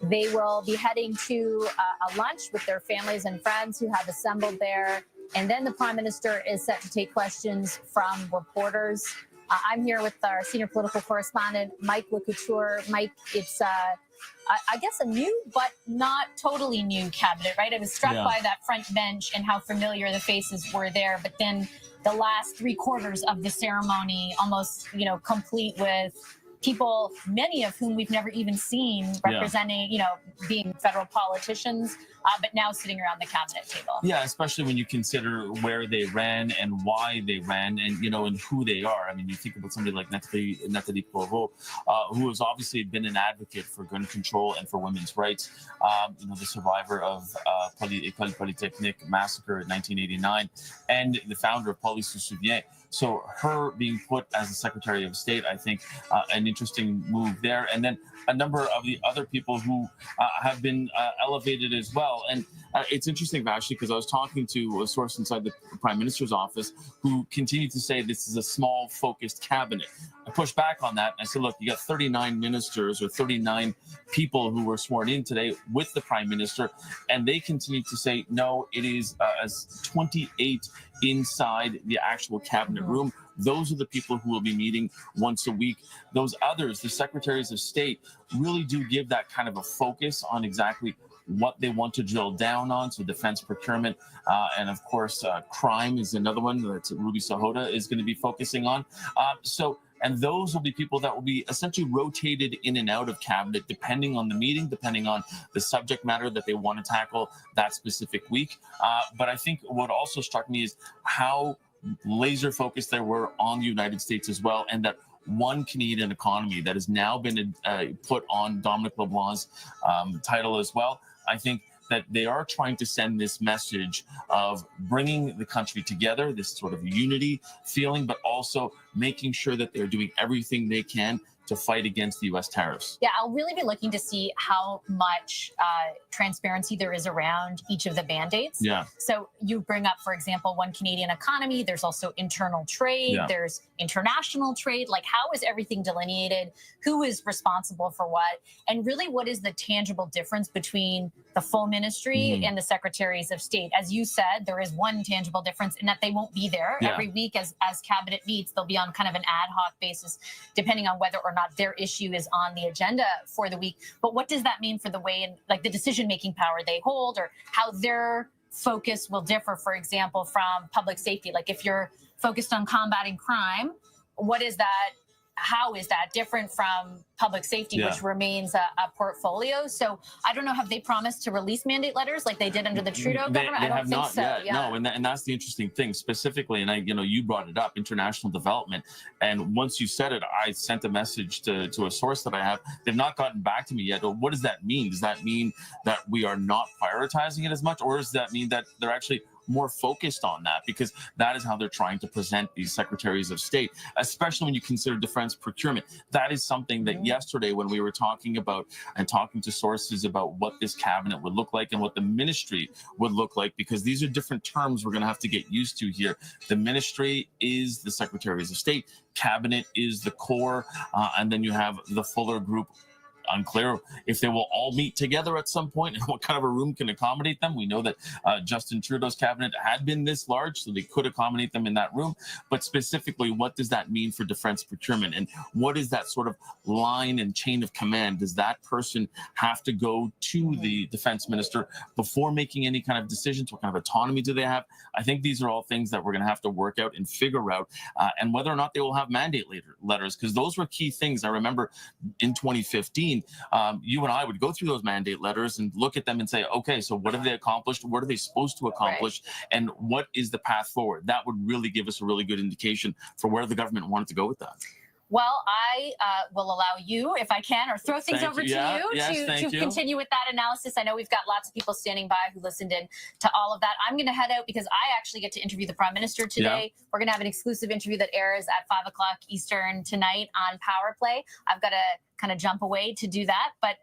They will be heading to a lunch with their families and friends who have assembled there. And then the Prime Minister is set to take questions from reporters. I'm here with our senior political correspondent, Mike LeCouture. Mike, it's, I guess, a new but not totally new cabinet, right? I was struck by that front bench and how familiar the faces were there. But then the last 3/4 of the ceremony, almost, complete with people, many of whom we've never even seen representing, being federal politicians, but now sitting around the cabinet table. Yeah, especially when you consider where they ran and why they ran, and and who they are. I mean, you think about somebody like Nathalie Provost, who has obviously been an advocate for gun control and for women's rights. The survivor of École Polytechnique massacre in 1989, and the founder of Police Se Souvient. So her being put as the Secretary of State, I think, an interesting move there. And then a number of the other people who have been elevated as well. And it's interesting, actually, because I was talking to a source inside the Prime Minister's office who continued to say this is a small, focused cabinet. I pushed back on that. And I said, look, you got 39 ministers or 39 people who were sworn in today with the Prime Minister. And they continue to say, no, it is as 28 inside the actual cabinet room. Those are the people who will be meeting once a week. Those others, the secretaries of state, really do give that kind of a focus on exactly what they want to drill down on. So defense procurement, and of course, crime is another one that Ruby Sahota is going to be focusing on. And those will be people that will be essentially rotated in and out of cabinet, depending on the meeting, depending on the subject matter that they want to tackle that specific week. But I think what also struck me is how laser focused they were on the United States as well, and that one Canadian economy that has now been put on Dominic LeBlanc's title as well. I think that they are trying to send this message of bringing the country together, this sort of unity feeling, but also making sure that they're doing everything they can to fight against the U.S. tariffs. Yeah, I'll really be looking to see how much transparency there is around each of the mandates. Yeah. So you bring up, for example, one Canadian economy. There's also internal trade. Yeah. There's international trade. Like, how is everything delineated? Who is responsible for what? And really, what is the tangible difference between the full ministry and the secretaries of state? As you said, there is one tangible difference in that they won't be there every week as cabinet meets. They'll be on kind of an ad hoc basis, depending on whether or not their issue is on the agenda for the week. But what does that mean for the way and like the decision-making power they hold, or how their focus will differ, for example, from public safety? Like, if you're focused on combating crime, what is that? How is that different from public safety, which remains a portfolio? So I don't know, have they promised to release mandate letters like they did under the Trudeau government? They I don't have think not so. yet. Yeah. No, and that's the interesting thing specifically. And you brought it up, international development. And once you said it, I sent a message to a source that I have. They've not gotten back to me yet. But what does that mean? Does that mean that we are not prioritizing it as much, or does that mean that they're actually more focused on that? Because that is how they're trying to present these secretaries of state, especially when you consider defense procurement. That is something that yesterday, when we were talking about and talking to sources about what this cabinet would look like and what the ministry would look like, because these are different terms we're going to have to get used to here. The ministry is the secretaries of state, cabinet is the core, and then you have the fuller group. Unclear if they will all meet together at some point and what kind of a room can accommodate them. We know that Justin Trudeau's cabinet had been this large, so they could accommodate them in that room. But specifically, what does that mean for defense procurement? And what is that sort of line and chain of command? Does that person have to go to the defense minister before making any kind of decisions? What kind of autonomy do they have? I think these are all things that we're going to have to work out and figure out, and whether or not they will have mandate letters, because those were key things. I remember in 2015, you and I would go through those mandate letters and look at them and say, okay, so what have they accomplished? What are they supposed to accomplish? Right. And what is the path forward? That would really give us a really good indication for where the government wanted to go with that. Well, I will allow you, if I can, or throw things over to you to continue with that analysis. I know we've got lots of people standing by who listened in to all of that. I'm going to head out because I actually get to interview the Prime Minister today. We're going to have an exclusive interview that airs at 5 o'clock Eastern tonight on Power Play. I've got to kind of jump away to do that, but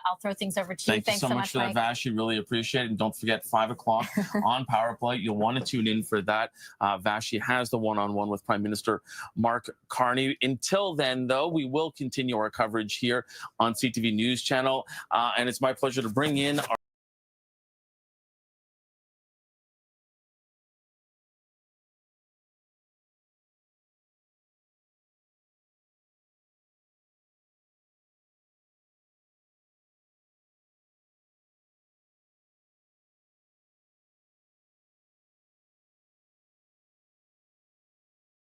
I'll throw things over to you. Thanks so much for that, Vashi. Really appreciate it. And don't forget, 5 o'clock on Power Play. You'll want to tune in for that. Vashi has the one-on-one with Prime Minister Mark Carney. Until then, though, we will continue our coverage here on CTV News Channel. And it's my pleasure to bring in our